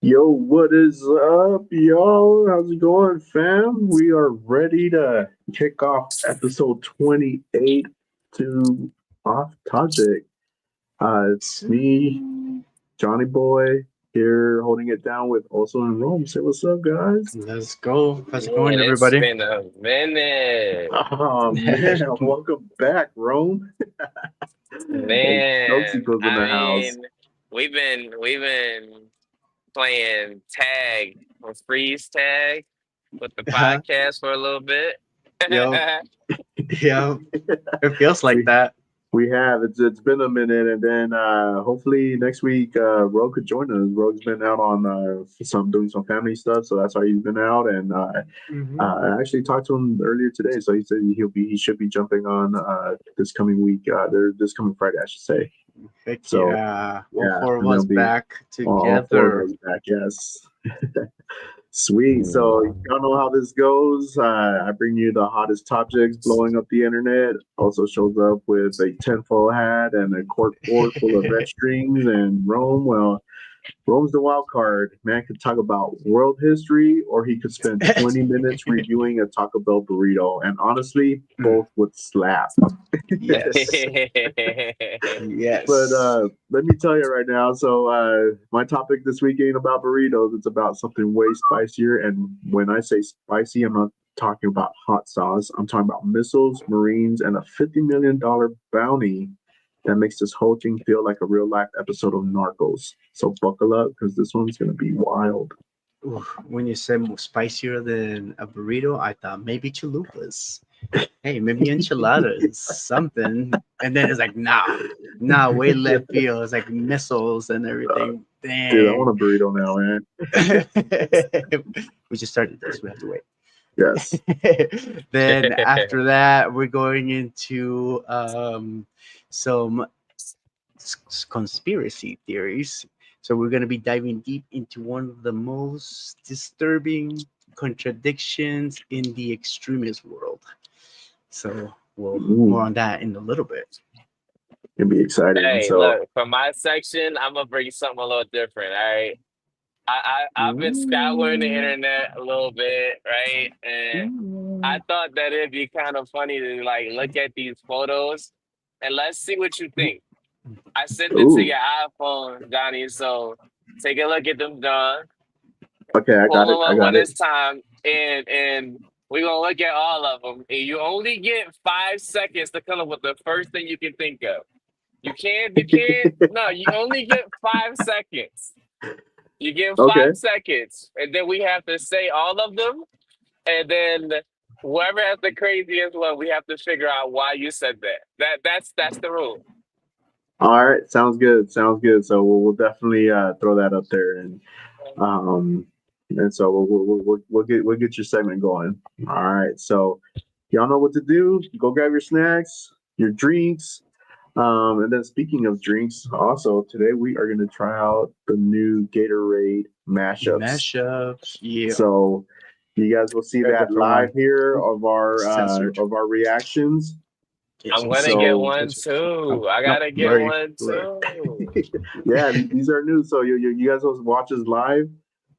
Yo, what is up, y'all? How's it going, fam? We are ready to kick off episode 28 to Off Topject. It's me, Johnny Boy, here holding it down with Also in Rome. Say what's up, guys. Let's go. How's it going, everybody? It's been a minute. Oh, man. Welcome back, Rome. Man, Stokesy in the house. we've been playing tag or freeze tag with the podcast for a little bit. Yeah, it feels like that. We have. It's been a minute, and then hopefully next week Rogue could join us. Rogue's been out on doing some family stuff, so that's why he's been out. And I actually talked to him earlier today, so he said he should be jumping on this coming week. This coming Friday, I should say. Heck So, yeah, all yeah, four of and us they'll be back All four together. of us back, yes. Sweet. So y'all know how this goes. I bring you the hottest topics blowing up the internet. Also shows up with a tinfoil hat and a cork board full of red strings. And Rome, well, Rome's the wild card. Man could talk about world history, or he could spend 20 minutes reviewing a Taco Bell burrito. And honestly, both would slap. Yes. Yes. But let me tell you right now. So my topic this week ain't about burritos. It's about something way spicier. And when I say spicy, I'm not talking about hot sauce. I'm talking about missiles, Marines, and a $50 million bounty that makes this whole thing feel like a real life episode of Narcos. So buckle up, because this one's gonna be wild. Oof, when you said more spicier than a burrito, I thought maybe chalupas. Hey, maybe enchiladas, something. And then it's like, nah, way left field. It's like missiles and everything. Damn. Dude, I want a burrito now, man. We just started this. We have to wait. Yes. Then after that, we're going into some conspiracy theories. So we're going to be diving deep into one of the most disturbing contradictions in the extremist world. So we'll more on that in a little bit. It'll be exciting. Hey, So look, for my section, I'm gonna bring something a little different. All right, I've been scouring the internet a little bit, right? And I thought that it'd be kind of funny to like look at these photos and let's see what you think. I sent it to your iPhone, Johnny. So take a look at them, John. okay, I got it. Pull them I up got when it. it's time, and we're gonna look at all of them. And you only get 5 seconds to come up with the first thing you can think of. You can't. No, you only get 5 seconds. You get 5 seconds, and then we have to say all of them, and then whoever has the craziest one, we have to figure out why you said that. That's the rule. All right, sounds good. So we'll definitely throw that up there, and so we'll get your segment going. All right, so y'all know what to do. Go grab your snacks, your drinks, and then speaking of drinks, also today we are going to try out the new Gatorade mashups. Yeah. So you guys will see that live here of our reactions. I'm gonna get one too. I gotta get one too. Yeah, these are new. So you guys will watch us live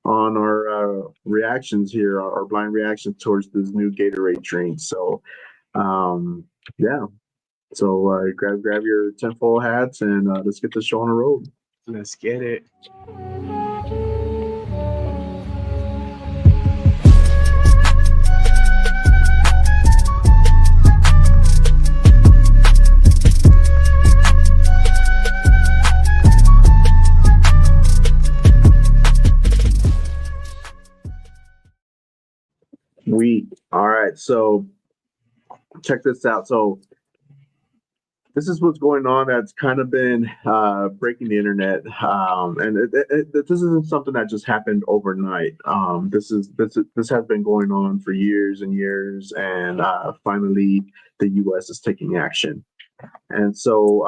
on our reactions here, our blind reactions towards this new Gatorade drink. So, yeah. So grab your tinfoil hats and let's get the show on the road. Let's get it. All right. So check this out. So this is what's going on that's kind of been breaking the internet, and this isn't something that just happened overnight. This has been going on for years and years, and finally the U.S. is taking action. And so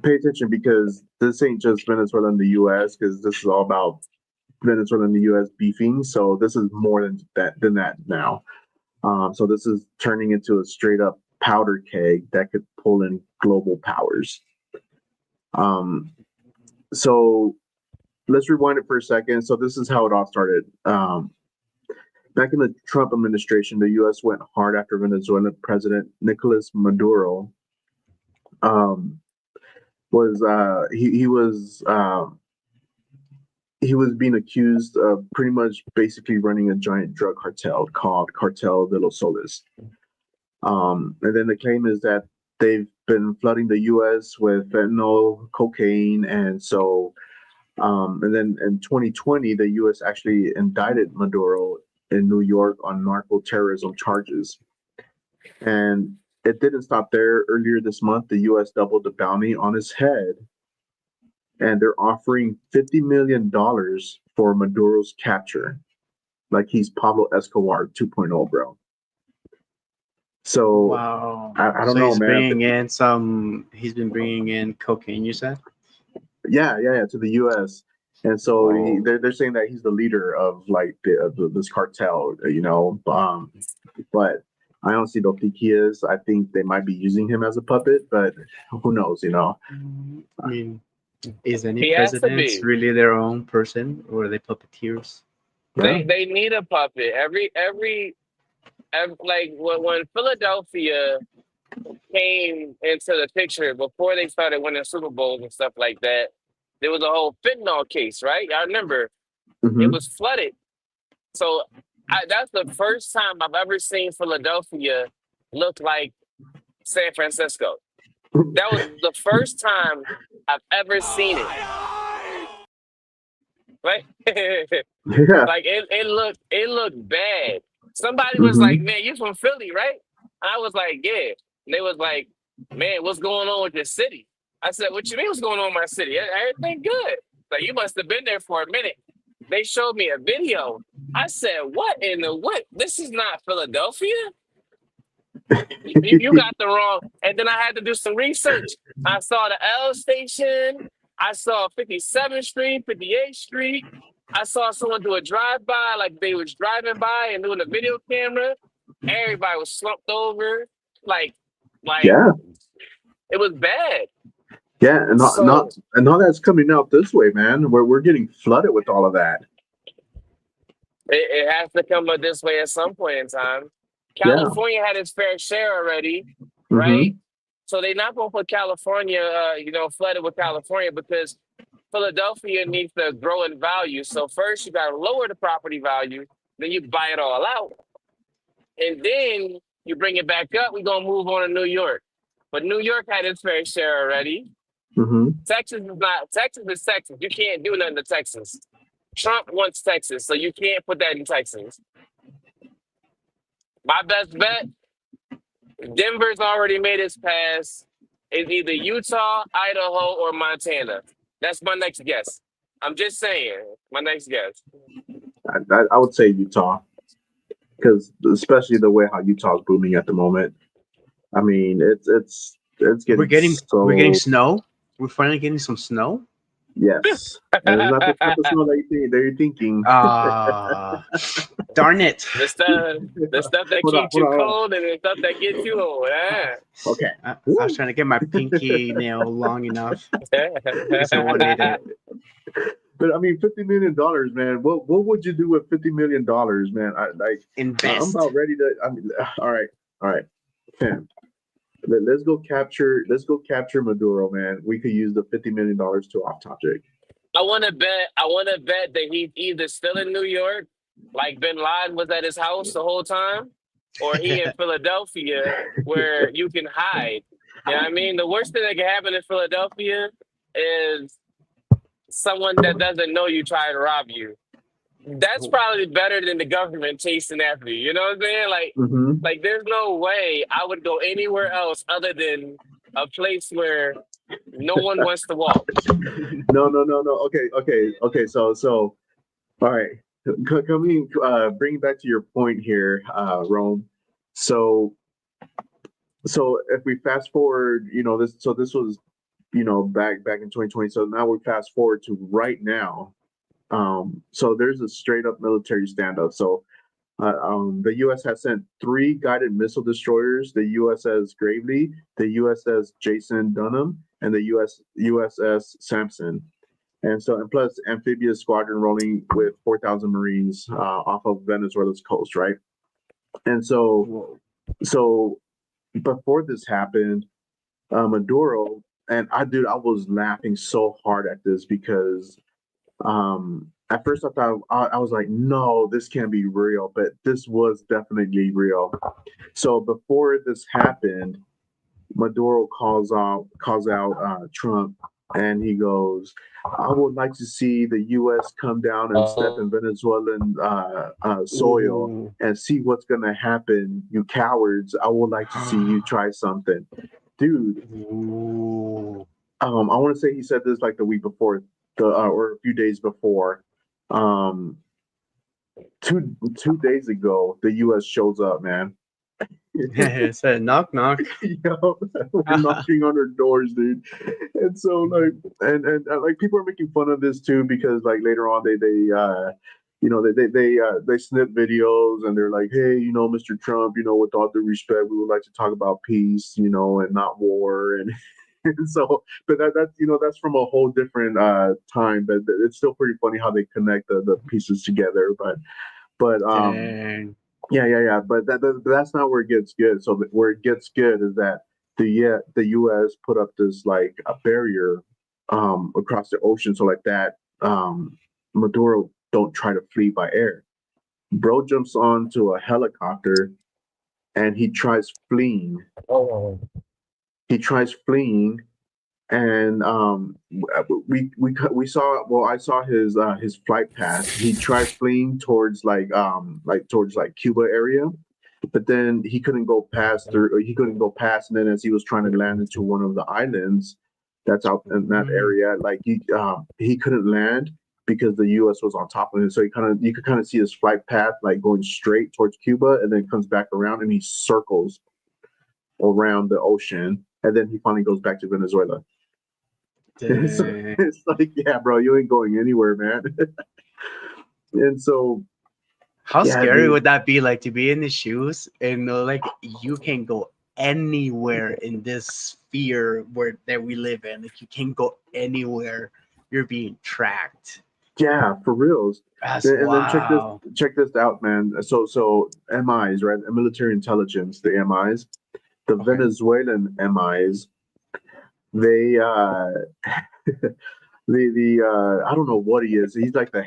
pay attention, because this ain't just Venezuela and the U.S., because this is all about Venezuela and the U.S. beefing. So this is more than that now. So this is turning into a straight up powder keg that could pull in global powers. So let's rewind it for a second. So this is how it all started. Back in the Trump administration, the U.S. went hard after Venezuelan President Nicolas Maduro was he was being accused of pretty much basically running a giant drug cartel called Cartel de los Soles. And then the claim is that they've been flooding the U.S. with fentanyl, cocaine, and then in 2020, the U.S. actually indicted Maduro in New York on narco terrorism charges. And it didn't stop there. Earlier this month, the U.S. doubled the bounty on his head, and they're offering $50 million for Maduro's capture, like he's Pablo Escobar 2.0, bro. So Wow. I don't So know, he's man. bringing in some. He's been bringing in cocaine. You said. Yeah, to the U.S. And so Oh. they're saying that he's the leader of like this cartel, but I honestly don't think he is. I think they might be using him as a puppet, but who knows, I mean, is any He has to presidents be. really their own person, or are they puppeteers? Yeah. They need a puppet. Like when Philadelphia came into the picture before they started winning Super Bowls and stuff like that, there was a whole fentanyl case, right? I remember it Mm-hmm. was flooded. So that's the first time I've ever seen Philadelphia look like San Francisco. That was the first time I've ever seen it. Right? Yeah. Like it looked bad. Somebody was like, Mm-hmm. "Man, you from Philly, right?" I was like, "Yeah." And they was like, "Man, what's going on with your city?" I said, "What you mean? What's going on in my city? Everything good." Like you must have been there for a minute. They showed me a video. I said, "What in the what? This is not Philadelphia. You got the wrong." And then I had to do some research. I saw the L station. I saw 57th Street, 58th Street. I saw someone do a drive-by, like they was driving by and doing a video camera. Everybody was slumped over, like, like Yeah. it was bad. Yeah, and So all that's coming out this way, man. We're getting flooded with all of that. it has to come up this way at some point in time. Yeah. California had its fair share already, right? Mm-hmm. So they're not going to put California, flooded with California because Philadelphia needs to grow in value. So first you got to lower the property value, then you buy it all out, and then you bring it back up. We're going to move on to New York. But New York had its fair share already. Mm-hmm. Texas is not. Texas is Texas. You can't do nothing to Texas. Trump wants Texas, so you can't put that in Texas. My best bet, Denver's already made its pass. It's either Utah, Idaho, or Montana. That's my next guess. I'm just saying, my next guess. I would say Utah, because especially the way how Utah's booming at the moment. I mean, it's getting We're getting snow. We're finally getting some snow. yes, and it's not the type of snow that you're thinking. Darn it! The stuff that Hold on, keeps you hold on. cold and the stuff that gets you old. Okay. I was trying to get my pinky nail long enough because I wanted it. But I mean, $50 million, man. What would you do with $50 million, man? I'm Invest. about ready to. I mean, all right, fam. Let's go capture Maduro, man. We could use the $50 million to off Topject. I want to bet that he's either still in New York, like Bin Laden was at his house the whole time, or he in Philadelphia where you can hide. You know what I mean? The worst thing that can happen in Philadelphia is someone that doesn't know you try to rob you. that's probably better than the government chasing after you. You know what I'm saying? Hmm. Like there's no way I would go anywhere else other than a place where no one wants to walk. No, no, no, no. Okay, okay, okay. All right. Coming, bringing back to your point here, Rome. So, so if we fast forward, this was, back in 2020. So now we fast forward to right now. So there's a straight up military standoff. So, the U.S. has sent three guided missile destroyers: the USS Gravely, the USS Jason Dunham, and the USS Sampson. And plus amphibious squadron rolling with 4,000 Marines off of Venezuela's coast, right? And so, Whoa. so before this happened, Maduro dude, I was laughing so hard at this because at first I thought I was like, no, this can't be real, but this was definitely real. So before this happened, Maduro calls out Trump, and he goes, "I would like to see the U.S. come down and step in Venezuelan soil Ooh. and see what's gonna happen. You cowards! I would like to see you try something, dude." Ooh. I want to say he said this like the week before, or a few days before. Um, two days ago, the U.S. shows up, man. It said knock knock. We're knocking on their doors, dude. And so like, and like people are making fun of this too because like later on they snip videos and they're like, hey, Mr. Trump, with all due respect, we would like to talk about peace, and not war, and and so, but that's from a whole different time, but it's still pretty funny how they connect the pieces together, but Dang. yeah. But that's not where it gets good. So where it gets good is that the U.S. put up this like a barrier across the ocean, so like that Maduro don't try to flee by air. Bro jumps onto a helicopter and he tries fleeing. Oh, He tries fleeing, and we saw. Well, I saw his flight path. He tried fleeing towards towards like Cuba area, but then he couldn't go past through. He couldn't go past, and then as he was trying to land into one of the islands that's out in that Mm. area, like he couldn't land because the U.S. was on top of him. So you could kind of see his flight path like going straight towards Cuba, and then comes back around and he circles around the ocean, and then he finally goes back to Venezuela. So Dang. it's like, yeah, bro, you ain't going anywhere, man. And so, How yeah, scary dude, would that be, like to be in the shoes and know like you can go anywhere in this sphere where that we live in. Like you can't go anywhere. You're being tracked. yeah, for reals. That's And then wow. check this out, man. So MIs, right? Military intelligence, the MIs, the Okay. Venezuelan MIs, they I don't know what he is. He's like the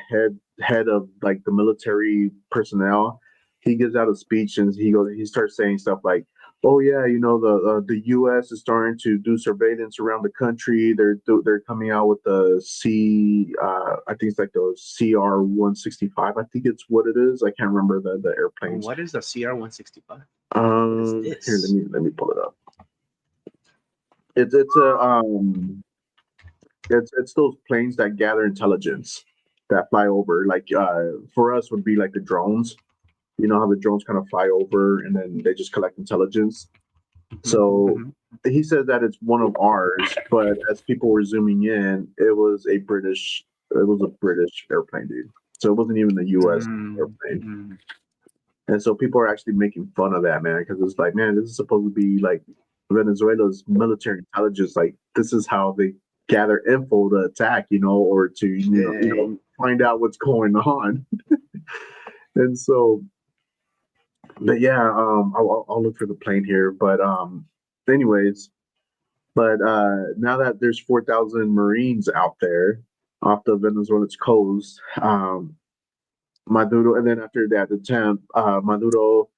head of like the military personnel. He gives out a speech and he starts saying stuff like, "Oh yeah, the U.S. is starting to do surveillance around the country. They're coming out with the I think it's like the CR-165. I think it's what it is. I can't remember the airplanes. What is the CR-165? What is Here, this? let me pull it up. It's a it's those planes that gather intelligence that fly over. Like for us would be like the drones. You know how the drones kind of fly over and then they just collect intelligence. So Mhm. he said that it's one of ours, but as people were zooming in, it was a British airplane, dude. So it wasn't even a U.S. Mhm. airplane. Mhm. And so people are actually making fun of that, man, because it's like, man, this is supposed to be like Venezuela's military intelligence. Like, this is how they gather info to attack, or to Dang. find out what's going on. And so, but yeah, I'll look for the plane here. But anyways, but now that there's 4,000 Marines out there off the Venezuela's coast, Maduro, and then after that attempt, Maduro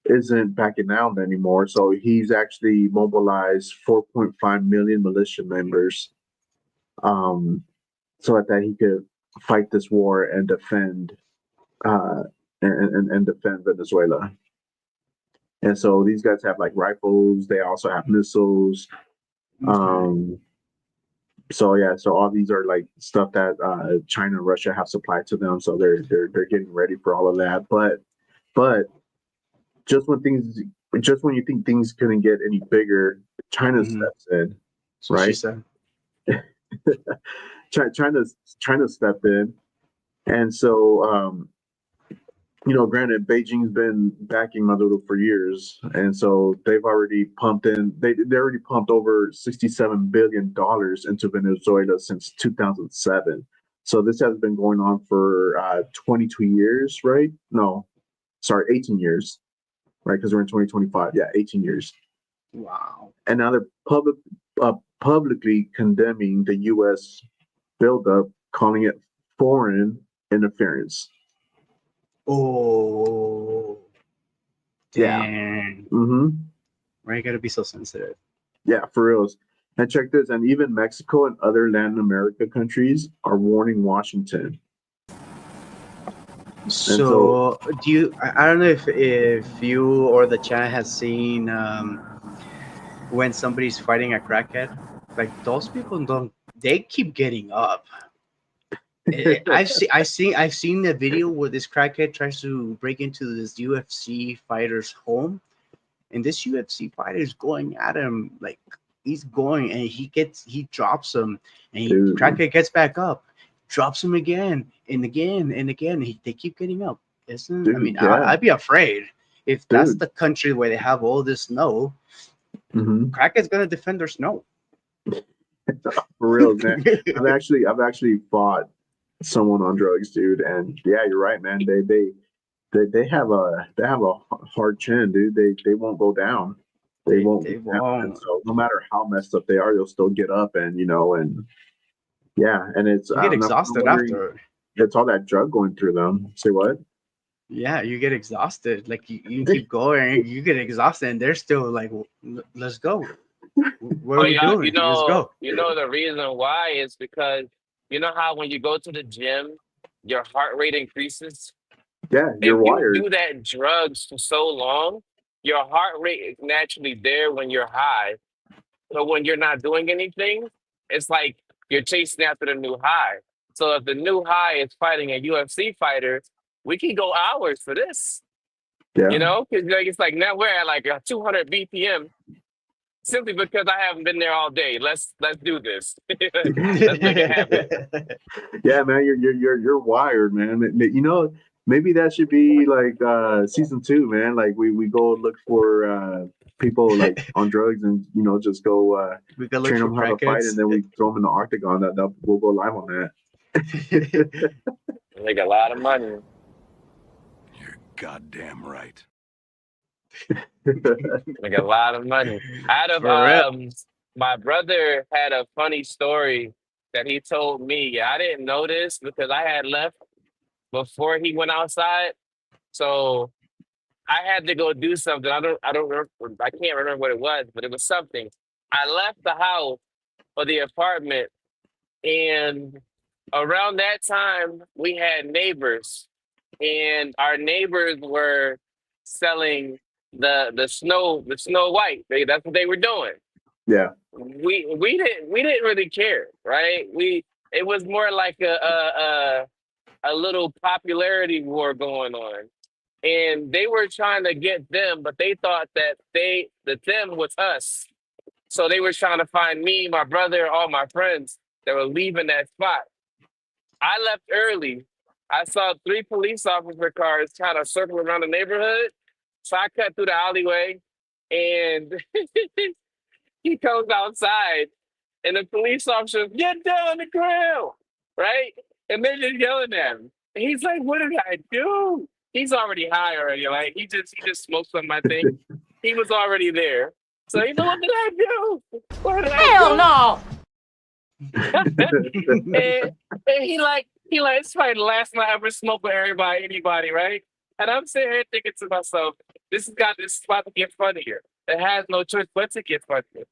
isn't backing down anymore. So he's actually mobilized 4.5 million militia members, so that he could fight this war and defend. uh, and defend Venezuela. And so these guys have like rifles. They also have missiles. Okay. So yeah, so all these are like stuff that China and Russia have supplied to them. So they're getting ready for all of that. But just when things, just when you think things couldn't get any bigger, China Mm-hmm. steps in, So she right? said, China stepped in, and so granted, Beijing's been backing Maduro for years, and so they've already pumped in. They already pumped over $67 billion into Venezuela since 2007. So this has been going on for 22 years, right? No, sorry, 18 years, right? Because we're in 2025. Yeah, 18 years. wow. And now they're publicly condemning the U.S. buildup, calling it foreign interference. Oh, Yeah. dang. Mm-hmm. Why you gotta be so sensitive? Yeah, for reals. And check this, and even Mexico and other Latin America countries are warning Washington. And so, So, do you? I don't know if you or the chat has seen when somebody's fighting a crackhead. Like those people don't. They keep getting up. I've seen the video where this crackhead tries to break into this UFC fighter's home, and this UFC fighter is going at him like he's going, and he drops him, and dude, crackhead gets back up, drops him again and again and again. They keep getting up. Isn't I dude, mean yeah, I'd be afraid if that's dude. the country where they have all this snow. Hmm. Crackhead's gonna defend their snow. For real, man. I've actually fought someone on drugs, dude. And yeah, you're right, man. They have a hard chin, dude. They won't go down. They won't They go down. And won't. so no matter how messed up they are, they'll still get up and yeah. And it's You get I'm exhausted wondering, after. it's all that drug going through them. Say what? Yeah, you get exhausted. Like you keep going, you get exhausted, and they're still like, Let's go. What Oh are we yeah, doing? Let's go." the reason why is because you know how when you go to the gym, your heart rate increases. Yeah, If you're you wired. do that drugs for so long, your heart rate is naturally there when you're high. So when you're not doing anything, it's like you're chasing after the new high. So if the new high is fighting a UFC fighter, we can go hours for this. Yeah. Because like, it's like now we're at like a 200 BPM simply because I haven't been there all day. Let's do this. Let's make it happen. Yeah, man, you're wired, man. Maybe that should be like season 2, man. Like we go look for people like on drugs and just go We could look train for them how to fight, and crackheads. then we throw them in the octagon. That we'll go live on that. Make a lot of money. You're goddamn right. Make a lot of money. Out of For real. my brother had a funny story that he told me. Yeah, I didn't know this because I had left before he went outside. So I had to go do something. I don't remember, I can't remember what it was, but it was something. I left the house or the apartment, and around that time we had neighbors, and our neighbors were selling the snow white. That's what they were doing. Yeah, We didn't really care, right? It was more like a little popularity war going on, and they were trying to get them, but they thought that them was us. So they were trying to find me, my brother, all my friends that were leaving that spot. I left early. I saw 3 police officer cars trying to circle around the neighborhood. So I cut through the alleyway, and he comes outside, and the police officer, get down on the ground, right? And they're just yelling at him. And he's like, what did I do? He's already high already. Like he just smoked some, I think. He was already there. So he's like, what did I do? What did I Hell do? no! and, and he like, it's probably the last night I ever smoked with anybody, right? And I'm sitting here thinking to myself, this is about to get funnier. It has no choice but to get funnier.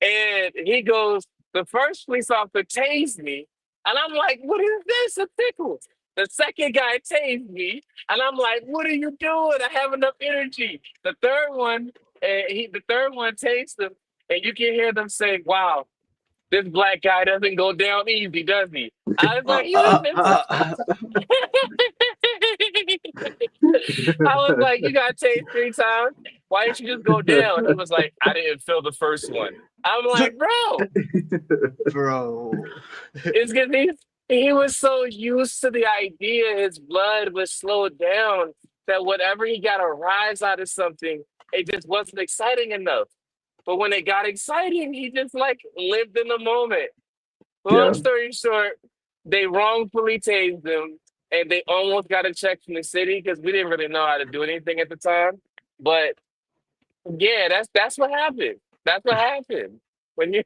And he goes, the first police officer tased me. And I'm like, what is this? A tickle. The second guy tased me, and I'm like, "What are you doing? I have enough energy." The third one tased him, and you can hear them say, "Wow, this black guy doesn't go down easy, does he?" I was like, "You didn't miss it." I was like, "You got tased 3 times. Why didn't you just go down?" He was like, "I didn't feel the first one." I'm like, "Bro, Bro. it's because he was so used to the idea his blood was slowed down that whenever he got a rise out of something, it just wasn't exciting enough. But when it got exciting, he just like lived in the moment. Long Yeah. story short, they wrongfully tased him and they almost got a check from the city because we didn't really know how to do anything at the time. But yeah, that's what happened. That's what happened. When you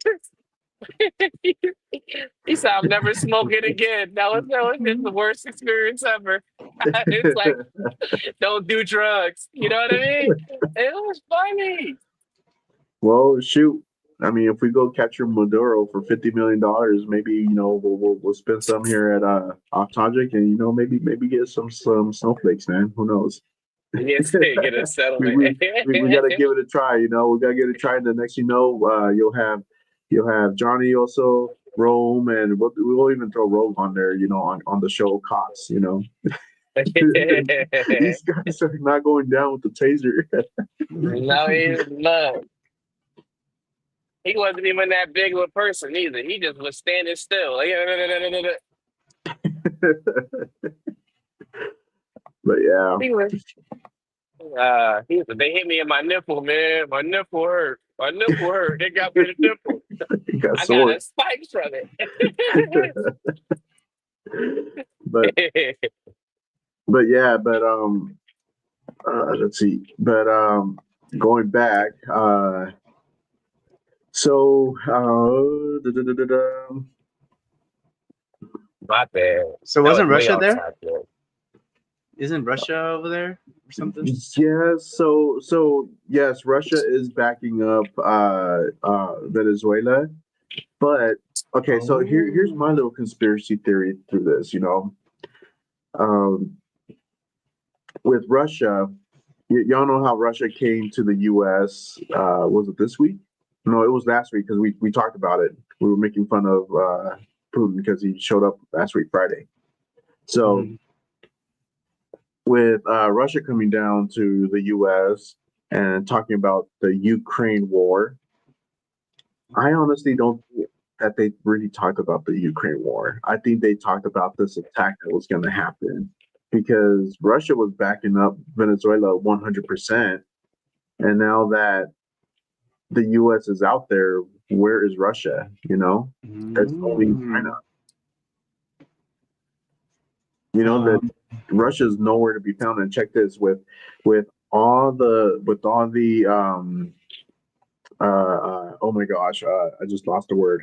he said, "I'm never smoking again." That was just the worst experience ever. It's like, don't do drugs. You know what I mean? It was funny. Well, shoot. I mean, if we go capture Maduro for $50 million, maybe we'll spend some here at off Topject, and maybe get some snowflakes, man. Who knows? Yes, get a we, settlement. we, we got to give it a try. We got to give it a try. And the next you'll have Johnny also, Rome, and we'll even throw Rogue on there. On the show Cots. These guys are not going down with the taser. No, he's not. He wasn't even that big of a person either. He just was standing still. Like, But yeah, he was. They hit me in my nipple, man. My nipple hurt. My nipple hurt. They got me the nipple. he got I got sore. a spike from but it. yeah, let's see. But going back, so My bad. So That was wasn't way Russia off there? topic. Isn't Russia over there or something? yeah, so yes, Russia is backing up Venezuela, but okay, so here's my little conspiracy theory through this. Um, with Russia, y'all know how Russia came to the U.S. Was it this week? No, it was last week because we talked about it. We were making fun of Putin because he showed up last week Friday. So Mhm. with Russia coming down to the U.S. and talking about the Ukraine war, I honestly don't think that they really talked about the Ukraine war. I think they talked about this attack that was going to happen because Russia was backing up Venezuela 100%. And now that the U.S. is out there, where is Russia? That's only China. That Russia is nowhere to be found. And check this with all the oh my gosh, I just lost the word.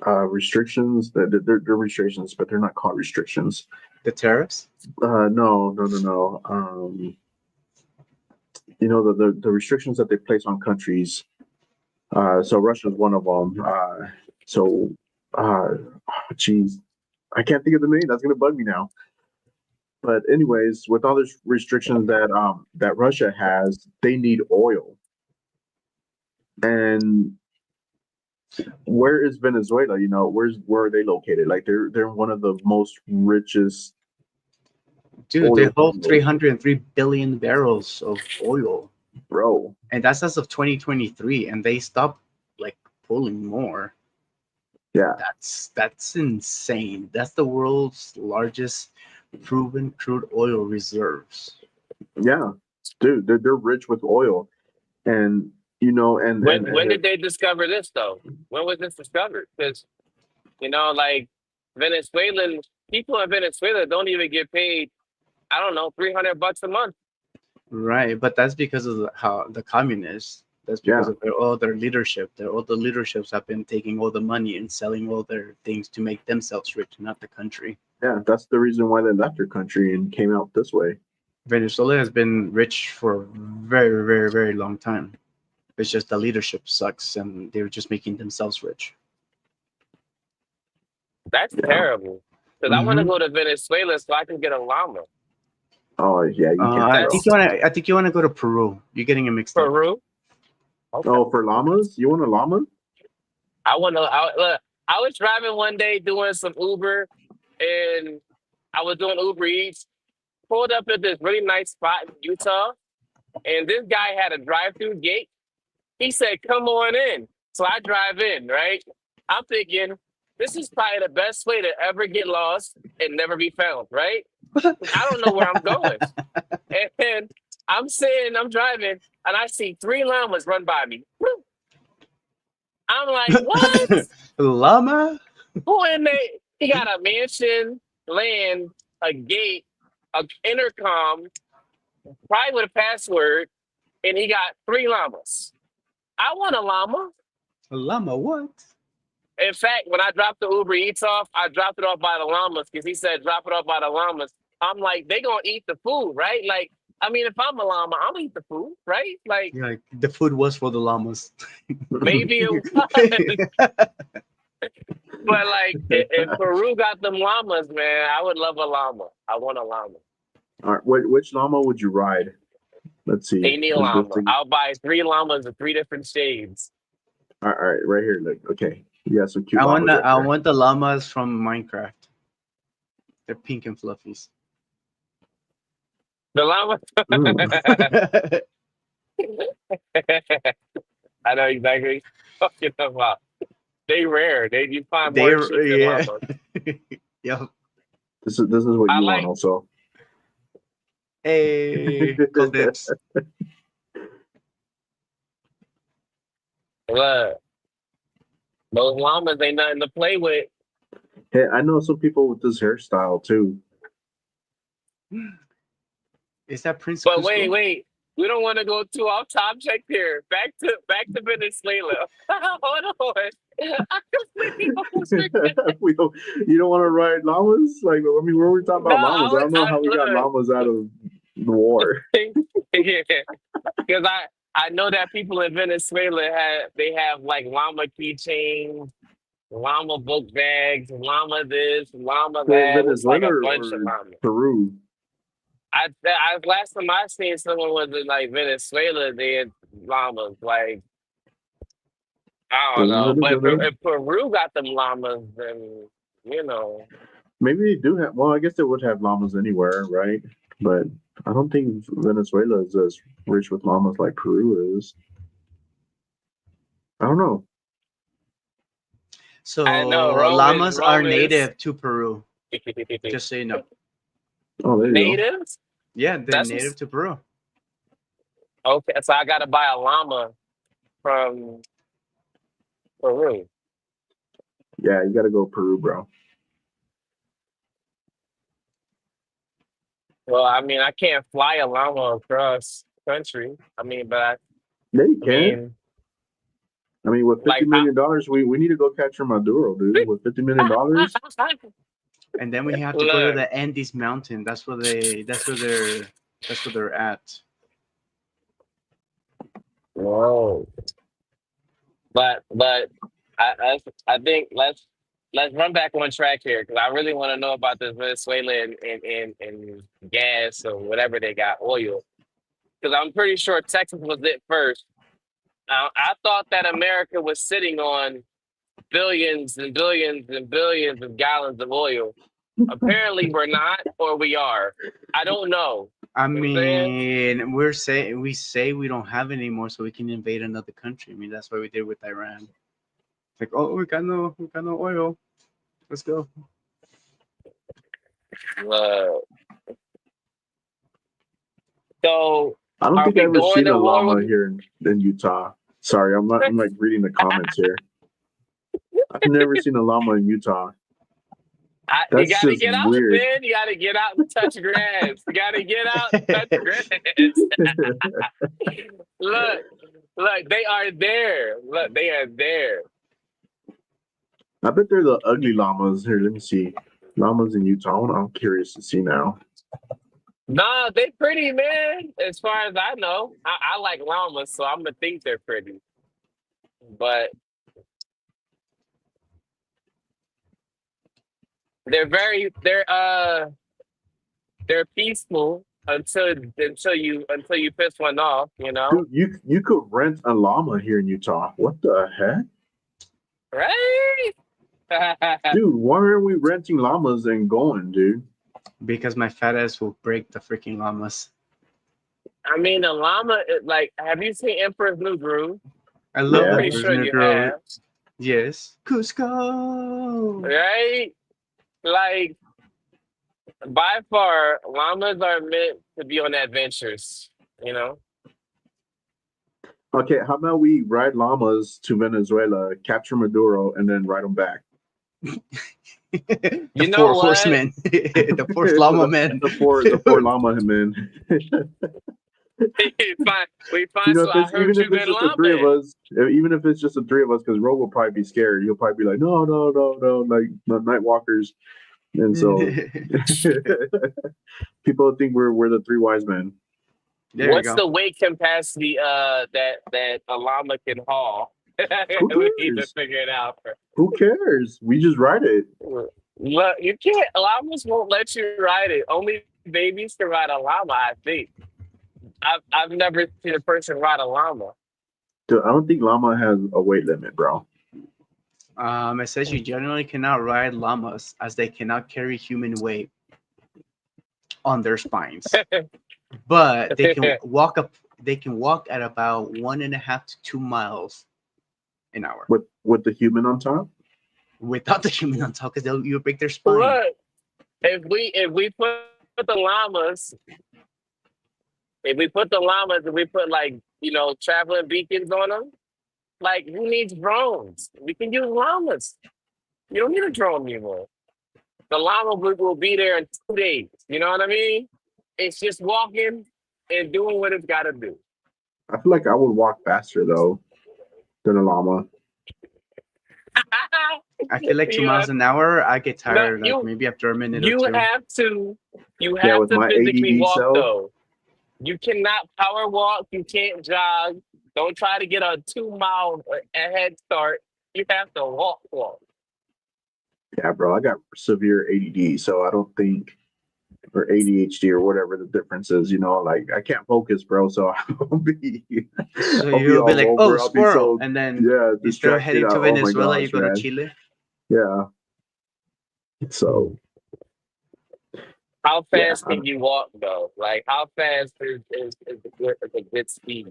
Restrictions. They're restrictions, but they're not called restrictions. The tariffs? No. The restrictions that they place on countries. So Russia is one of them. Geez, I can't think of the name. That's gonna bug me now. But anyways, with all the restrictions that Russia has, they need oil. And where is Venezuela? Where are they located? Like they're one of the most richest. Dude, they oil hold fields. 303 billion barrels of oil. Bro. And that's as of 2023. And they stopped like pulling more. Yeah. That's insane. That's the world's largest proven crude oil reserves. Yeah. Dude, they're rich with oil. And When did they discover this though? When was this discovered? Because like Venezuelan people in Venezuela don't even get paid. I don't know, $300 a month. Right, but that's because of how the communists. That's because of all their leadership. All the leaderships have been taking all the money and selling all their things to make themselves rich, not the country. Yeah, that's the reason why they left their country and came out this way. Venezuela has been rich for a very, very, very long time. It's just the leadership sucks, and they're just making themselves rich. That's Yeah. terrible. Because I want to Mhm. go to Venezuela so I can get a llama. Oh yeah, you can, I bro. think you want to. I think you want to go to Peru. You're getting it mixed up. Peru. Okay. Oh, for llamas, you want a llama? I want to. Look, I was driving one day doing some Uber, and I was doing Uber Eats. Pulled up at this really nice spot in Utah, and this guy had a drive-through gate. He said, "Come on in." So I drive in, right? I'm thinking this is probably the best way to ever get lost and never be found, right? I don't know where I'm going. And I'm driving, and I see three llamas run by me. I'm like, what? Llama? Who in there? He got a mansion, land, a gate, a intercom, probably with a password, and he got three llamas. I want a llama. Llama? What? In fact, when I dropped the Uber Eats off, I dropped it off by the llamas because he said drop it off by the llamas. I'm like, they gonna eat the food, right? Like, I mean, if I'm a llama, I'm gonna eat the food, right? Like, Yeah, the food was for the llamas. maybe it was, but like, if Peru got them llamas, man, I would love a llama. I want a llama. All right, which llama would you ride? Let's see. Any Let's go llama. see. I'll buy three llamas of three different shades. All right, right here. Look, okay. You got some cute I want llamas the right I there. want the llamas from Minecraft. They're pink and fluffies. The llama. Mm. I know exactly what you're talking about. They rare. You find more sheep They're than yeah. llamas. Yeah. This is what I you want like. also. Hey, call dips. Look, those llamas ain't nothing to play with. Hey, I know some people with this hairstyle too. Is that Prince But Cusco? wait. We don't want to go too off topic here. Back to Venezuela. Hold on. I completely almost forgot. You don't want to ride llamas? Like, I mean, where are we talking No, about llamas? I don't know how we got look. llamas out of the war. Yeah, because I know that people in Venezuela have like llama keychains, llama book bags, llama this, llama For that. It's like Venezuela a bunch of or llamas. Peru? I last time I seen someone was in like Venezuela, they had llamas. Like I don't know, but if Peru got them llamas, then you know. Maybe they do have. Well, I guess they would have llamas anywhere, right? But I don't think Venezuela is as rich with llamas like Peru is. I don't know. So I know llamas are Romans native to Peru. Just so you know. Oh, there you go. natives. Yeah, they're That's native to Peru. okay. So I gotta buy a llama from Peru. Yeah, you got to go Peru, bro. Well, I mean, I can't fly a llama across country. I mean, but Yeah, you I can. mean, I mean, with $50 like, million, we need to go capture Maduro, dude. With $50 million, And then we have to go to look, the Andes Mountain. That's where they're at. whoa. But I think let's run back on track here because I really want to know about this Venezuela and gas or whatever they got, oil. Because I'm pretty sure Texas was it first. I thought that America was sitting on billions and billions and billions of gallons of oil. Apparently, we're not, or we are. I don't know. I You know what I'm saying? mean, we say we don't have any more, so we can invade another country. I mean, that's what we did with Iran. It's like, oh, we got no oil. Let's go. Uh, so, I don't are think I've we ever going seen to a war llama with? here in Utah. Sorry, I'm like reading the comments here. I've never seen a llama in Utah. You That's got to just get out, weird. man. You got to get out and touch grass. You got to get out and touch grass. Look, they are there. Look, they are there. I bet they're the ugly llamas. Here, let me see. Llamas in Utah. I'm curious to see now. Nah, they pretty, man. As far as I know, I like llamas, so I'm gonna think they're pretty. But they're peaceful until you piss one off, you know? Dude, you could rent a llama here in Utah. What the heck? Right? Dude, why aren't we renting llamas and going, dude? Because my fat ass will break the freaking llamas. I mean, the llama, like, have you seen Emperor's New Groove? I love Yeah. the Pretty sure you girl. have, Yes. Cusco. right? Like, by far, llamas are meant to be on adventures, you know? Okay, how about we ride llamas to Venezuela, capture Maduro, and then ride them back? The You know four what? horsemen. The fourth llama man. The four llama men. We find You know, so I heard even you if it's been just the three of llama. us, even if it's just the three of us, because Ro will probably be scared. He'll probably be like, no, like the night walkers. And so people think we're the three wise men. There you What's go. the weight capacity that a llama can haul? We need to cares? figure it out. Who cares? We just ride it. Look, you can't. Llamas won't let you ride it. Only babies can ride a llama. I think. I've never seen a person ride a llama. Dude, I don't think llama has a weight limit, bro. It says you generally cannot ride llamas as they cannot carry human weight on their spines, but they can walk up. They can walk at about 1.5 to 2 miles an hour With the human on top. without the human on top, because you'll break their spine. Look, if we put the llamas, if we put the llamas and we put like traveling beacons on them, like who needs drones? We can use llamas. You don't need a drone anymore. The llama will be there in 2 days. You know what I mean? It's just walking and doing what it's got to do. I feel like I would walk faster though than a llama. I feel like 2 You miles have- an hour, I get no, tired. Like you maybe after a minute or you two. have to you Yeah, have with to my physically ADD walk self. though. You cannot power walk. You can't jog. Don't try to get a 2 mile head start. You have to walk. Yeah, bro, I got severe ADD, so I don't think, or ADHD or whatever the difference is. Like I can't focus, bro. So I'll be, So I'll you'll all be like, over. oh, I'll be squirrel, so and then yeah instead of distracted. heading to Oh my Venezuela, you gosh, go to man. Chile. Yeah. So How yeah, fast can you walk though? Like how fast is a good speed?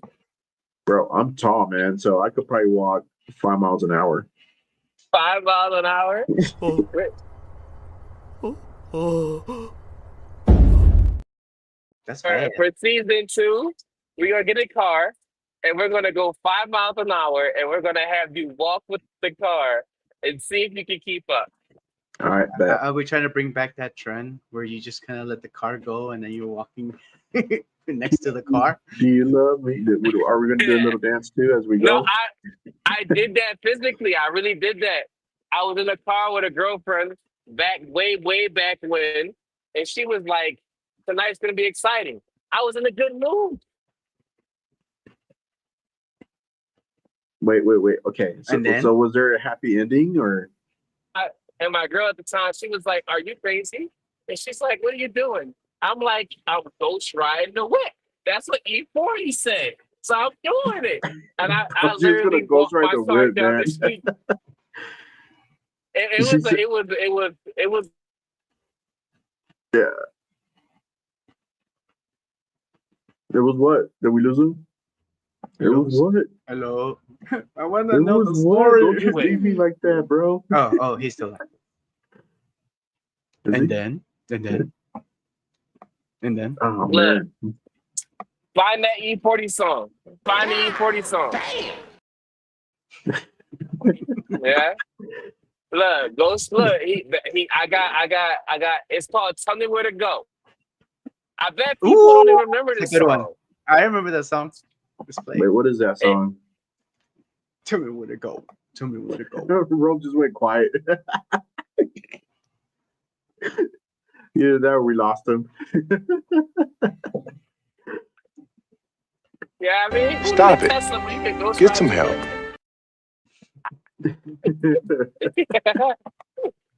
bro, I'm tall, man. So I could probably walk 5 miles an hour. 5 miles an hour? That's For, bad. for season 2, we're gonna get a car and we're gonna go 5 miles an hour and we're gonna have you walk with the car and see if you can keep up. All right, bet. Are we trying to bring back that trend where you just kind of let the car go and then you're walking next to the car? Do you love me? Are we gonna do a little dance too as we No, go? I did that physically. I really did that. I was in a car with a girlfriend way back when, and she was like, "Tonight's gonna be exciting." I was in a good mood. Wait. Okay. So, And then? so was there a happy ending or? And my girl at the time, she was like, "Are you crazy?" And she's like, "What are you doing?" I'm like, "I'm ghost riding the whip." That's what E40 said. So I'm doing it. And I I'm just gonna literally ghost walked ride my the car whip, down man. the street. It She was said- it was Yeah. It was what? Did we lose him? It was what? Hello. I want to It know was the what? story. Don't just leave me like that, bro. Oh, he's still there. Is he? And then. Oh Look. man. Find that E40 song. Find the E40 song. Yeah. Look, Ghost. Look, I got. It's called "Tell Me Where to Go." I bet people don't even remember this That's a good one. song. I remember that song. Let's play. Wait, what is that song? Tell me where to go. Tell me where to go. Rome just went quiet. Either that or we lost him. Yeah, I mean, Stop it. Tesla, when you can Ghost Get ride some the help. whip.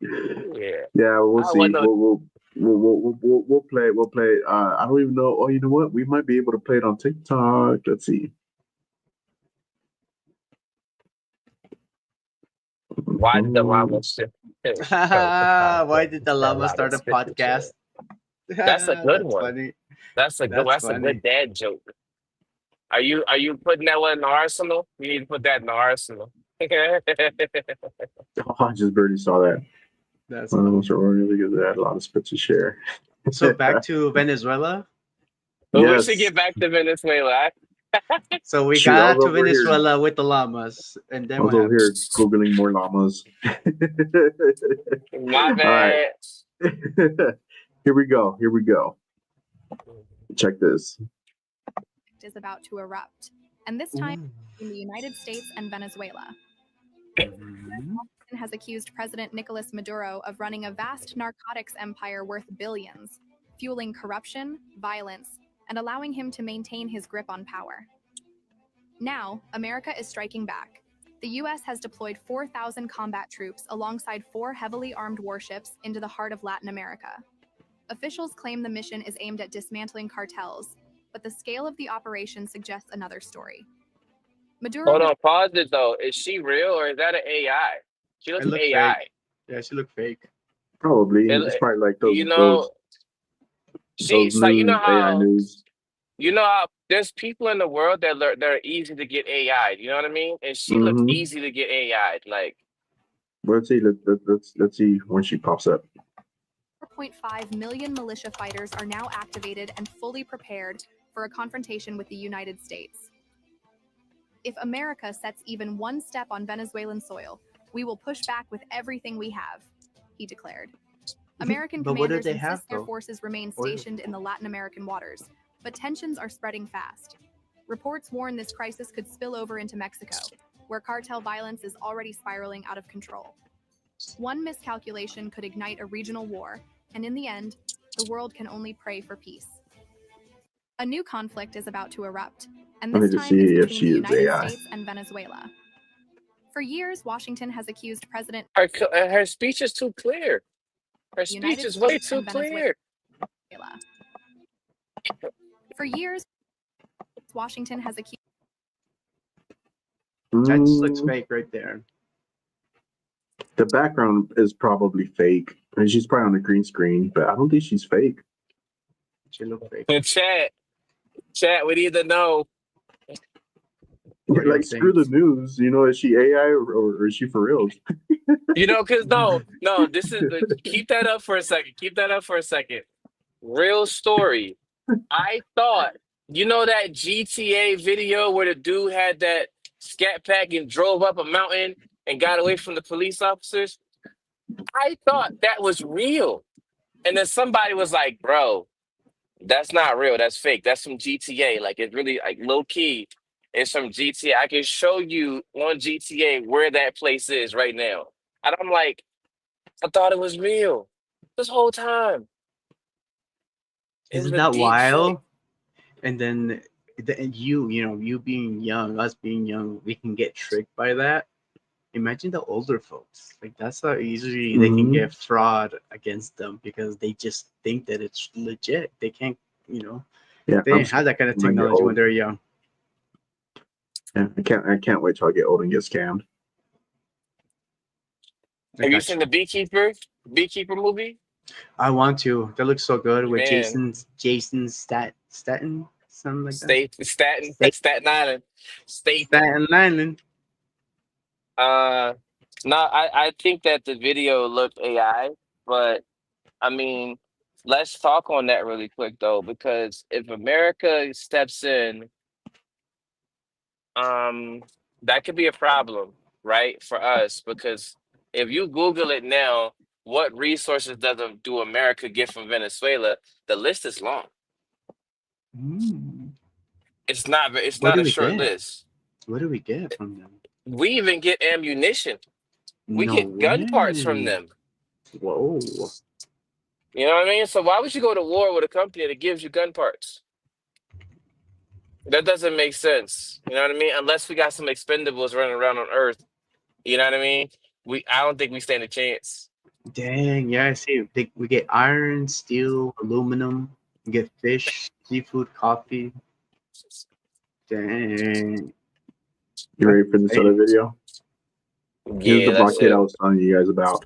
Yeah. Yeah, we'll I see. wouldn't know. We'll play. We'll play. I don't even know. Oh, you know what? We might be able to play it on TikTok. Let's see. Why did the Mhm. llama shift? Why did the llama Llama start a spit the chair. podcast? That's a good That's one. funny. That's a good. That's That's a good funny. dad joke. Are you putting that one in the arsenal? You need to put that in the arsenal. Oh, I just barely saw that. That's Almost funny. wrong because they had a lot of spit to share. So back to Venezuela. But we should Yes. get back to Venezuela. So we Shoot, I was got to over here. Venezuela with the llamas, and I then was what over happened? here googling more llamas. My All right. bad. Here we go. Here we go. Check this. Is about to erupt, and this time in the United States and Venezuela. Mhm. Washington has accused President Nicolas Maduro of running a vast narcotics empire worth billions, fueling corruption, violence, and allowing him to maintain his grip on power. Now, America is striking back. The U.S. has deployed 4,000 combat troops alongside 4 heavily armed warships into the heart of Latin America. Officials claim the mission is aimed at dismantling cartels, but the scale of the operation suggests another story. Maduro Hold was on, pause it though. Is she real or is that an AI? She It looks looked AI. fake. Yeah, she looked fake. Probably. It's It, probably like you know, those she's like news, AI news. you know how there's people in the world that are easy to get AI. You know what I mean? And she looks Mm-hmm. easy to get AI. Like, Let's see. Let's see when she pops up. 4.5 million militia fighters are now activated and fully prepared for a confrontation with the United States. If America sets even one step on Venezuelan soil, we will push back with everything we have, he declared. American But what do commanders they have, insist their though? forces remain What- stationed in the Latin American waters, but tensions are spreading fast. Reports warn this crisis could spill over into Mexico, where cartel violence is already spiraling out of control. One miscalculation could ignite a regional war, and in the end, the world can only pray for peace. A new conflict is about to erupt, and Let me this just time it's see if between she the is United AI. States and Venezuela. For years, Washington has accused President her speech is too clear. Her speech United is way States too and clear. Venezuela. For years, Washington has accused That just looks Mm, fake right there. the background is probably fake. And she's probably on a green screen, but I don't think she's fake. She looked fake. Chat, we need to know. What do you Like, screw the think? news. Is she AI or is she for real? You know, because no, this is keep that up for a second. Keep that up for a second. Real story. I thought, you know that GTA video where the dude had that scat pack and drove up a mountain and got away from the police officers? I thought that was real. And then somebody was like, bro, that's not real. That's fake. That's from GTA. Like, it's really like low key. It's from GTA. I can show you on GTA where that place is right now. And I'm like, I thought it was real this whole time. It was Isn't a that deep fake. wild? And then and you being young, us being young, we can get tricked by that. Imagine the older folks. Like that's how easily they can Mhm. get fraud against them because they just think that it's legit. They can't, Yeah, they didn't have that kind of when I get technology when old. they're young. Yeah, I can't wait till I get old and get scammed. I Have you got seen you. the Beekeeper movie? I want to. That looks so good with Man, Jason Staten, something like that. Staten Island, Staten. Staten Island. Uh, no, I think that the video looked AI, but I mean, let's talk on that really quick though, because if America steps in, um, that could be a problem, right, for us, because if you Google it now, what resources do America get from Venezuela? The list is long. Mm. It's What not do a we short get? list. What do we get from them? We even get ammunition. We No get gun parts from way. them. Whoa. You know what I mean? So why would you go to war with a company that gives you gun parts? That doesn't make sense. You know what I mean? Unless we got some expendables running around on Earth. You know what I mean? I don't think we stand a chance. Dang, yeah, I see. We get iron, steel, aluminum. We get fish, seafood, coffee. Dang. You ready for this other video? Here's the Yeah, that's blockade I it. was telling you guys about.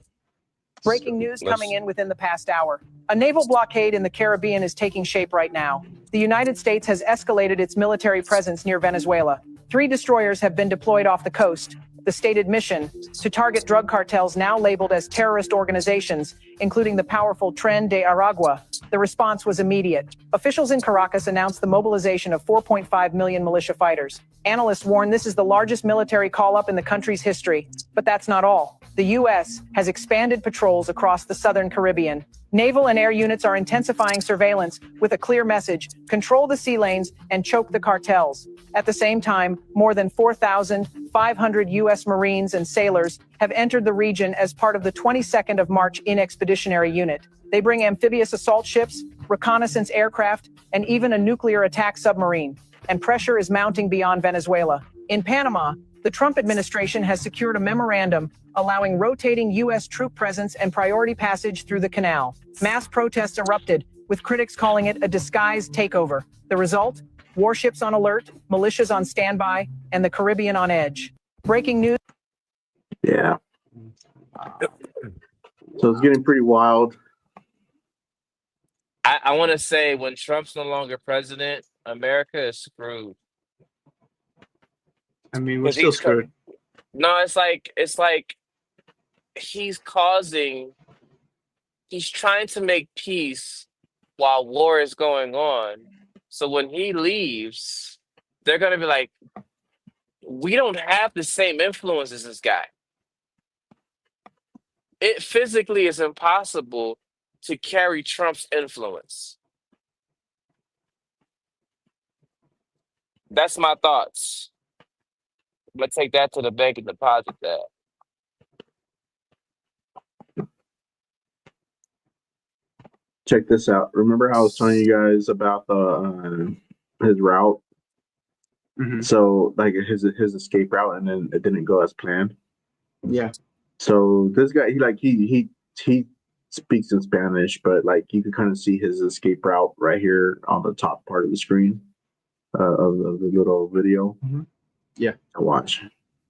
Breaking news coming in within the past hour. A naval blockade in the Caribbean is taking shape right now. The United States has escalated its military presence near Venezuela. 3 destroyers have been deployed off the coast. The stated mission, to target drug cartels now labeled as terrorist organizations, including the powerful Tren de Aragua. The response was immediate. Officials in Caracas announced the mobilization of 4.5 million militia fighters. Analysts warn this is the largest military call-up in the country's history. But that's not all. The U.S. has expanded patrols across the southern Caribbean. Naval and air units are intensifying surveillance with a clear message: control the sea lanes and choke the cartels. At the same time, more than 4,500 U.S. Marines and sailors have entered the region as part of the 22nd of March Expeditionary Unit. They bring amphibious assault ships, reconnaissance aircraft, and even a nuclear attack submarine. And pressure is mounting beyond Venezuela. In Panama, the Trump administration has secured a memorandum allowing rotating U.S. troop presence and priority passage through the canal. Mass protests erupted, with critics calling it a disguised takeover. The result? Warships on alert, militias on standby, and the Caribbean on edge. Breaking news. Yeah. So it's getting pretty wild. I want to say when Trump's no longer president, America is screwed. I mean, we're 'Cause still he's co- screwed. No, it's like he's trying to make peace while war is going on. So when he leaves, they're gonna be like, we don't have the same influence as this guy. It physically is impossible to carry Trump's influence. That's my thoughts. I'm gonna take that to the bank and deposit that. Check this out. Remember how I was telling you guys about the his route? Mhm. So like his escape route, and then it didn't go as planned. Yeah. So this guy, he speaks in Spanish, but like you can kind of see his escape route right here on the top part of the screen of the little video. Yeah. Watch.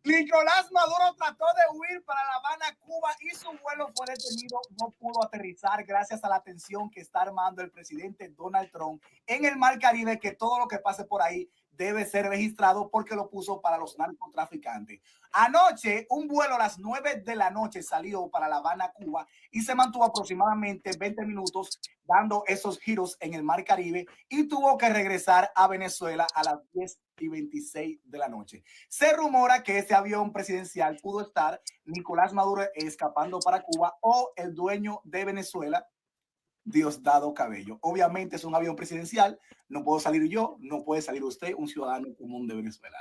Nicolás Maduro trató de huir para La Habana, Cuba, y su vuelo fue detenido. No pudo aterrizar gracias a la tensión que está armando el presidente Donald Trump en el Mar Caribe, que todo lo que pase por ahí debe ser registrado porque lo puso para los narcotraficantes. Anoche, un vuelo a las 9 de la noche salió para La Habana, Cuba, y se mantuvo aproximadamente 20 minutos dando esos giros en el Mar Caribe y tuvo que regresar a Venezuela a las 10:26 de la noche. Se rumora que ese avión presidencial pudo estar Nicolás Maduro escapando para Cuba o el dueño de Venezuela, Diosdado Cabello. Obviamente es un avión presidencial, no puedo salir yo, no puede salir usted, un ciudadano común de Venezuela.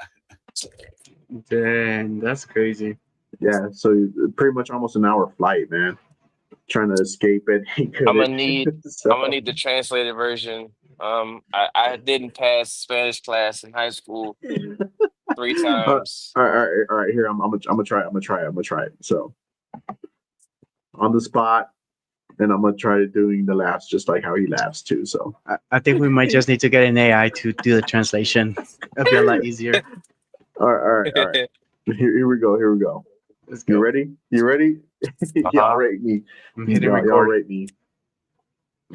Dang, that's crazy. Yeah, so pretty much almost an hour flight, man. Trying to escape it. I'm gonna need the translated version. I didn't pass Spanish class in high school 3 times. All right. Here, I'm gonna try it. So on the spot, and I'm gonna try doing the laughs just like how he laughs too. So I think we might just need to get an AI to do the translation. It'll be a lot easier. All right. Here we go. Let's go. You ready? Y'all rate me. I'm hitting Y'all record. rate me.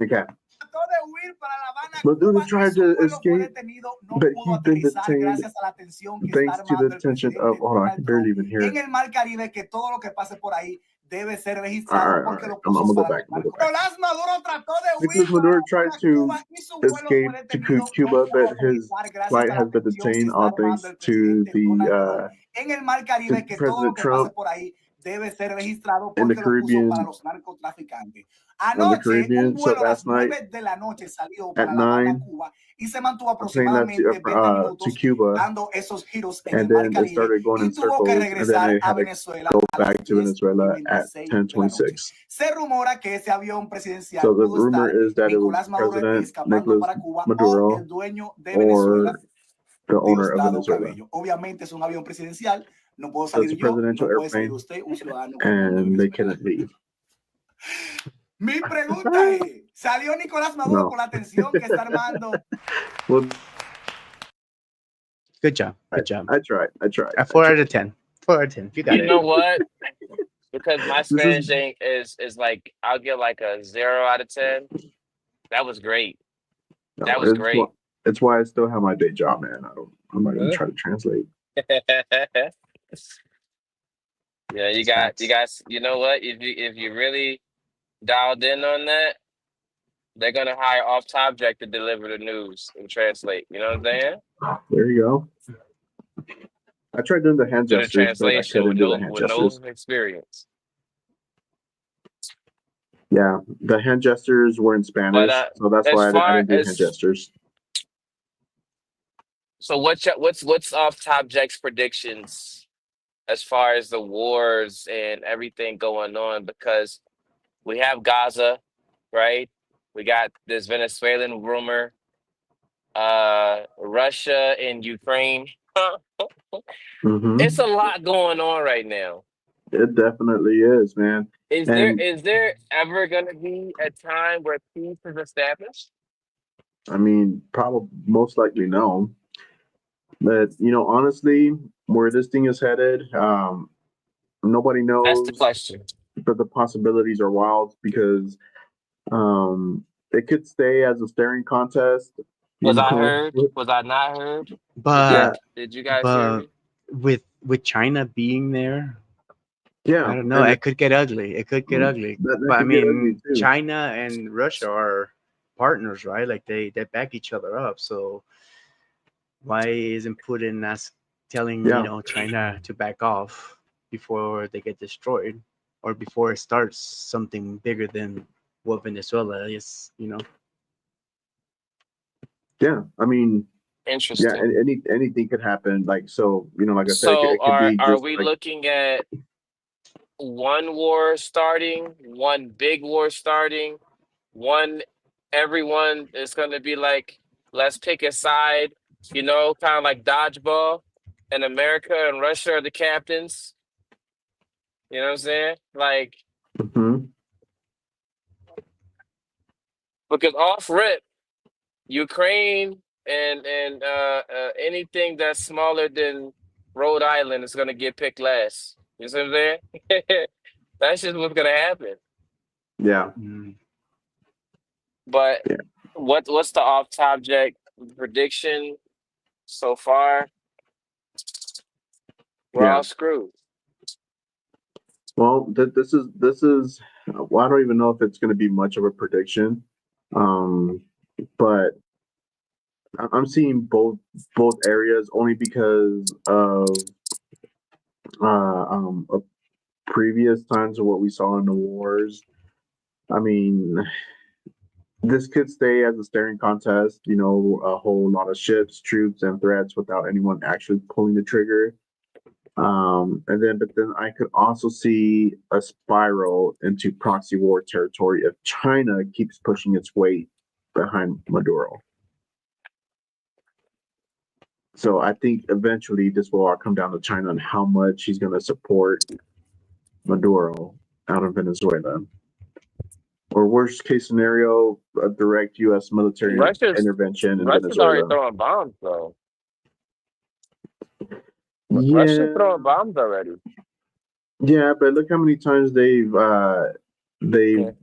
Okay. Trató de huir para La Habana, Maduro Cuba, tried y su to vuelo fue escape, detenido. No but pudo he's been aterrizar detained gracias a la tensión que thanks está to armando the el tension presidente of. Hold on, I Donald can barely Trump even hear. en el Mar Caribe, que todo lo que pase por ahí debe ser registrado All right. porque lo I'm puso gonna go para back. los Nicolás Maduro trató de huir Nicolas para Maduro La tried Habana, to Cuba, y su vuelo escape fue to detenido. Cuba, No pudo but his aterrizar gracias flight a la has been tensión que detained, está all armando thanks el to presidente Donald Trump the en el Mar Caribe, que todo lo President que pase Trump por ahí debe ser registrado in the porque lo puso para Caribbean los narcotraficantes. on the Anoche, un Caribbean. So vuelo a las last night 9 de la noche salió at para La Habana, 9, Cuba, y se mantuvo a plane left aproximadamente 20 to minutos Cuba, dando esos giros en el and Mar then it Caribe started going y in tuvo que circles, and then regresar I a had to Venezuela go a las back to Venezuela at 10:26 de la noche. 10:26. Se rumora que ese avión presidencial So the pudo rumor estar is that it was Nicolás Maduro President escapando Nicolas para Cuba o Maduro el dueño de Venezuela, or the owner of Diosdado Venezuela. Cabello. Obviamente es un avión presidencial, no puedo So it's salir a yo, presidential no puede salir airplane, usted, un ciudadano común de and they Venezuela. couldn't leave. Mi pregunta es, ¿salió Nicolás Maduro No. por la tensión que está armando? Well, Good job. Good job. I tried. A 4 out of 10. 4 out of 10. You got You it. know what? Because my This is- Spanish ain't is like I'll give like a 0 out of 10. That was great. No, That was great. It's why I still have my day job, man. I'm not gonna try to translate. Yeah, you Facts. guys. You know what? If you really dialed in on that, they're gonna hire off Topject to deliver the news and translate. You know what I'm saying? There you go. I tried doing the hand Do the gestures, but I translation couldn't do the hand with no gestures. experience. Yeah, the hand gestures were in Spanish, so that's as why I far didn't do hand as gestures. so, what's off Topject's predictions as far as the wars and everything going on? Because we have Gaza, right? We got this Venezuelan rumor, Russia and Ukraine. Hmm. It's a lot going on right now. It definitely is, man. And Is there ever gonna be a time where peace is established? I mean, probably most likely no. But honestly, where this thing is headed, nobody That's the knows. question. But the possibilities are wild because it could stay as a staring contest. Was I heard? Was I not heard? But Did you guys hear me? with China being there, Yeah, I don't know. and It could get ugly. It could get ugly. that But I could get ugly mean, too. China and Russia are partners, right? Like they back each other up. So why isn't Putin telling Yeah. China to back off before they get destroyed, or before it starts something bigger than what Venezuela is? Yeah, I mean, yeah, Interesting. and anything could happen. Like like I said, So it could be are just we like looking at one war starting, one big war starting, one everyone is going to be like, let's pick a side, kind of like dodgeball, and America and Russia are the captains. You know what I'm saying? Like, mhm. because off rip, Ukraine and anything that's smaller than Rhode Island is going to get picked last. You see what I'm saying? That's just what's going to happen. Yeah, Mm. But yeah, what's the off Topject prediction so far? We're yeah. all screwed. Well, this is. Well, I don't even know if it's going to be much of a prediction, but I'm seeing both areas only because of previous times of what we saw in the wars. I mean, this could stay as a staring contest, a whole lot of ships, troops, and threats without anyone actually pulling the trigger. But then I could also see a spiral into proxy war territory if China keeps pushing its weight behind Maduro. So I think eventually this will all come down to China and how much he's going to support Maduro out of Venezuela. Or worst case scenario, a direct U.S. military intervention in Russia's already Venezuela. throwing bombs, though. Yeah, Russia's throwing bombs already. yeah, but look how many times they've Yeah. they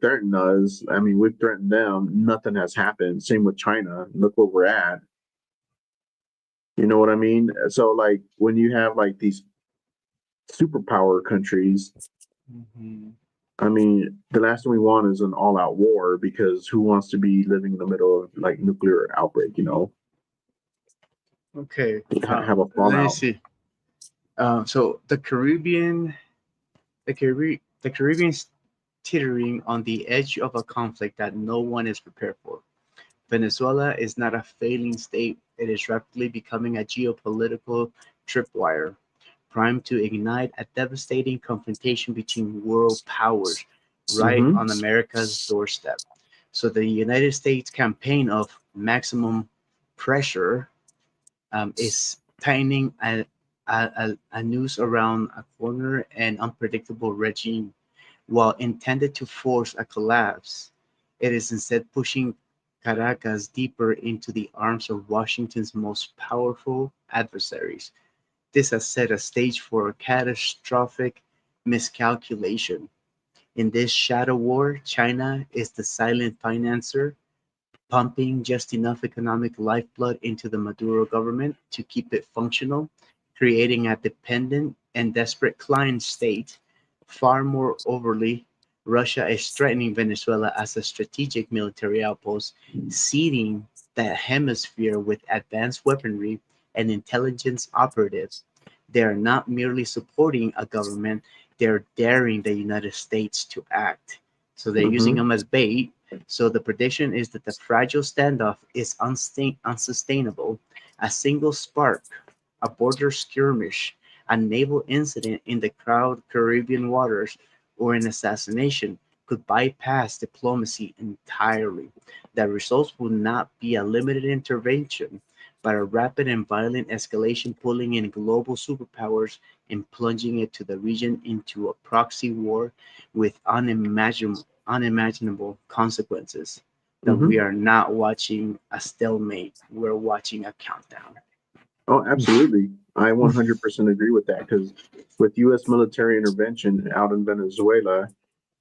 threatened us. I mean, we've threatened them. Nothing has happened. Same with China. Look where we're at. You know what I mean? So like when you have like these superpower countries, Mhm. I mean, the last thing we want is an all-out war because who wants to be living in the middle of like nuclear outbreak? Okay. Have a Let me fallout. see. So the Caribbean's teetering on the edge of a conflict that no one is prepared for. Venezuela is not a failing state; it is rapidly becoming a geopolitical tripwire, primed to ignite a devastating confrontation between world powers right Mm-hmm. on America's doorstep. So the United States campaign of maximum pressure is tightening a noose around a corner and unpredictable regime while intended to force a collapse, it is instead pushing Caracas deeper into the arms of Washington's most powerful adversaries. This has set a stage for a catastrophic miscalculation. In this shadow war, China is the silent financer, pumping just enough economic lifeblood into the Maduro government to keep it functional, creating a dependent and desperate client state. Far more overly, Russia is threatening Venezuela as a strategic military outpost, seeding the hemisphere with advanced weaponry and intelligence operatives. They are not merely supporting a government, they're daring the United States to act. So they're using Mm-hmm. them as bait. So the prediction is that the fragile standoff is unsustainable. A single spark, a border skirmish, a naval incident in the crowded Caribbean waters, or an assassination could bypass diplomacy entirely. The results will not be a limited intervention, but a rapid and violent escalation, pulling in global superpowers and plunging it to the region into a proxy war with unimaginable consequences. That Mm-hmm. we are not watching a stalemate, we're watching a countdown. Oh, absolutely. I 100% agree with that because with U.S. military intervention out in Venezuela,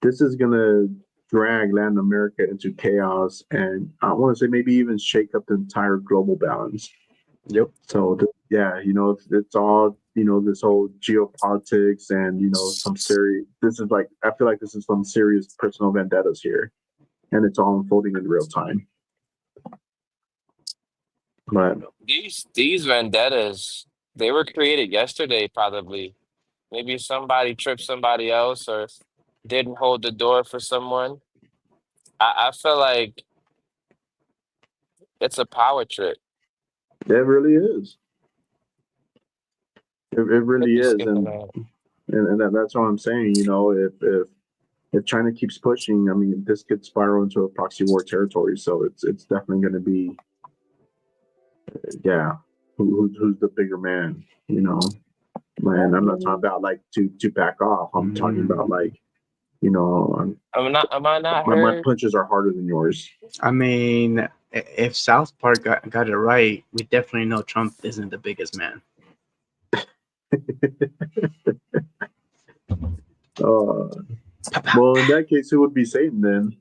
this is going to drag Latin America into chaos and I want to say maybe even shake up the entire global balance. Yep. So, yeah, it's all, this whole geopolitics and, some serious, this is like, I feel like this is some serious personal vendettas here and it's all unfolding in real time. But These vendettas, they were created yesterday, probably. Maybe somebody tripped somebody else or didn't hold the door for someone. I feel like it's a power trip. it really is. It Could really be is. skipping And out. that's what I'm saying. If China keeps pushing, I mean, this could spiral into a proxy war territory. So it's definitely going to be, yeah, who's the bigger man? Man, I'm not talking about like to back off. I'm talking about like, Am I not my heard? punches are harder than yours. I mean, if South Park got it right, we definitely know Trump isn't the biggest man. Well, in that case, it would be Satan then.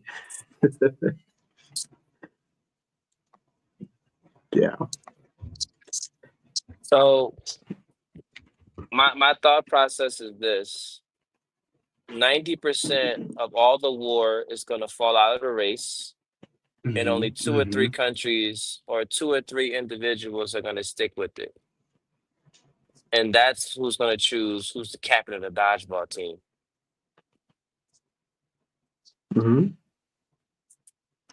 Yeah. So my thought process is this: 90% of all the war is gonna fall out of the race, and only Mm-hmm, two or three mm-hmm. countries or two or three individuals are gonna stick with it. And that's who's gonna choose who's the captain of the dodgeball team. Mm-hmm.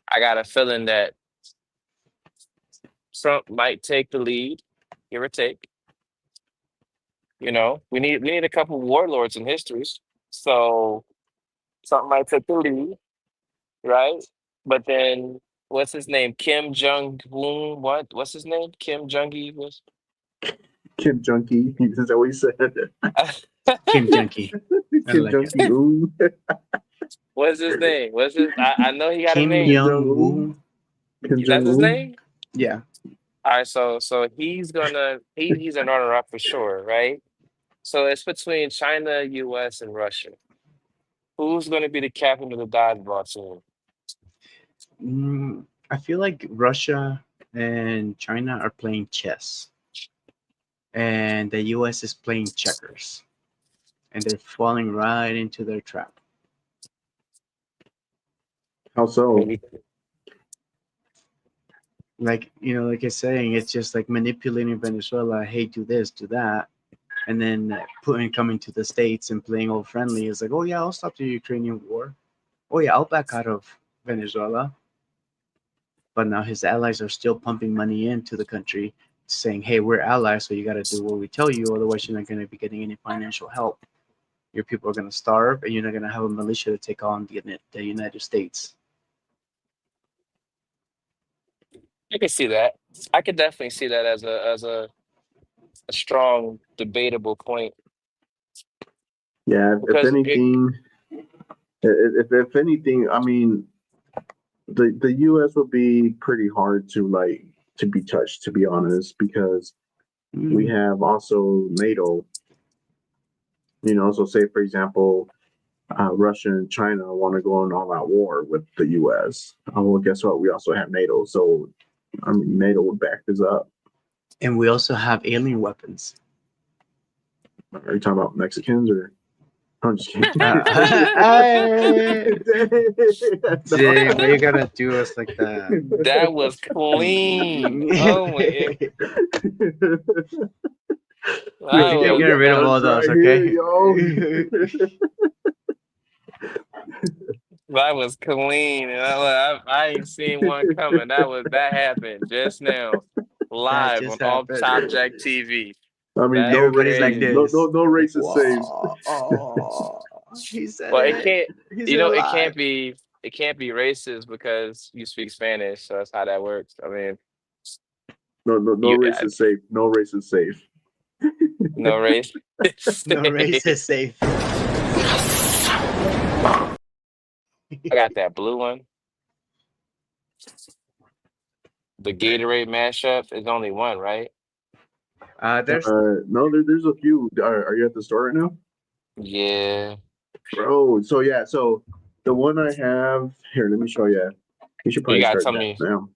I got a feeling that Trump might take the lead, give or take. We need a couple warlords in history. So Trump might take the lead, right? But then what's his name? Kim Jong Un. What's his name? Kim Jong Il was. Kim Junkie. Is that what he said? Kim Junkie. I Kim like it. Junkie. Ooh. What's his name? I know he got a Kim name. Kim Young Jong Un. Woo. Kim That's Jong his Un. name? Yeah. All right, so he's an runner up for sure, right? So it's between China, US, and Russia. Who's gonna be the captain of the dodgeball team? I feel like Russia and China are playing chess, and the U.S. is playing checkers, and they're falling right into their trap. How so? Maybe Like like you're saying, it's just like manipulating Venezuela. Hey, do this, do that, and then coming to the states and playing all friendly is like, oh yeah, I'll stop the Ukrainian war. Oh yeah, I'll back out of Venezuela. But now his allies are still pumping money into the country, saying, hey, we're allies, so you got to do what we tell you, otherwise you're not going to be getting any financial help. Your people are going to starve, and you're not going to have a militia to take on the United States. I could see that. I could definitely see that as a strong debatable point Yeah. If because anything, If anything, I mean, the U.S. would be pretty hard to be touched, to be honest, because we have also NATO. So say for example, Russia and China want to go in all-out war with the U.S. Well, guess what? We also have NATO, so I mean, NATO would back this up. And we also have alien weapons. Are you talking about Mexicans or? I'm just kidding. Jay, why you gotta do us like that? That was clean. Oh my! We're getting rid of all those, okay? That was clean. And I ain't seen one coming. That happened just now, live just on Off happened. Topject TV. I mean, That no Everybody's is like crazy. this. no racist saves. Oh, he said Well, it. it can't. He's You know, it alive. can't be. It can't be racist because you speak Spanish. So that's how that works. I mean, No you racist safe. No racist safe. no race. No race is safe. I got that blue one. The Gatorade mashup is only one, right? There's No, there's a few. Are you at the store right now? Yeah. Bro, so yeah, so the one I have here, let me show you. You should You probably gotta start tell that me. now.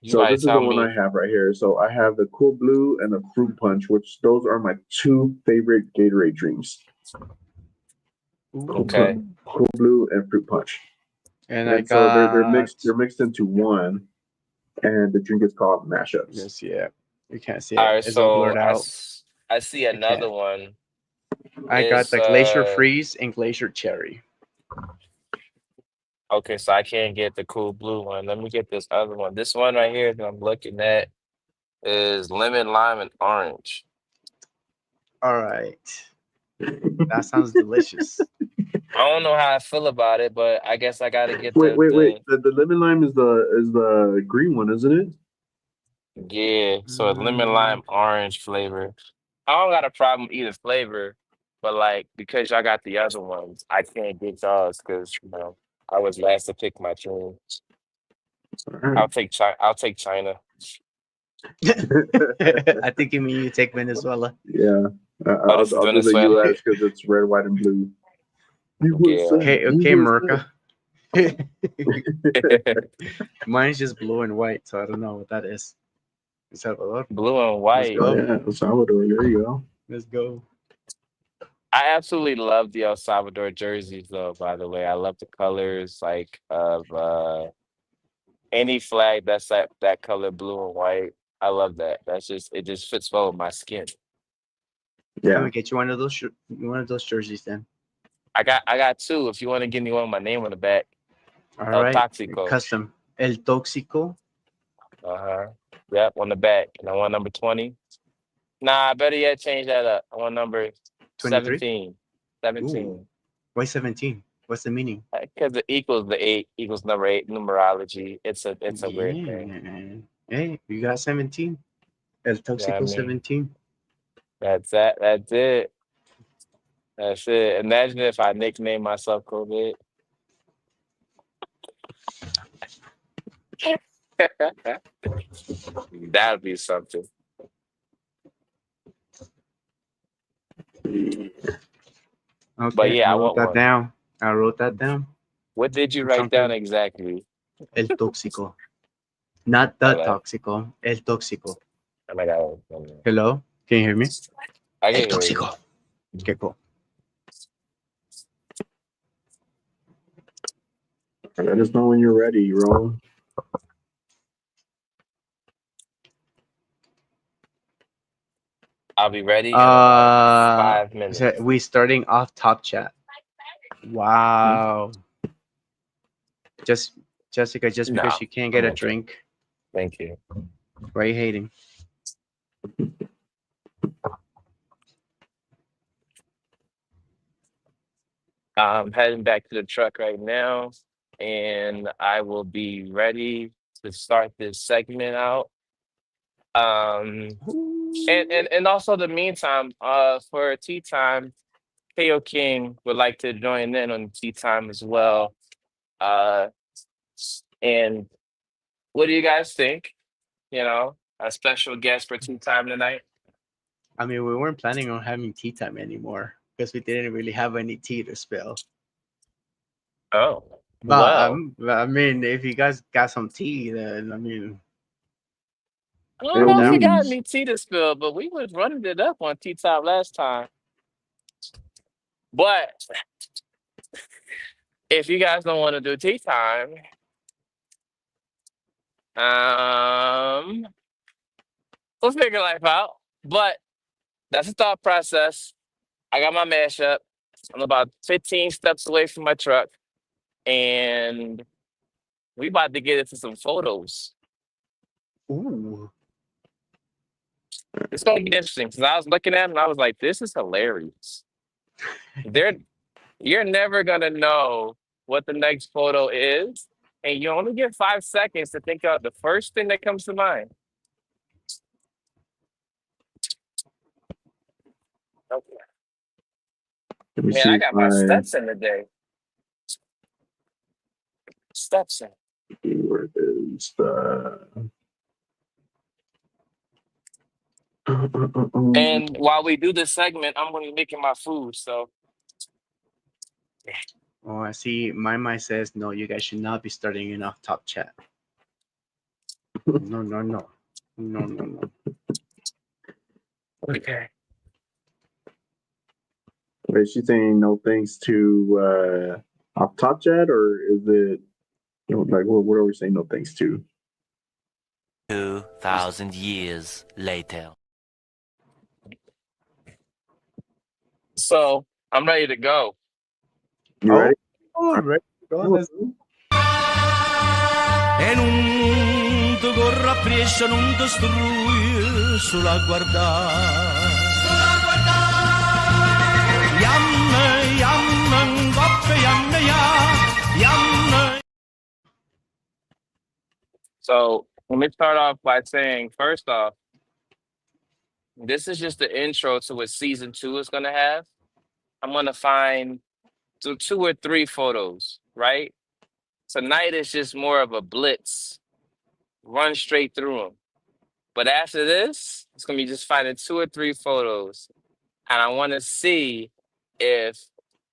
You So gotta this is the tell one me. I have right here. So I have the Cool Blue and the Fruit Punch, which those are my two favorite Gatorade drinks. Okay. Cool Blue and Fruit Punch. and And I so got they're mixed into one, and the drink is called mashups. Yes, yeah. You can't see All it. right, It's all so blurred out. I see can't. another one. I got It's the Glacier Freeze and Glacier Cherry. okay, so I can't get the cool blue one. Let me get this other one. This one right here that I'm looking at is lemon, lime, and orange. All right. That sounds delicious. I don't know how I feel about it, but I guess I gotta get Wait. the The lemon lime is the green one, isn't it? yeah. So it's lemon, lime, orange flavor. I don't got a problem with either flavor, but like because y'all got the other ones, I can't get y'all because I was last to pick my team. All right. I'll take China. I'll take China. I think you mean you take Venezuela. Yeah. Oh, this is I'll do the Venezuela? U.S. because it's red, white, and blue. Yeah. Okay, Merca. Mine's just blue and white, so I don't know what that is. El Salvador. Blue and Let's white. go. Oh, yeah, El Salvador. There you go. Let's go. I absolutely love the El Salvador jerseys, though. By the way, I love the colors like of any flag that's that color, blue and white. I love that. It just fits well with my skin. Can Yeah. we get you one of those jerseys then? I got two. If you want to give me one with my name on the back, All El right. Toxico. Custom. El Tóxico. Yep, on the back, and I want number 20. Nah, better yet, change that up. I want number 23? 17. 17. Ooh. Why 17? What's the meaning? Because it equals the 8 equals number 8 numerology. It's a weird thing. Hey, you got 17. El Tóxico I mean? 17. That's that. That's it. That's it. Imagine if I nicknamed myself COVID. That'd be something. Okay, But yeah, I wrote want that one. down. I wrote that down. What did you Or write down something. exactly? El Tóxico. Not the Hello. Tóxico. El Tóxico. Oh my God. Hello? Can you hear me? I El can hear you. Tóxico. Okay, cool. Let us know when you're ready, Ron. I'll be ready in about 5 minutes. So we starting off top chat. Wow. Jessica, just because No, you can't get I'm a okay. drink, Thank you. why are you hating? I'm heading back to the truck right now, and I will be ready to start this segment out. And also the meantime, for tea time, KO King would like to join in on tea time as well. Uh, and what do you guys think? You know, a special guest for tea time tonight. I mean, we weren't planning on having tea time anymore because we didn't really have any tea to spill. Oh, But well, I mean, if you guys got some tea, then I mean, I don't Ill know if we got news. any tea to spill, but we was running it up on tea time last time. But if you guys don't want to do tea time, we'll figure life out. But that's a thought process. I got my mashup. I'm about 15 steps away from my truck, and we about to get into some photos. ooh, It's gonna get interesting because I was looking at them and I was like, "This is hilarious." They're You're never gonna know what the next photo is, and you only get 5 seconds to think of the first thing that comes to mind. Okay. Let me Man, see I if got my steps in today. Steps in. where is the. And while we do this segment, I'm gonna be making my food. So oh, I see. My says no. You guys should not be starting in off top chat. No, no, no, no, no, no. okay. Wait, she's saying no thanks to off top chat, or is it like what are we saying no thanks to? 2,000 years later. So I'm ready to go. You ready? Oh, right. E non ti corro appresso, non ti strui, solo a guardare. Yamma, yamma, goppa, yamma, yamma. So let me start off by saying, first off, this is just the intro to what season 2 is gonna have. I'm gonna find two or three photos, right? Tonight is just more of a blitz, run straight through them. But after this, it's gonna be just finding 2 or 3 photos, and I want to see if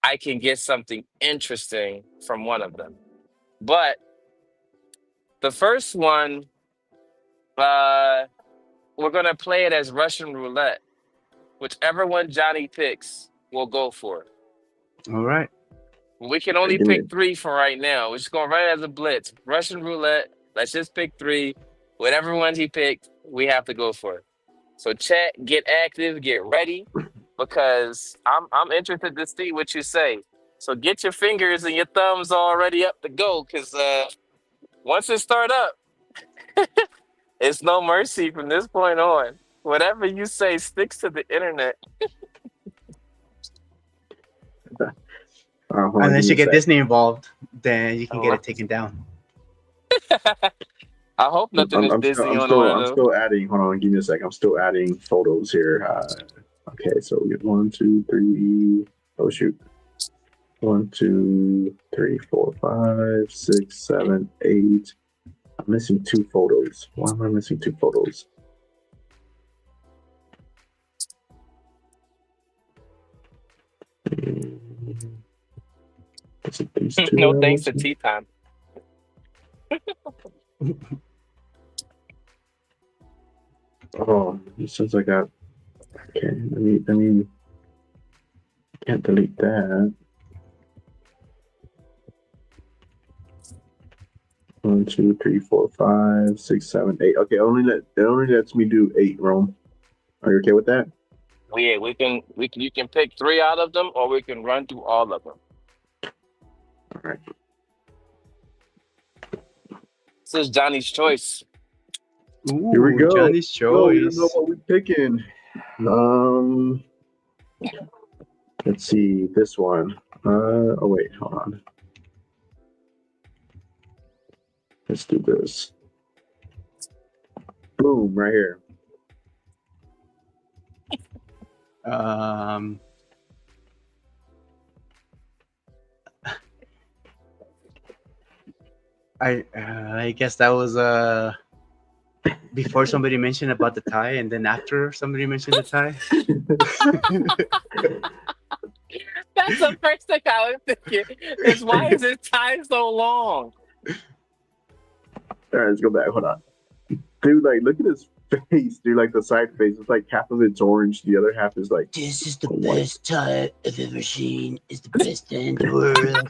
I can get something interesting from one of them. But the first one, we're gonna play it as Russian roulette. Whichever one Johnny picks, we'll go for it. All right. We can only Give me- pick 3 for right now. We're just going to run it as a blitz. Russian roulette. Let's just pick 3. Whatever ones he picked, we have to go for it. So chat, get active, get ready, because I'm interested to see what you say. So get your fingers and your thumbs all ready up to go, because once it start up, it's no mercy from this point on. Whatever you say sticks to the internet. hold on, Unless give you me a get sec. Disney involved, then you can get it Unless- taken down. I hope nothing is Disney on Orlando. I'm still adding. Hold on, give me a sec. I'm still adding photos here. Okay, so we get 1, 2, 3. Oh shoot. 1, 2, 3, 4, 5, 6, 7, 8. I'm missing 2 photos. Why am I missing 2 photos? Is it these 2? No that I thanks to missing? tea time. Oh, it says I got. Okay, let me. Can't delete that. 1, 2, 3, 4, 5, 6, 7, 8. Okay, it only lets me do 8. Rome, are you okay with that? Well, yeah, you can pick 3 out of them, or we can run through all of them. All right. This is Johnny's choice. Ooh, Here we go. Johnny's Oh, you choice. know what we're picking. Let's see this one. Oh wait, hold on. Let's do this. Boom, right here. I guess that was before somebody mentioned about the tie, and then after somebody mentioned the tie. That's the first thing I was thinking. Is why is his tie so long? All right, let's go back. Hold on, dude. Like, look at his face, dude. Like the side face, it's like half of it's orange, the other half is like. This is the white. best tie I've ever seen. It's the best tie in the world.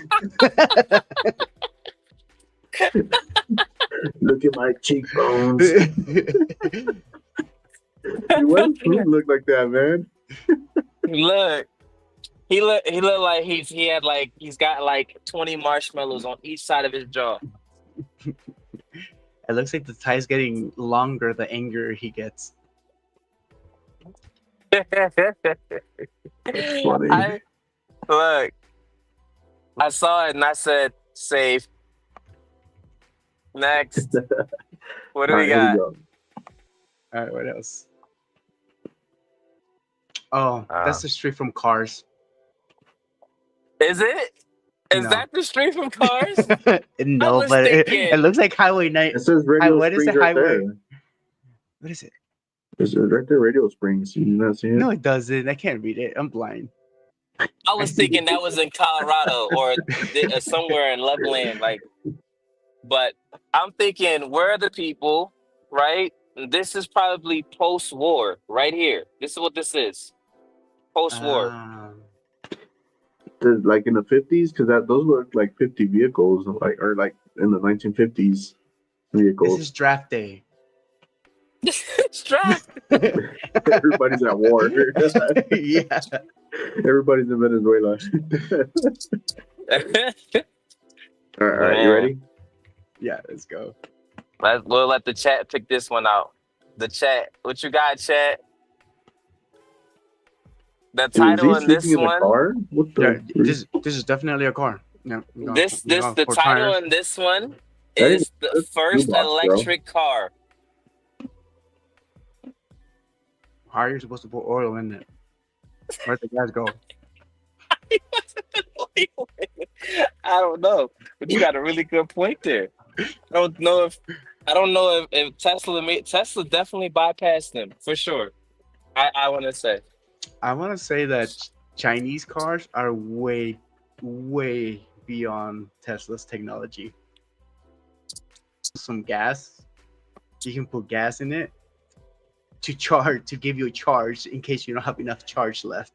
Look at my cheekbones. Dude, why does food look like that, man? Look, he look like he's got like 20 marshmallows on each side of his jaw. It looks like the tie's getting longer the angrier he gets. Funny. I saw it and I said, "Save." Next, what do All we right, here got? go. All right, what else? Oh, that's the street from Cars. Is it? Is No. that the street from Cars? No, was but it thinking- looks like Highway 9. It says Radio What is Springs the right highway? there. What is it? It says right there, Radio Springs. You not see it? No, it doesn't. I can't read it. I'm blind. I was thinking that was in Colorado or somewhere in Loveland, like. But I'm thinking, where are the people, right? This is probably post-war, right here. This is what this is, post-war. Like in the 50s, because those look like 50 vehicles, or like in the 1950s vehicles. This is draft day. Strap. Everybody's at war. Yeah. Everybody's in Venezuela. All right, you ready? Yeah, let's go. We'll let the chat pick this one out. The chat, what you got, chat? The title in this one. Car? What the? Yeah, this is definitely a car. Yeah, The title in this one is the first electric car. How are you supposed to put oil in it? Where'd the gas go? I don't know, but you got a really good point there. I don't know if Tesla definitely bypassed them for sure. I want to say. I want to say that Chinese cars are way beyond Tesla's technology. Some gas, you can put gas in it to give you a charge in case you don't have enough charge left.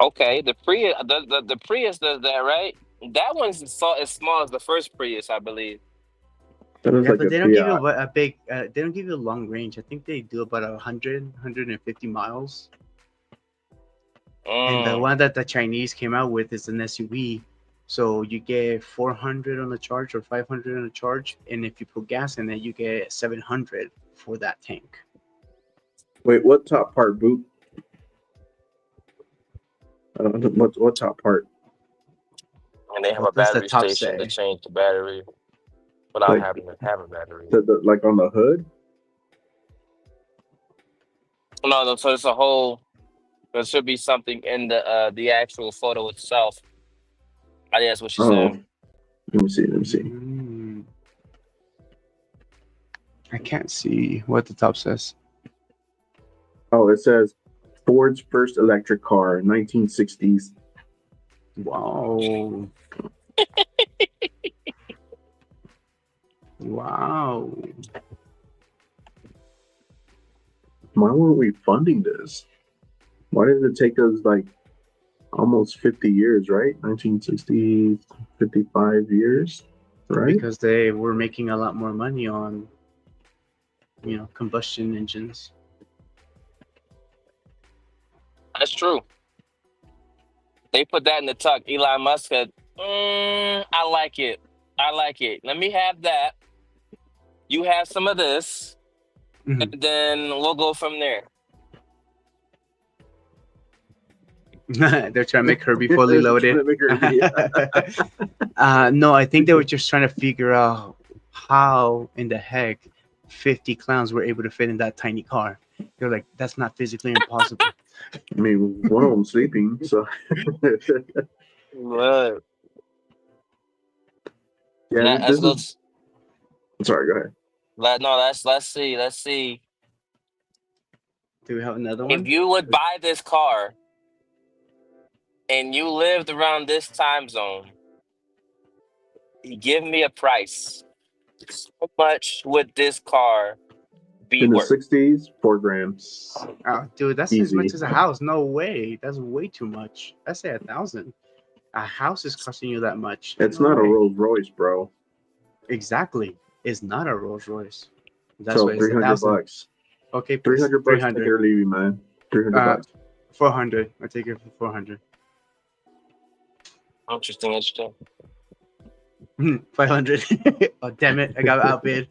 Okay, the Prius, the Prius does that, right? That one's as small as the first Prius, I believe. Yeah, like but they don't give you a big. They don't give you a long range. I think they do about 150 miles. And the one that the Chinese came out with is an SUV, so you get 400 on the charge or 500 on the charge, and if you put gas in it, you get 700 for that tank. Wait, what top part, Boot? What top part? And they have a battery station to change the battery without having to have a battery. Like on the hood? No, so it's a whole. There should be something in the actual photo itself. I think that's what she said. Let me see. I can't see what the top says. Oh, it says Ford's first electric car, 1960s. Wow. Wow. Why weren't we funding this? Why did it take us like almost 50 years, right? 1960, 55 years, right? Because they were making a lot more money on, combustion engines. That's true. They put that in the tuck. Elon Musk said, I like it. Let me have that. You have some of this. Mm-hmm. And then we'll go from there. They're trying to make her be fully loaded. No, I think they were just trying to figure out how in the heck 50 clowns were able to fit in that tiny car. They're like, that's not physically impossible. I mean, one of them sleeping, so. What? Yeah, Let's this go. is. Sorry, go ahead. Let's see. Let's see. Do we have another If one? you would buy this car and you lived around this time zone, give me a price. How much would this car be In the worth? 60s, $4,000. Oh, dude, that's as Easy. much as a house. No way. That's way too much. I say 1,000. A house is costing you that much. It's No not a way. Rolls Royce, bro. Exactly. It's not a Rolls Royce. That's So why it's 300 1,000. bucks. Okay, please. 300 bucks. Take 300. it or leave it, man. 300 Uh, bucks. 400. I take it for 400. Interesting. 500. Oh, damn it. I got outbid.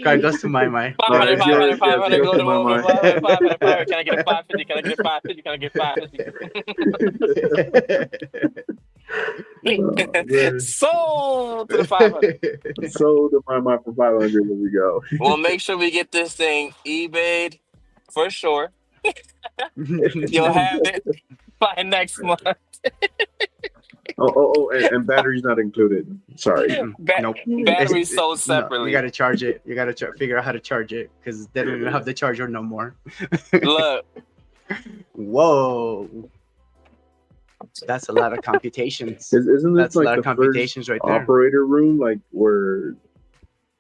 Car goes to my mind. 500, Yes, 500, yes, 500, it go goes to to my mind. 500, 500, 500. Can I get a 550? Can I get a 550? Can I get 550? Man. Sold to the 500. Sold to my mind for 500. There we go. We'll make sure we get this thing eBayed for sure. You'll have it by next month. And battery's not included. Sorry. Nope. Battery sold No, separately. you gotta charge it. You gotta figure out how to charge it because they don't even have the charger no more. Look, Whoa. That's a lot of computations. Isn't this That's a like lot the of computations first right there. operator room, like where,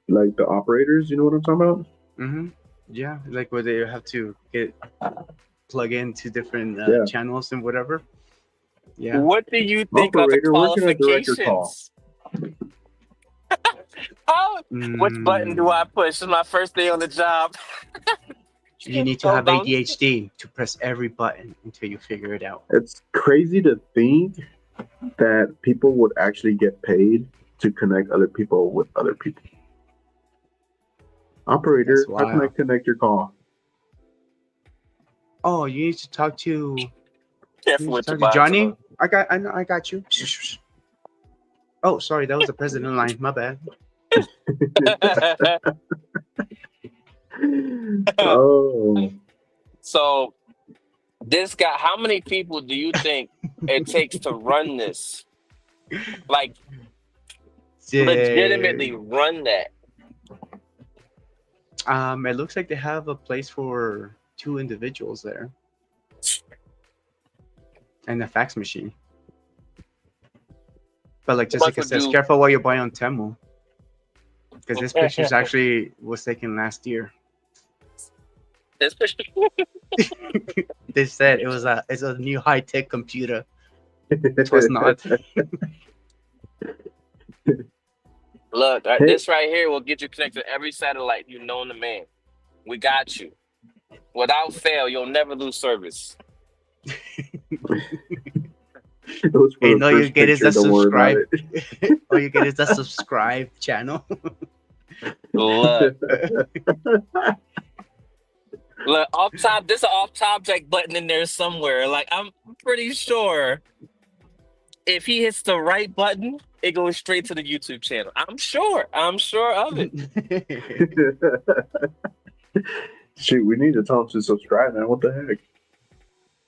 like the operators? You know what I'm talking about? Mm-hmm. Yeah, like where they have to plug into different Yeah. channels and whatever. Yeah. what do you think Operator, are where the can I direct your call? qualifications? Which button do I push? This is my first day on the job. You need to have ADHD to press every button until you figure it out. It's crazy to think that people would actually get paid to connect other people with other people. Operator, That's how can I wild. connect your call? Oh, you need to talk to, Careful with your Johnny. mind. I got you. Oh, sorry, that was the president line. My bad. Oh, So, this guy, how many people do you think it takes to run this? Like, legitimately run that? It looks like they have a place for 2 individuals there, and a fax machine. But like Jessica says, careful what you buy on Temu, because this picture actually was taken last year. This picture. They said it's a new high-tech computer. It was not. Look, this right here will get you connected to every satellite you know in the man. We got you. Without fail, you'll never lose service. And all you get is the subscribe. All you get is the subscribe channel. Look. Look, off top, there's an off Topject button in there somewhere. Like, I'm pretty sure if he hits the right button, it goes straight to the YouTube channel. I'm sure of it. Shoot, we need to tell him to subscribe, man. What the heck?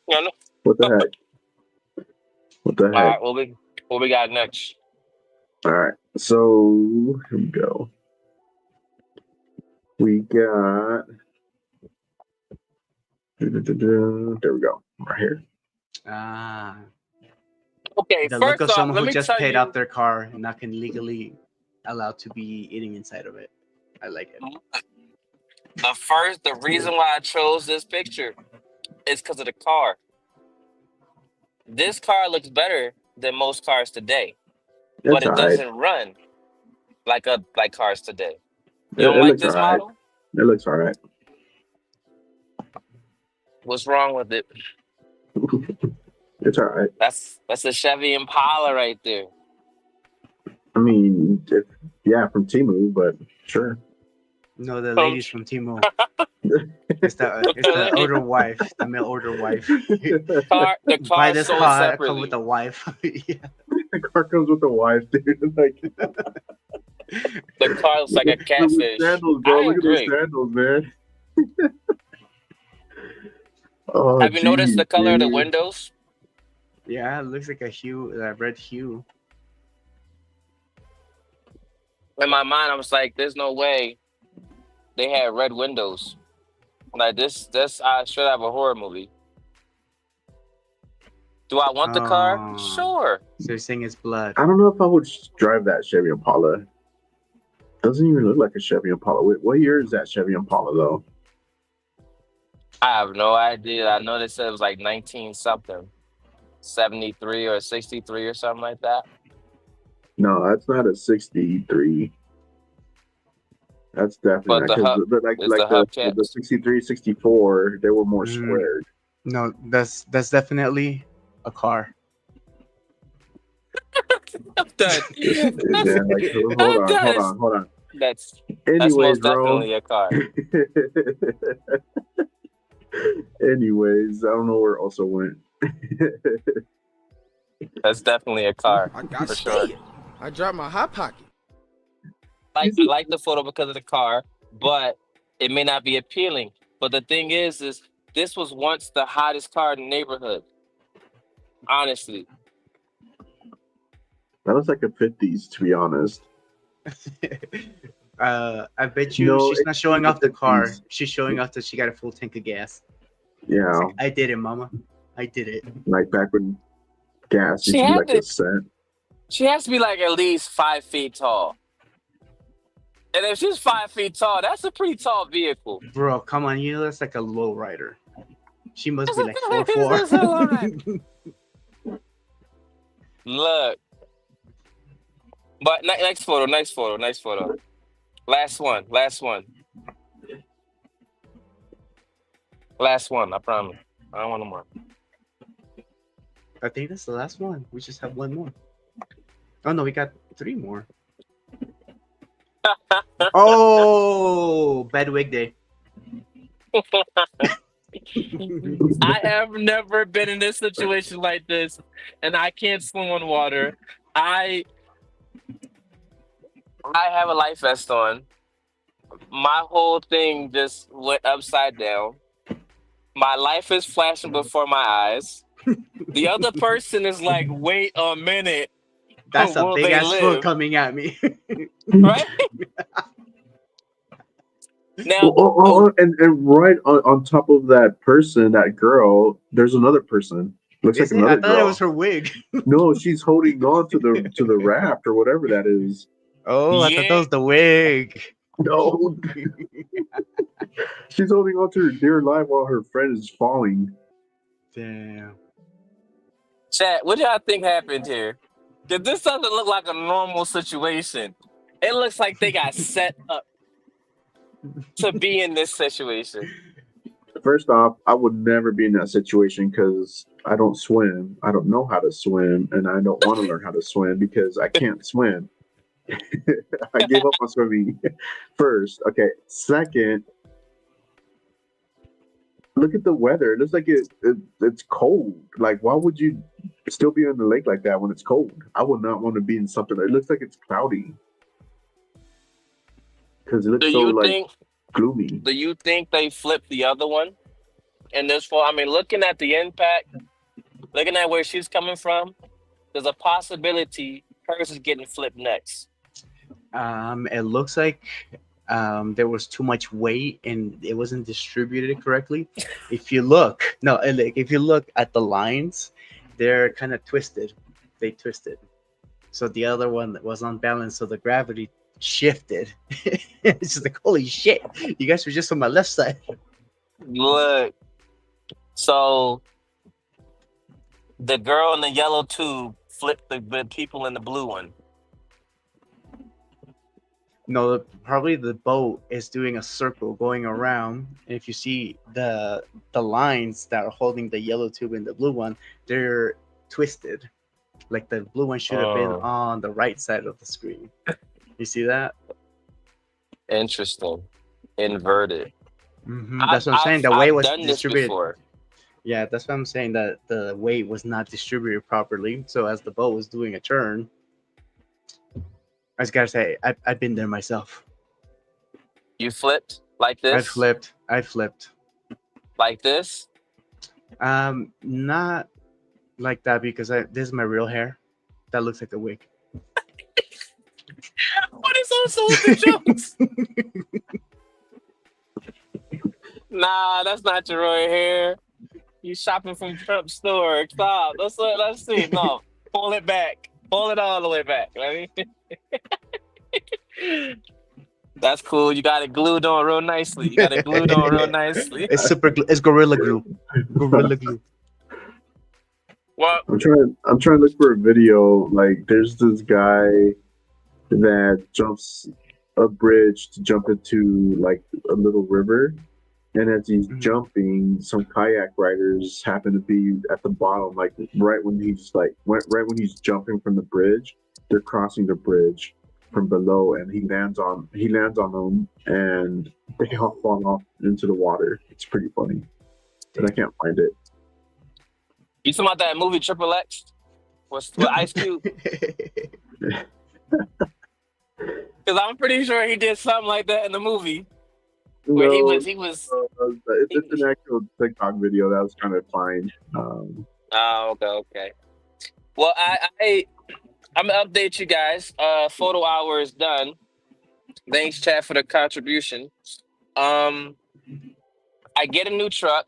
No. What the heck? What the heck? All right, what we got next? All right, so here we go. We got. There we go. Right here. Okay, The first look of off, someone let who me just tell paid you, off their car and not can legally allowed to be eating inside of it. I like it. the reason why I chose this picture is because of the car. This car looks better than most cars today, but it doesn't run like cars today. You don't like this model? It looks all right. What's wrong with it? It's all right. That's a Chevy Impala right there. I mean, from Temu, but sure. No, the ladies from Timo. It's the older wife, the male older wife. The car Buy this sold car, separately. come with a wife. Yeah. The car comes with a wife, dude. Like, the car looks like a catfish. Sandals, bro. Look at those sandals, man. Oh, have you noticed the color of the windows? Yeah, it looks like a red hue. In my mind, I was like, "There's no way they had red windows. Like this, I should have a horror movie. Do I want the car? Sure. So you're saying it's blood. I don't know if I would drive that Chevy Impala. Doesn't even look like a Chevy Impala. What year is that Chevy Impala though? I have no idea. I know they said it was like 19 something, 73 or 63 or something like that. No, that's not a 63. That's definitely But not, the hub, because like it's the the hubcaps. 63, 64, they were more Mm. squared. No, that's definitely a car. I'm done. Yeah, like hold on. That's Anyways, most bro. definitely a car. Anyways, I don't know where it also went. That's definitely a car I got for sure. staying. I dropped my hot pocket. I like the photo because of the car, but it may not be appealing. But the thing is this was once the hottest car in the neighborhood. Honestly, That looks like a 50s, to be honest. I bet you No, she's not it's showing the off the car. 50s. She's showing off that she got a full tank of gas. Yeah, It's like, I did it, mama. I did it. like back when gas She used to be had like to- a cent. she has to be like at least 5 feet tall. And if she's 5 feet tall, that's a pretty tall vehicle. Bro, come on, you know that's like a low rider. She must be like That's a 4'4". Look. But next photo. Last one. Last one, I promise. I don't want no more. I think that's the last one. We just have one more. Oh no, we got 3 more. Oh, bad wig day. I have never been in this situation like this, and I can't swim on water. I have a life vest on. My whole thing just went upside down. My life is flashing before my eyes. The other person is like, wait a minute. That's a Will big they ass foot live? coming at me. Right? Now, And right on top of that person, that girl, there's another person. Looks Is like it? I another thought it girl. was her wig. No, she's holding on to the raft or whatever that is. Oh, I thought that was the wig. No, she's holding on to her dear life while her friend is falling. Damn. chat, what do y'all think happened here? Because this doesn't look like a normal situation. It looks like they got set up to be in this situation. First off, I would never be in that situation because I don't swim. I don't know how to swim, and I don't want to learn how to swim because I can't swim. I gave up on swimming first. Okay. Second, look at the weather. It looks like it's cold. Like, why would you still be in the lake like that when it's cold? I would not want to be in something that looks like it's cloudy because it looks Do so you like think? gloomy. Do you think they flipped the other one in this fall? I mean, looking at the impact, looking at where she's coming from, there's a possibility hers is getting flipped next. It looks like there was too much weight and it wasn't distributed correctly. If you look, if you look at the lines, they're kind of twisted. They twisted. So the other one was unbalanced, so the gravity shifted. It's just like, holy shit, you guys were just on my left side. Look, so the girl in the yellow tube flipped the people in the blue one. No, probably the boat is doing a circle going around. And if you see the lines that are holding the yellow tube and the blue one, they're twisted. Like the blue one should have been Oh. on the right side of the screen. You see that? Interesting. Inverted. That's what I'm saying. The I've weight was done this distributed. before. Yeah, that's what I'm saying. That the weight was not distributed properly. So as the boat was doing a turn, I just gotta say, I've been there myself. You flipped like this? I flipped. Like this? Not like that because this is my real hair. That looks like a wig. What is also with the jokes. Nah, that's not your right hair. You shopping from Trump's store. Stop. Let's see. No, pull it back. Pull it all the way back. Let me. That's cool. You got it glued on real nicely. You got it glued on real nicely. It's it's Gorilla Glue. Gorilla Glue. Well, I'm trying to look for a video. Like, there's this guy that jumps a bridge to jump into like a little river, and as he's jumping, some kayak riders happen to be at the bottom, like right when he's jumping from the bridge. They're crossing the bridge from below, and he lands on them, and they all fall off into the water. It's pretty funny, but I can't find it. you talking about that movie Triple X? With Ice Cube? Because I'm pretty sure he did something like that in the movie. Where he was. It's an actual TikTok video that was kind of fine. Oh, okay. Well, I'm gonna update you guys. Photo hour is done. Thanks, chat, for the contribution. I get a new truck,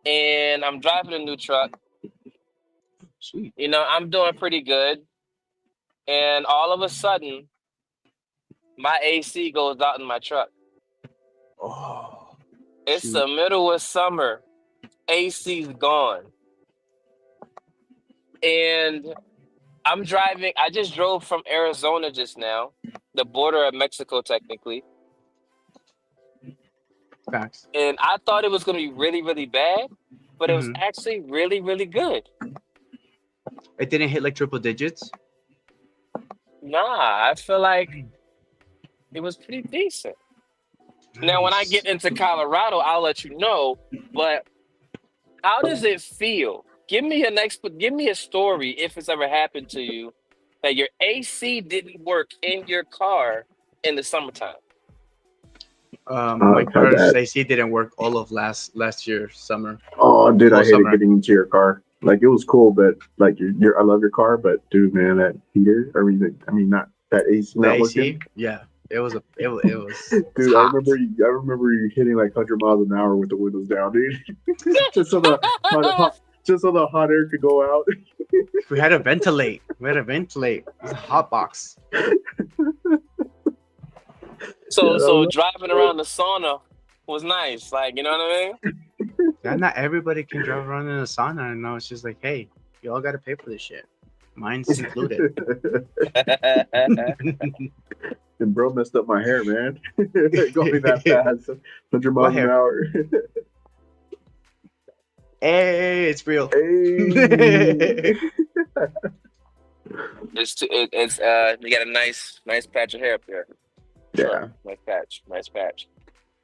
and I'm driving a new truck. Sweet. You know, I'm doing pretty good, and all of a sudden, my AC goes out in my truck. Oh. It's Shoot. the middle of summer. AC's gone. And I'm driving. I just drove from Arizona just now, the border of Mexico, technically. Facts. And I thought it was going to be really, really bad, but it was actually really, really good. It didn't hit like triple digits. Nah, I feel like it was pretty decent. Now, when I get into Colorado, I'll let you know. But how does it feel? Give me a story, if it's ever happened to you, that your AC didn't work in your car in the summertime. My car's AC didn't work all of last year summer. Oh, dude, I hated summer. getting into your car. Like, it was cool, but like, I love your car, but dude, man, that heater. I mean, not that AC. The Not AC, working. yeah, it was. Dude, I remember you hitting like 100 miles an hour with the windows down, dude. just so the hot air could go out. We had to ventilate. It was a hot box. So driving around the sauna was nice. Like, you know what I mean? Yeah, not everybody can drive around in a sauna. I know. It's just like, hey, you all got to pay for this shit. Mine's included. And bro messed up my hair, man. Going that fast, 100 miles an hour. Hey, it's real. Hey. It's you got a nice patch of hair up there. Yeah, nice patch.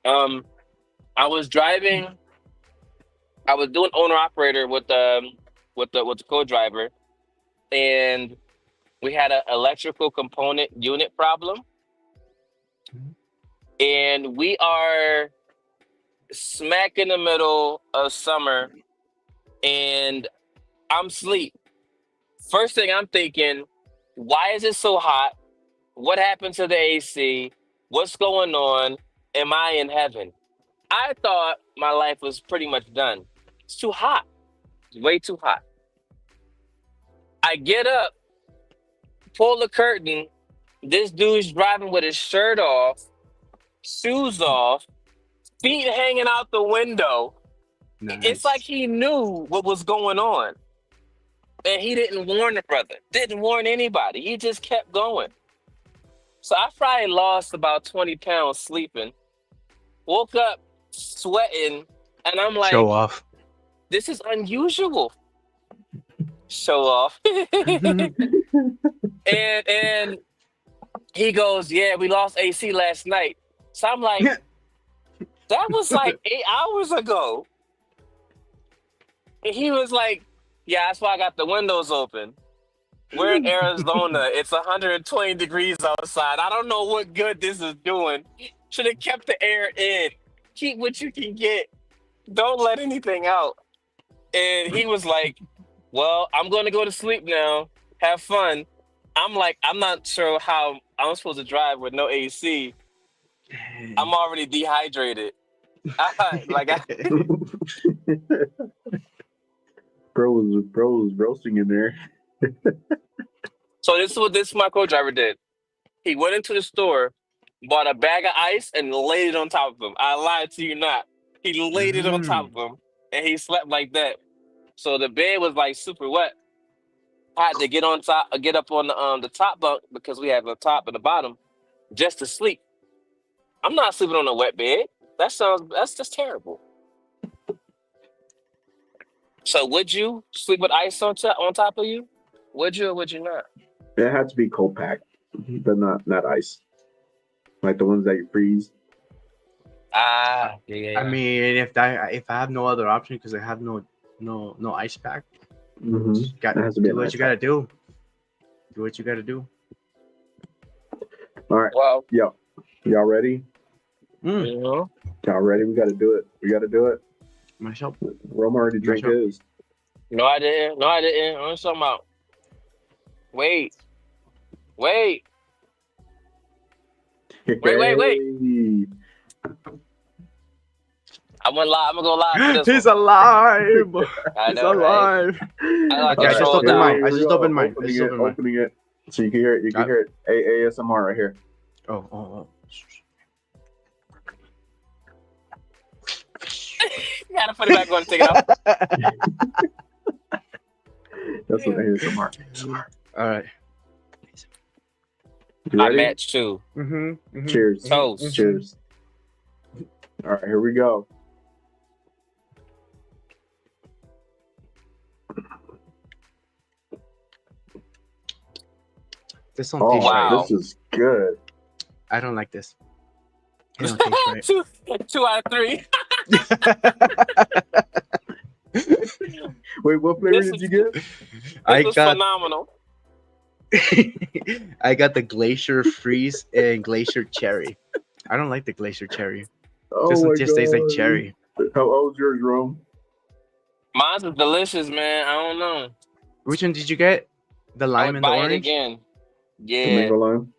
I was driving. I was doing owner operator with the co-driver, and we had an electrical component unit problem, and we are smack in the middle of summer, and I'm asleep. First thing I'm thinking, why is it so hot? What happened to the AC? What's going on? Am I in heaven? I thought my life was pretty much done. It's too hot. It's way too hot. I get up, pull the curtain. This dude's driving with his shirt off, shoes off, feet hanging out the window. Nice. It's like he knew what was going on. And he didn't warn the brother. Didn't warn anybody. He just kept going. So I probably lost about 20 pounds sleeping. Woke up sweating, and I'm like, show off. This is unusual. Show off. and he goes, yeah, we lost AC last night. So I'm like, that was like 8 hours ago. And he was like, yeah, that's why I got the windows open. We're in Arizona. It's 120 degrees outside. I don't know what good this is doing. Should have kept the air in. Keep what you can get. Don't let anything out. And he was like, well, I'm going to go to sleep now. Have fun. I'm like, I'm not sure how I'm supposed to drive with no AC. I'm already dehydrated. Like, bros roasting in there. so this is what this my co-driver did. He went into the store, bought a bag of ice, and laid it on top of him. I lied to you not. He laid it on top of him, and he slept like that. So the bed was like super wet. I had to get on top, get up on the top bunk because we have the top and the bottom, just to sleep. I'm not sleeping on a wet bed. That's just terrible. So would you sleep with ice on top of you? Would you or would you not? It had to be cold packed, but not ice. Like the ones that you freeze. Yeah. I mean, if I have no other option because I have no ice pack, It got has to be do an what ice you gotta pack. do. Do what you gotta do. All right. Well, Yo, y'all ready? you know, Y'all ready? We got to do it. We got to do it. Myself. Roma already drank Myself. his. no, I didn't. No, I didn't. I'm talking about. Wait. Hey. I went live. I'm gonna go live for this He's one. alive. I He's know, right? alive. I like Okay, I just control opened down. mine. Here I we just go. opened mine. I Opening just it, opened mine. opening it. So you can hear it. You can hear it. ASMR right here. Oh. You gotta put it back on and take it off. That's what ASMR. All right. You I ready? match too. Cheers. Toast. Cheers. All right, here we go. This don't Oh, taste right. Wow. this is good. I don't like this. It don't taste right. two out of 3. Wait, what flavor This did you get? I was got phenomenal. I got the glacier freeze and glacier cherry. I don't like the glacier cherry. Oh Doesn't my just taste like God. cherry. How old's yours, Rome? Mine's is delicious, man. I don't know. Which one did you get? The I lime would and the buy it orange? again. The Yeah. mango lime.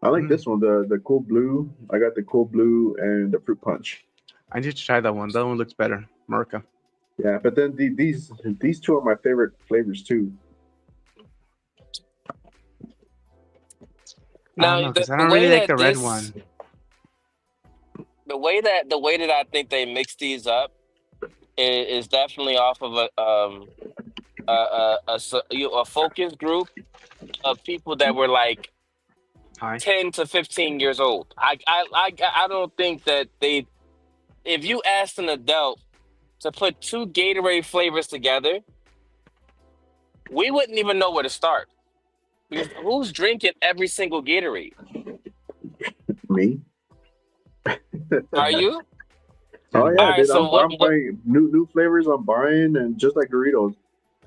I like this one, the cool blue. I got the cool blue and the fruit punch. I need to try that one. That one looks better. Merca. Yeah, but then these two are my favorite flavors too. I don't know, because I don't really like the red one. The way that I think they mix these up is definitely off of a focus group of people that were like Hi. 10 to 15 years old. I don't think that they. If you asked an adult to put 2 Gatorade flavors together, we wouldn't even know where to start. Because who's drinking every single Gatorade? Me? Are you? Oh yeah, All right, dude. so I'm buying new flavors. I'm buying, and just like Doritos,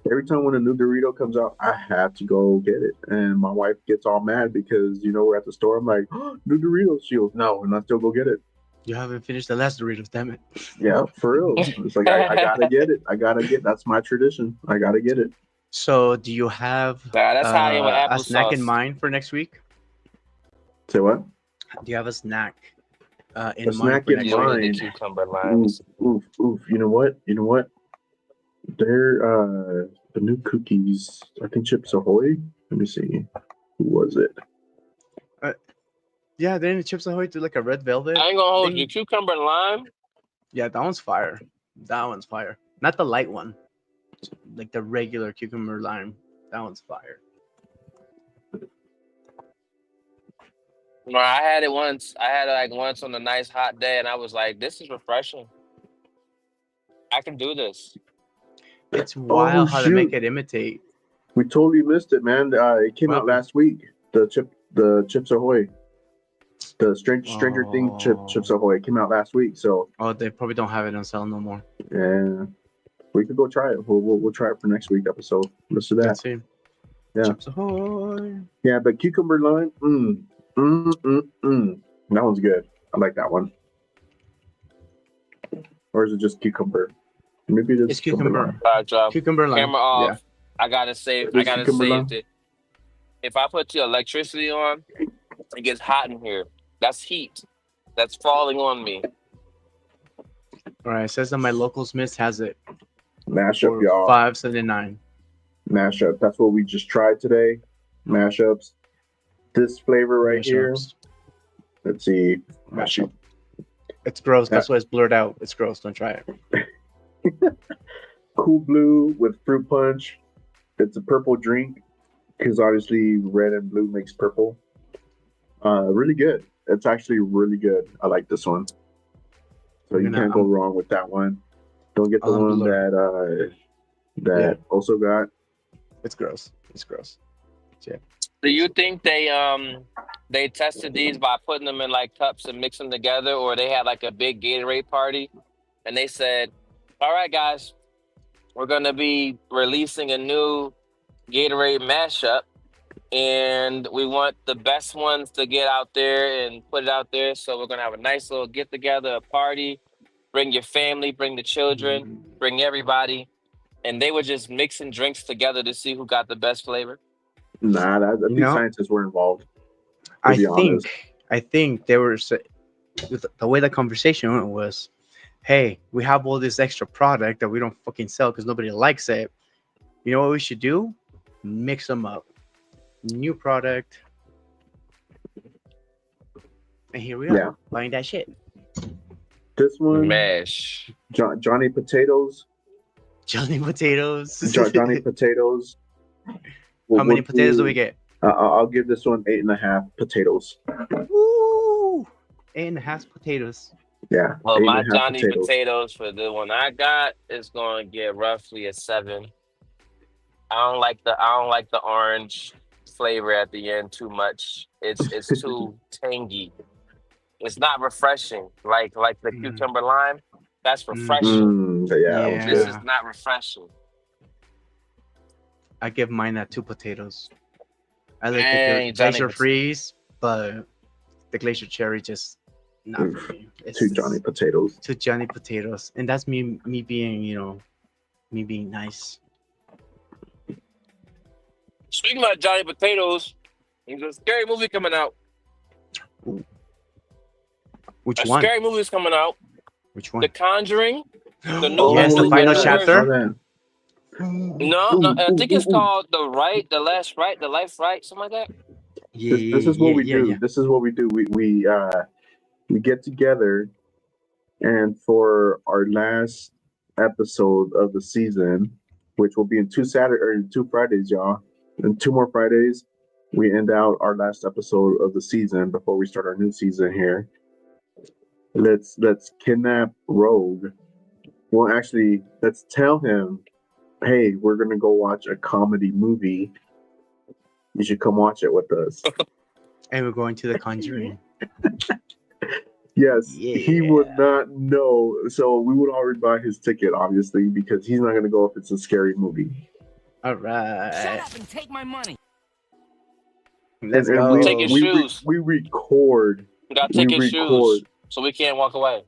every time when a new Dorito comes out, I have to go get it. And my wife gets all mad because we're at the store. I'm like, oh, new Doritos. She goes, no, and I still go get it. You haven't finished the last Doritos, damn it. Yeah, for real. It's like I gotta get it. That's my tradition. I gotta get it. So, do you have That's how I am with a snack in applesauce. mind for next week? Say what? Do you have a snack in A mind snack for in next Yeah, we week? need mind. the cucumber Oof, limes. oof. You know what? They're the new cookies. I think Chips Ahoy. Let me see. Who was it? Yeah, then the Chips Ahoy do like a red velvet. I ain't gonna hold thing. you. Cucumber and lime. Yeah, that one's fire. That one's fire. Not the light one. Like the regular cucumber lime. That one's fire. No, I had it once. I had it like once on a nice hot day, and I was like, "This is refreshing. I can do this." It's wild how they make shoot. it imitate. We totally missed it, man. It came out What? last week. The Chips Ahoy. The Stranger Things Chips Ahoy came out last week. So Oh, they probably don't have it on sale no more. yeah, we could go try it. We'll try it for next week episode. Let's do that. Let's see. Yeah. Chips Ahoy. Yeah, but cucumber lime, that one's good. I like that one. Or is it just cucumber? Maybe it is It's cucumber. lime. Job. Cucumber lime. Camera off. Yeah. I gotta save. It I is gotta cucumber lime? save it. if I put the electricity on, it gets hot in here. That's heat. That's falling on me. All right, it says that my local Smiths has it Mashup, for y'all. $5.79. Mashup. That's what we just tried today. Mashups. This flavor right here. Mashups. Let's see. Mashup. It's gross. Yeah. That's why it's blurred out. It's gross. Don't try it. Cool Blue with fruit punch. It's a purple drink because obviously red and blue makes purple. Really good. It's actually really good. I like this one. So you can't go wrong with that one. Don't get the one that also got. It's gross. It's gross. Yeah. Do you think they tested these by putting them in like cups and mix them together, or they had like a big Gatorade party and they said, "All right, guys, we're gonna be releasing a new Gatorade mashup, and we want the best ones to get out there and put it out there. So we're gonna have a nice little get together, a party. Bring your family, bring the children, bring everybody." And they were just mixing drinks together to see who got the best flavor. Nah, I think scientists were involved. I think they were the way the conversation went was, hey, we have all this extra product that we don't fucking sell because nobody likes it. You know what we should do? Mix them up. New product. And here we are, buying that shit. This one, mash. Johnny Potatoes. Johnny Potatoes. Johnny Potatoes. How many potatoes do we get? I'll give this one 8.5 potatoes. Woo! 8.5 potatoes. Yeah. Well, my Johnny potatoes for the one I got is going to get roughly a 7. I don't like the orange flavor at the end too much. It's too tangy. It's not refreshing like the cucumber lime. That's refreshing. This is not refreshing. I give mine at 2 potatoes. I like the glacier freeze, but the glacier cherry just not for me. It's 2 Johnny Potatoes. 2 Johnny Potatoes, and that's me being me being nice. Speaking about Johnny Potatoes, there's a scary movie coming out. Ooh. Which one? Scary movie is coming out. Which one? The Conjuring. The new the final chapter. No, I think it's called The Life Right, something like that. This is what we do. Yeah. This is what we do. We get together, and for our last episode of the season, which will be in 2 Fridays, y'all, and 2 more Fridays, we end out our last episode of the season before we start our new season here. Let's kidnap Rogue. Well, actually, let's tell him, hey, we're gonna go watch a comedy movie. You should come watch it with us. And we're going to The Conjuring. Yes, he would not know. So we would already buy his ticket, obviously, because he's not going to go if it's a scary movie. All right. Shut up and take my money. Let's go. Take your shoes. We record. You got to take your shoes, so we can't walk away.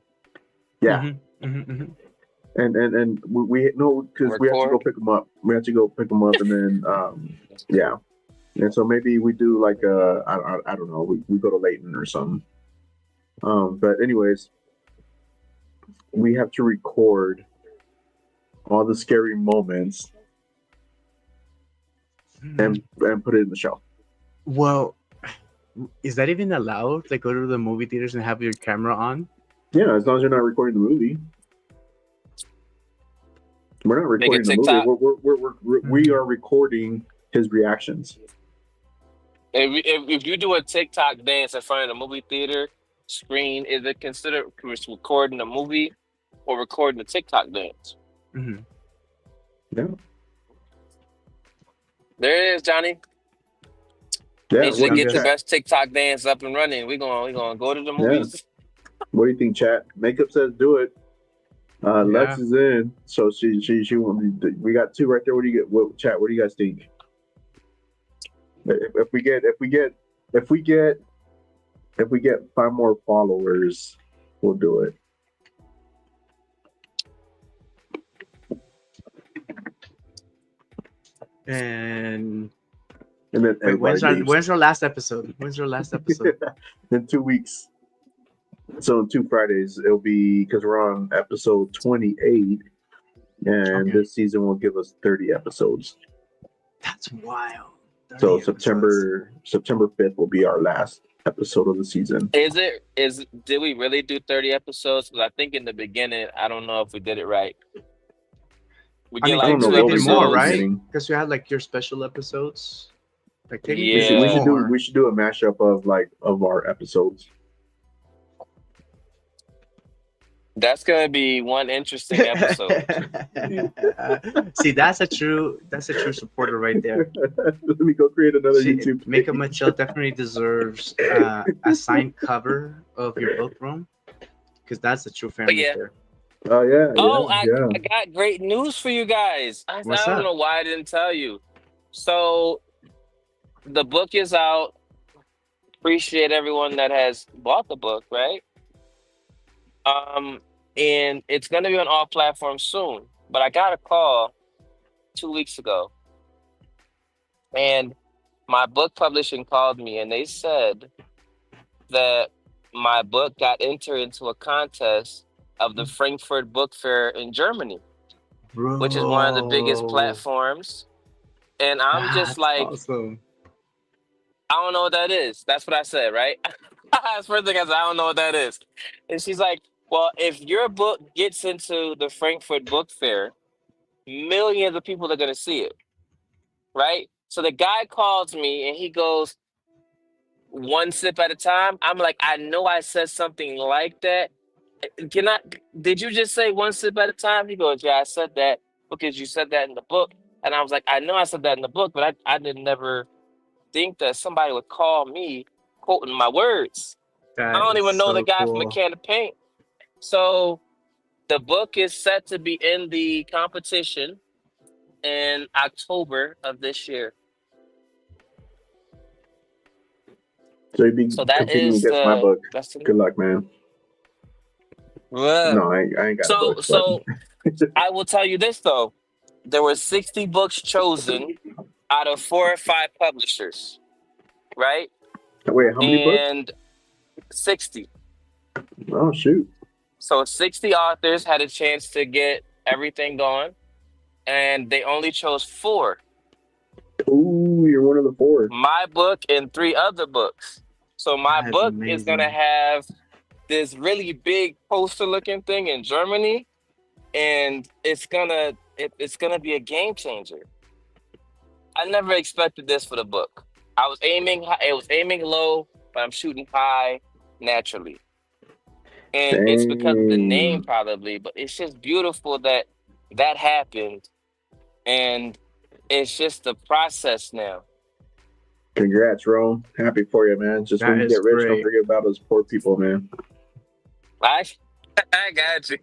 Yeah. And we know because we have to go pick them up. We have to go pick them up, and then yeah. And so maybe we do like I don't know. We go to Layton or something. But anyways, we have to record all the scary moments and put it in the show. Well, is that even allowed? Like, go to the movie theaters and have your camera on? Yeah, as long as you're not recording the movie. We're not recording the movie. We are recording his reactions. If you do a TikTok dance in front of the movie theater screen, is it considered recording a movie or recording a TikTok dance? Mm-hmm. Yeah. There it is, Johnny. Yeah, Needs to get the best TikTok dance up and running. We're gonna go to the movies. Yeah. What do you think, chat? Makeup says do it. Lex is in, so she we got 2 right there. What do you get? Chat? What do you guys think? If we get 5 more followers, we'll do it. And And then Wait, everybody leaves. when's our last episode? When's our last episode? In 2 weeks. So in 2 Fridays, it'll be because we're on episode 28, and Okay. this season will give us 30 episodes. That's wild. 30 So episodes. September 5th will be our last episode of the season. Did we really do 30 episodes? Because I think in the beginning, I don't know if we did it right. We I get mean, like I don't know two what we technically did more, in the episodes. right? beginning. Because you had like your special episodes. Like technically Yeah. We should do a mashup of our episodes. That's gonna be one interesting episode. See, that's a true supporter right there. Let me go create another See, YouTube. Mika Mitchell definitely deserves a signed cover of your book, Rome, because that's a true fan But yeah. right there. Oh yeah. Oh, yeah. I got great news for you guys. I What's don't up? know why I didn't tell you. So the book is out. Appreciate everyone that has bought the book, right? And it's gonna be on all platforms soon. But I got a call 2 weeks ago, and my book publishing called me, and they said that my book got entered into a contest of the Frankfurt Book Fair in Germany, which is one of the biggest Bro, platforms. And I'm just that's like, awesome. I don't know what that is. That's what I said, right? That's the first thing I said, I don't know what that is. And she's like, well, if your book gets into the Frankfurt Book Fair, millions of people are going to see it, right? So the guy calls me and he goes, one sip at a time. I'm like, I know I said something like that. Did you just say one sip at a time? He goes, yeah, I said that because you said that in the book. And I was like, I know I said that in the book, but I didn't never think that somebody would call me quoting my words. That I don't is even know the so guy from a cool. can of paint. So the book is set to be in the competition in October of this year. So you'd be So that competing is against my book. that's the Good luck, man. No, I ain't got a book. So I will tell you this though. There were 60 books chosen out of 4 or 5 publishers, right? Wait, how many books? And 60. Oh shoot! So 60 authors had a chance to get everything going, and they only chose 4. Ooh, you're one of the 4. My book and 3 other books. So my That is book is gonna amazing. have this really big poster looking thing in Germany, and it's gonna be a game changer. I never expected this for the book. I was aiming high, it was aiming low, but I'm shooting high naturally. And it's because of the name Dang. probably, but it's just beautiful that that happened, and it's just the process now. Congrats, Rome. Happy for you, man. Just when That you is get rich, don't great. forget about those poor people, man. I got you.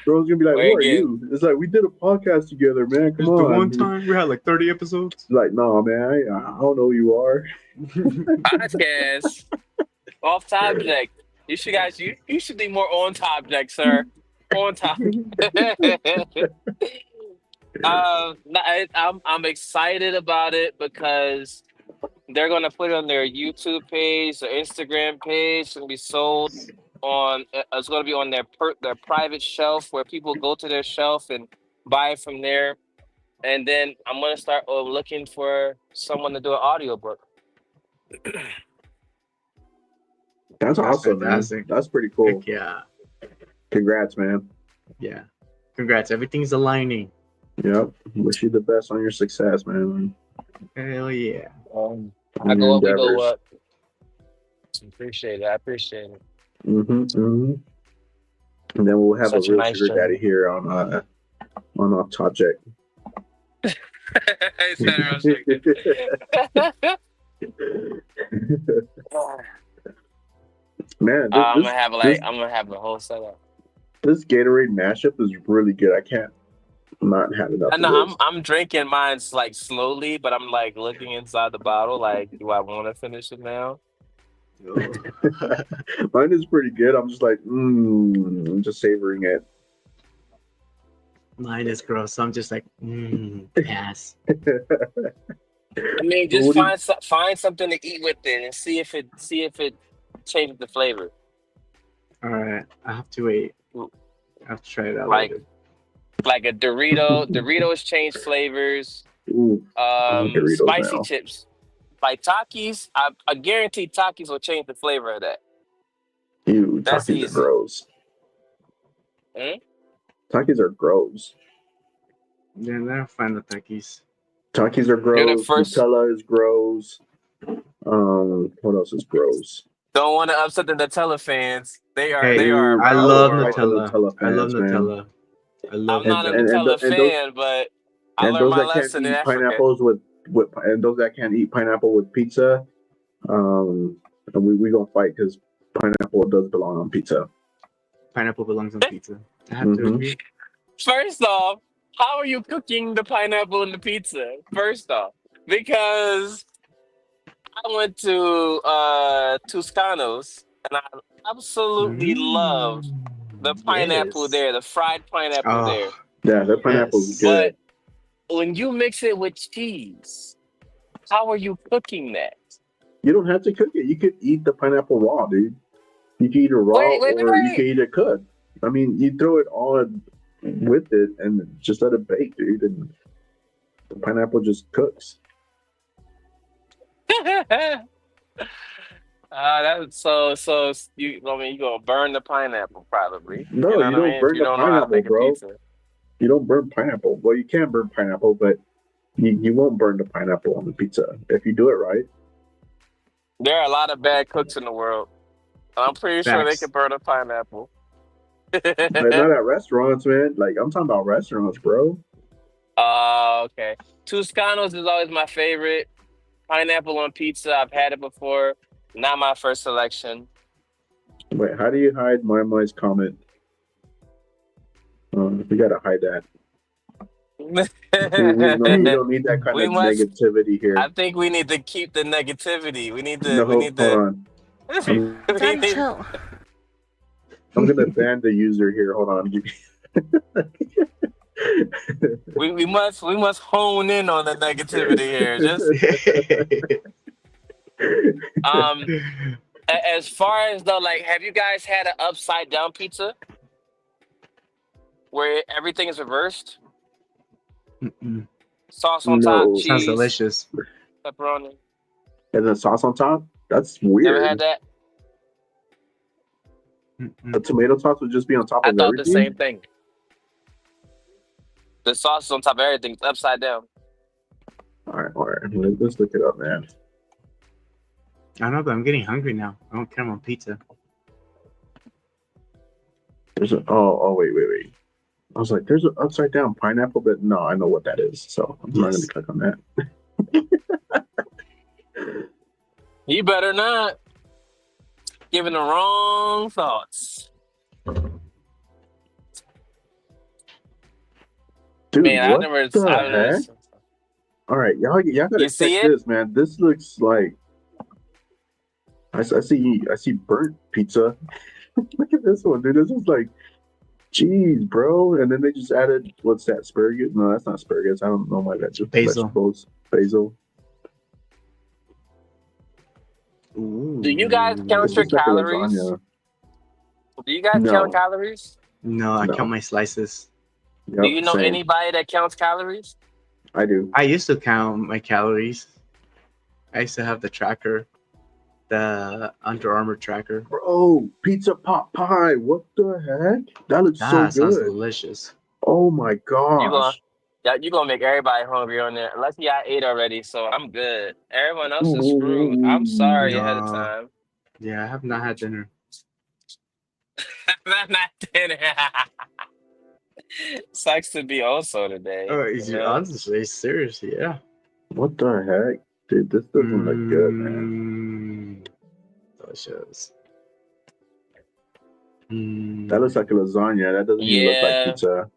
Rome's gonna be like, We're "Who are getting- you?" It's like we did a podcast together, man. Come Just the on. one time we had like 30 episodes. He's like, "No, man. I don't know who you are." Podcast off Topject. You should be more on Topject, sir. On top. I'm excited about it because they're gonna put it on their YouTube page, their Instagram page. It's gonna be sold on. It's gonna be on their private shelf where people go to their shelf and buy it from there. And then I'm gonna start looking for someone to do an audiobook. That's awesome, fantastic. man. That's pretty cool. Heck yeah. Congrats, man. Yeah. Congrats. Everything's aligning. Yep. Wish you the best on your success, man. Hell yeah. I go up, we go Endeavors. up. Appreciate it. I appreciate it. And then we'll have Such a a real nice sugar journey. daddy here on Off Topject. It's not real sugar. Man, I'm gonna have the whole setup. this Gatorade mashup is really good. I can't not have enough. I know of this. I'm drinking mine like slowly, but I'm like looking inside the bottle, like, do I want to finish it now? Mine is pretty good. I'm just like, I'm just savoring it. Mine is gross. So I'm just like, pass. I mean, just What do you- find something to eat with it and see if it changes the flavor. All right, I have to wait. I have to try it out Like later. like a Dorito. Doritos change flavors. Ooh, I want Doritos Spicy now. chips. Like Takis, I guarantee Takis will change the flavor of that. Ew, That's Takis are easy. gross. Hmm? Takis are gross. Yeah, I don't find the Takis. Takis are You're the gross. first. Nutella is gross. What else is gross? Don't want to upset the Nutella fans. They are Hey, they are Dude, I I would love fight the brutal. Nutella. Nutella I love fans, man. Nutella. I love I'm not a Nutella. Nutella fan, but I And learned those my that can't lesson in eat Africa. pineapples with and those that can't eat pineapple with pizza, we gonna fight because pineapple does belong on pizza. Pineapple belongs on pizza. I have to Mhm. agree. First off, how are you cooking the pineapple in the pizza? First off, because I went to Toscano's and I absolutely love the pineapple Yes. there, the fried pineapple there. Oh, Yeah, that pineapple is yes. good. But when you mix it with cheese, how are you cooking that? You don't have to cook it. You could eat the pineapple raw, dude. You can eat it raw Wait. or you can eat it cooked. I mean, you throw it all with it and just let it bake, dude, and the pineapple just cooks. That's so you. I mean, you gonna burn the pineapple probably. You No, know you what I don't mean? If burn you the don't know how to pineapple, make a bro. pizza. You don't burn pineapple. Well, you can burn pineapple, but you won't burn the pineapple on the pizza if you do it right. There are a lot of bad cooks in the world. I'm pretty sure they Facts. can burn a pineapple. But not at restaurants, man. Like I'm talking about restaurants, bro. Okay. Toscano's is always my favorite. Pineapple on pizza, I've had it before. Not my first selection. Wait, how do you hide Marmite's comment? We gotta hide that. We don't need that kind We of must. negativity I here. think we need to keep the negativity. We need to. No, We need hold to. on. Daddy, chill. I'm gonna ban the user here. Hold on. we must hone in on the negativity here. Just as far as though, like, have you guys had an upside down pizza where everything is reversed? Mm-mm. Sauce on top, No. Sounds cheese, delicious. pepperoni. And then sauce on top? That's Never weird. had that? The tomato sauce would just be on top I of thought the everything? same thing. The sauce is on top of everything. It's upside down. All right. Let's look it up, man. I know, but I'm getting hungry now. I don't care about pizza. Wait. I was like, there's an upside down pineapple, but no, I know what that is, so I'm not gonna click on that. You better not. Giving the wrong thoughts. Dude, Man, what the heck? All right, y'all gotta You see check it? this, man. This looks like I see burnt pizza. Look at this one, dude. This is like cheese, bro. And then they just added what's that? Asparagus? No, that's not asparagus. I don't know why that's just Basil. vegetables. Basil. Ooh. Do you guys count This your looks like a calories? lasagna. Do you guys No. count calories? No, I No. count my slices. Yep, Do you know same. anybody that counts calories? I do. I used to count my calories. I used to have the tracker, the Under Armour tracker. Bro, pizza pot pie. What the heck? That looks so Sounds good. delicious. Oh my gosh. You gonna make everybody hungry on there. Lucky I ate already, so I'm good. Everyone else is screwed. I'm sorry ahead of No. time. Yeah, I have not had dinner. Not dinner. Sucks to be also today. Oh, you know? honestly, seriously, yeah. What the heck? Dude, this doesn't look good, man. Delicious. That looks like a lasagna. That doesn't even look like Yeah. pizza.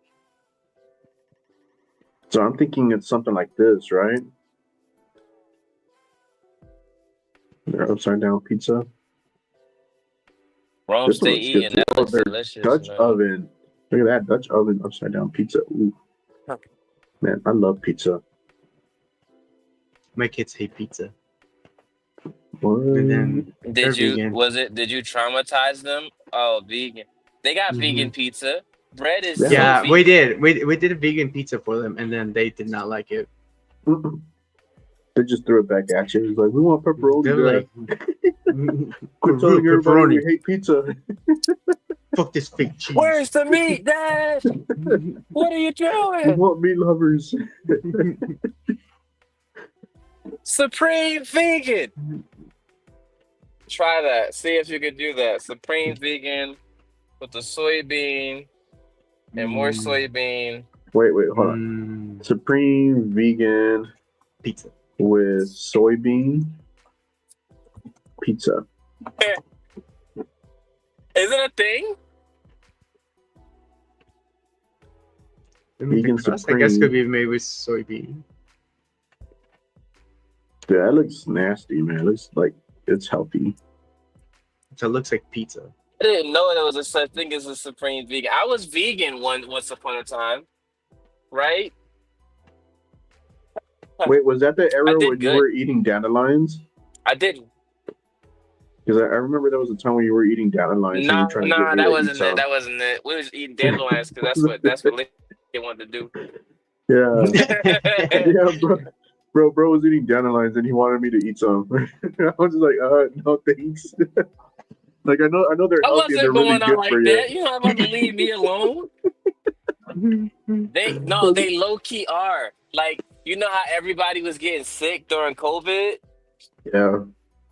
So I'm thinking it's something like this, right? Their upside down pizza. Rome This one stay looks good eating. too. That Oh, looks their delicious. Dutch man. oven. Look at that Dutch oven upside down pizza. Ooh. Huh. Man, I love pizza. My kids hate pizza, What? and then they're vegan. Did you traumatize them? Oh, vegan. They got vegan pizza. Bread is Yeah. so Yeah, vegan. we did. We did a vegan pizza for them, and then they did not like it. They just threw it back at you. It's like, we want pepperoni. They were like, Quit telling everybody pepperoni. we hate pizza. Fuck this fake cheese. Where's the meat, Dad? What are you We doing? want meat lovers. Supreme vegan. Try that. See if you can do that. Supreme vegan with the soybean and more soybean. Wait, hold on. Supreme vegan Pizza. with soybean pizza. Is it a thing? Vegan The crust, I Supreme. guess, could be made with soybean. Dude, that looks nasty, man. It looks like it's healthy. So it looks like pizza. I didn't know there was a such thing as a supreme vegan. I was vegan once upon a time, right? Wait, was that the era did when good. you were eating dandelions? I didn't. Because I remember there was a time when you were eating dandelions and you No, were trying to get rid that of wasn't pizza. it. That wasn't it. We was eating dandelions because that's what they wanted to do. Yeah. Yeah, bro was eating dandelions and he wanted me to eat some. I was just like, no thanks. Like I know they're I healthy and they're wasn't really going good out like for that. you. You're not about to leave me alone. They low key are. Like, you know how everybody was getting sick during COVID? Yeah.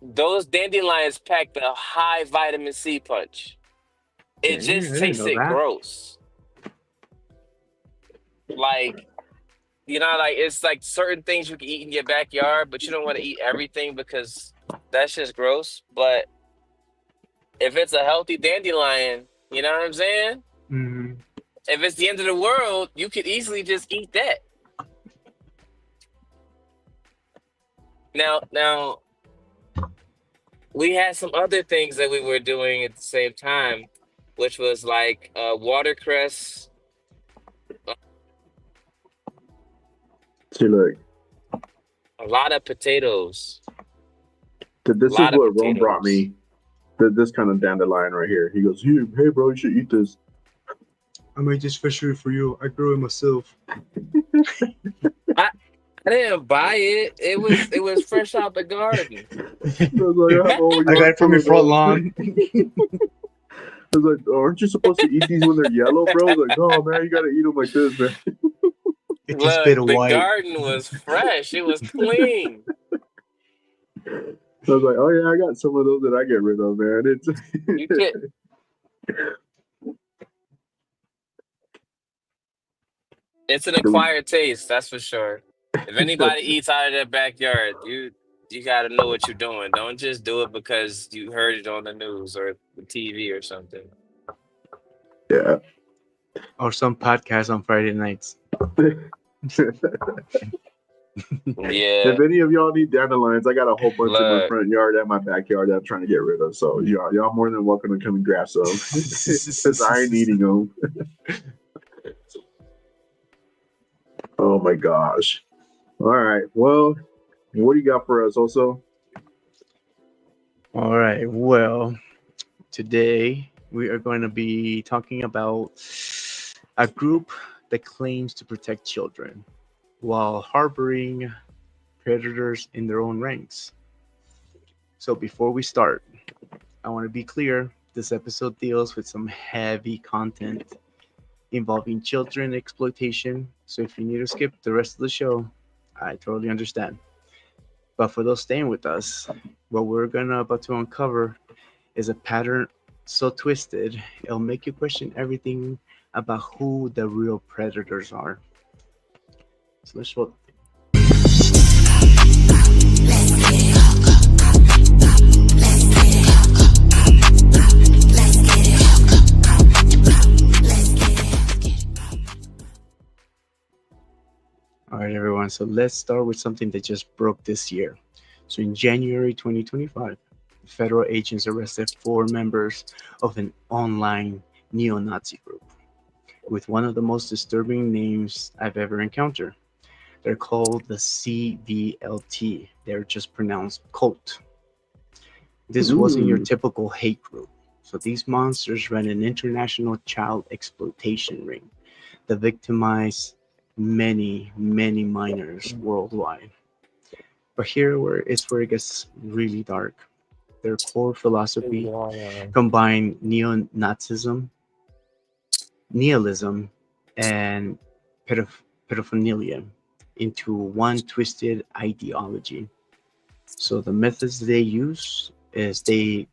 Those dandelions packed a high vitamin C punch. It Yeah, I just didn't tasted know that. gross. Like, you know, like it's like certain things you can eat in your backyard, but you don't want to eat everything because that's just gross. But if it's a healthy dandelion, you know what I'm saying? Mhm. If it's the end of the world, you could easily just eat that. Now, we had some other things that we were doing at the same time, which was like watercress. See, look, A lot of potatoes. this is lot of what Rome brought potatoes. me. This kind of dandelion right here. He goes, hey bro, you should eat this. I made this fishery for you. I grew it myself. I didn't buy it. It was fresh out the garden. I was like, I have all I got it from your front lawn. I was like, aren't you supposed to eat these when they're yellow, bro? I was like, no, man, you gotta eat them like this, man. It just bit Look, of the white. garden was fresh. It was clean. I was like, oh yeah, I got some of those that I get rid of, man. It's You could. It's an acquired taste, that's for sure. If anybody eats out of their backyard, you got to know what you're doing. Don't just do it because you heard it on the news or the TV or something. Yeah. Or some podcast on Friday nights. Yeah. If any of y'all need dandelions, I got a whole bunch in my Look. front yard and my backyard that I'm trying to get rid of. So y'all more than welcome to come and grab some. Because I ain't eating them. Oh my gosh. All right. Well, what do you got for us also? All right. Well, today we are going to be talking about a group that claims to protect children while harboring predators in their own ranks. So before we start, I want to be clear. This episode deals with some heavy content involving children exploitation. So if you need to skip the rest of the show, I totally understand. But for those staying with us, what we're about to uncover is a pattern so twisted, it'll make you question everything about who the real predators are. So let's roll. All right, everyone. So let's start with something that just broke this year. So in January 2025, federal agents arrested 4 members of an online neo-Nazi group with one of the most disturbing names I've ever encountered. They're called the CVLT. They're just pronounced cult. This wasn't your typical hate group. So these monsters ran an international child exploitation ring that victimized many, many minors worldwide. But here is where it gets really dark. Their core philosophy combined neo-Nazism, nihilism, and pedophilia into one twisted ideology. So the methods they use is they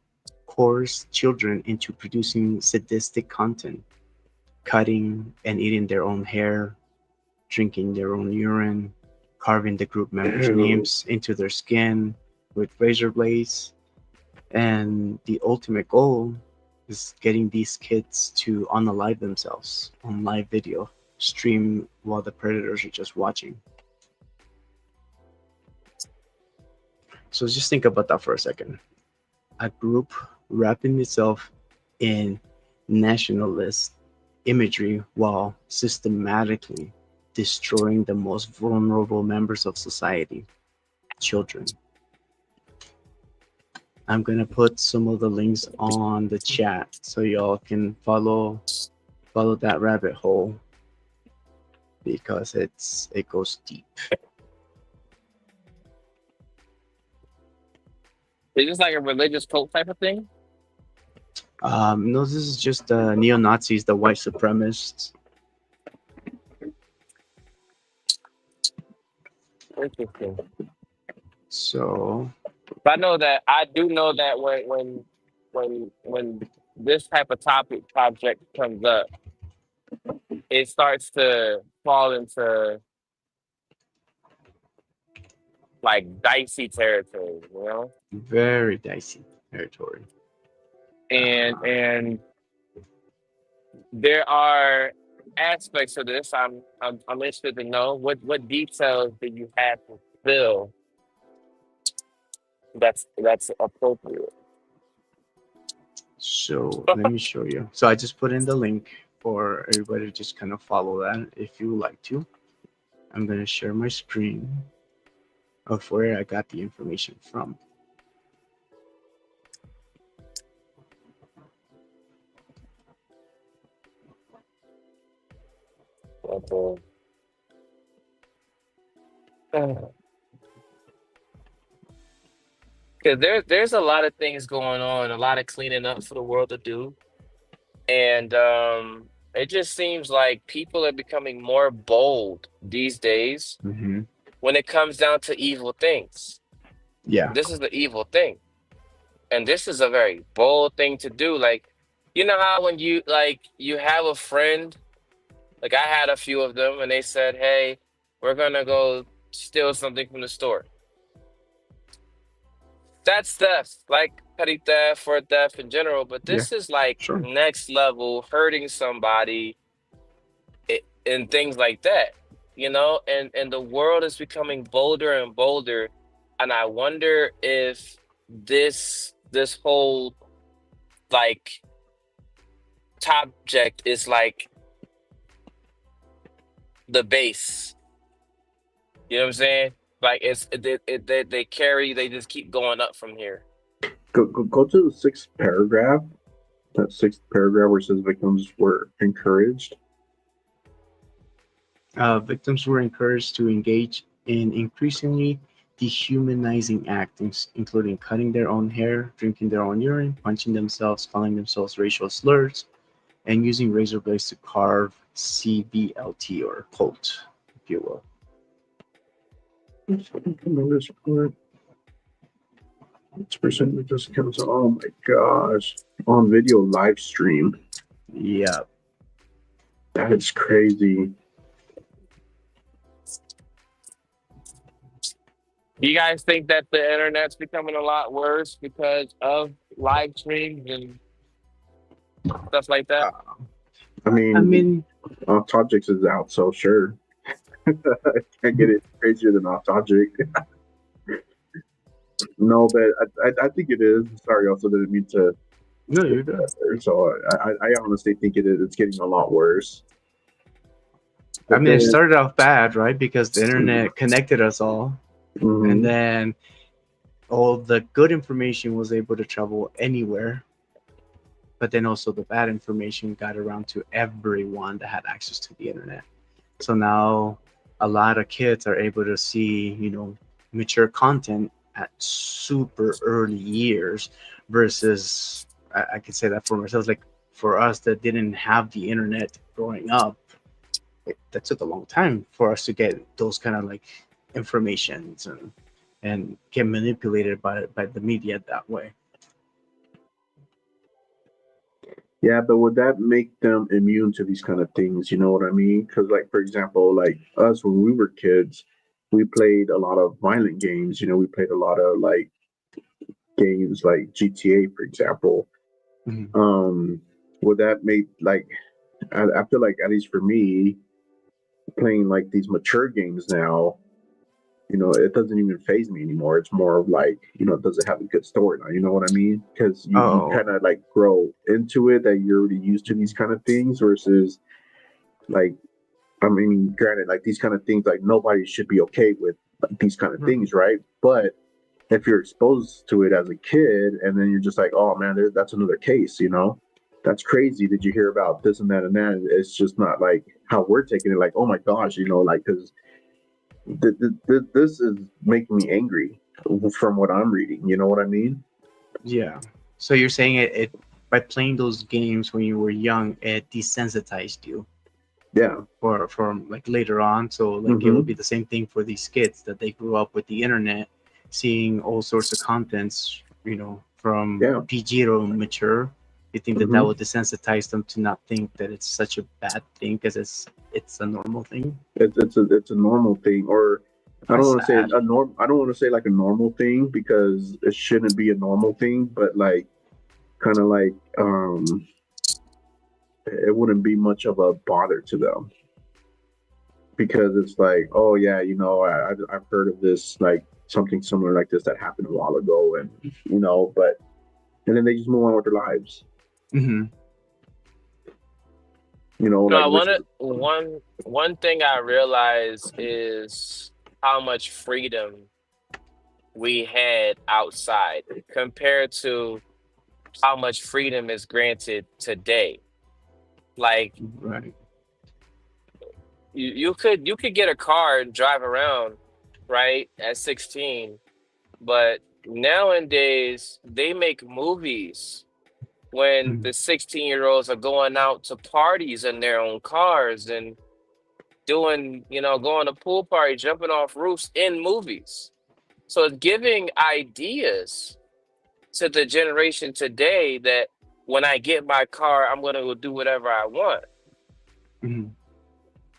coerce children into producing sadistic content, cutting and eating their own hair, drinking their own urine, carving the group members' names into their skin with razor blades. And the ultimate goal is getting these kids to unalive themselves on live video, stream while the predators are just watching. So just think about that for a second. A group wrapping itself in nationalist imagery while systematically destroying the most vulnerable members of society, children. I'm gonna put some of the links on the chat so y'all can follow that rabbit hole because it goes deep. Is this like a religious cult type of thing? No, this is just the neo-Nazis, the white supremacists. Interesting. So But I do know that when this type of project comes up, it starts to fall into like dicey territory, you know? very dicey territory. And there are aspects of this I'm interested to know. What details do you have to fill that's appropriate? So let me show you. So I just put in the link for everybody to just kind of follow that if you would like to. I'm going to share my screen of where I got the information from. Because there's a lot of things going on, a lot of cleaning up for the world to do, and it just seems like people are becoming more bold these days Mm-hmm. when it comes down to evil things. Yeah. This is the evil thing, and this is a very bold thing to do. Like, you know how when you have a friend, like I had a few of them, and they said, "Hey, we're gonna go steal something from the store." That's theft, like petty theft or theft in general. But Yeah, this is like sure. next level, hurting somebody and things like that, you know? And the world is becoming bolder and bolder. And I wonder if this whole like Topject is like the base. You know what I'm saying? Like they just keep going up from here. Go to the sixth paragraph. That sixth paragraph where it says victims were encouraged. Victims were encouraged to engage in increasingly dehumanizing acts, including cutting their own hair, drinking their own urine, punching themselves, calling themselves racial slurs, and using razor blades to carve CBLT or cult, if you will. This person just comes. Oh my gosh! On video live stream. Yeah, that is crazy. Do you guys think that the internet's becoming a lot worse because of live streams and stuff like that? I mean, Topject is out, so sure. Can't get it crazier than Topject. No, but I think it is. Sorry, also didn't mean to. No, you're good. So I honestly think it is. It's getting a lot worse. I mean, it started off bad, right? Because the internet connected us all, Mhm. and then all the good information was able to travel anywhere. But then also the bad information got around to everyone that had access to the internet. So now a lot of kids are able to see, mature content at super early years versus I could say that for myself, like for us that didn't have the internet growing up, that took a long time for us to get those kind of like informations and get manipulated by the media that way. Yeah, but would that make them immune to these kind of things? You know what I mean? Because, like, for example, like us when we were kids, we played a lot of violent games. We played a lot of like games like GTA, for example. Mhm. Would that make like I feel like, at least for me, playing like these mature games now, it doesn't even phase me anymore. It's more of like, does it have a good storyline? You know what I mean? Because you Oh, kind of like grow into it that you're already used to these kind of things versus like, I mean, granted, like these kind of things, like nobody should be okay with like, these kind of things, right? But if you're exposed to it as a kid and then you're just like, oh man, that's another case. That's crazy. Did you hear about this and that and that? It's just not like how we're taking it. Like, oh my gosh, like because this is making me angry from what I'm reading. You know what I mean? yeah. So you're saying it by playing those games when you were young, it desensitized you Yeah. for like later on. So like it would be the same thing for these kids that they grew up with the internet, seeing all sorts of contents, from Yeah. PG to mature. You think that Mhm. would desensitize them to not think that it's such a bad thing because it's a normal thing. It's a normal thing, or I don't That's want to say sad. a norm. I don't want to say like a normal thing because it shouldn't be a normal thing, but like kind of like it wouldn't be much of a bother to them because it's like, oh yeah, I've heard of this, like something similar like this that happened a while ago, and but and then they just move on with their lives. Hmm. Like No, versus. one thing I realize is how much freedom we had outside compared to how much freedom is granted today. Like Right. you could get a car and drive around, right, at 16, but nowadays they make movies when Mhm. the 16-year-olds are going out to parties in their own cars and doing, going to pool party, jumping off roofs in movies. So it's giving ideas to the generation today that when I get my car, I'm going to go do whatever I want, Mhm.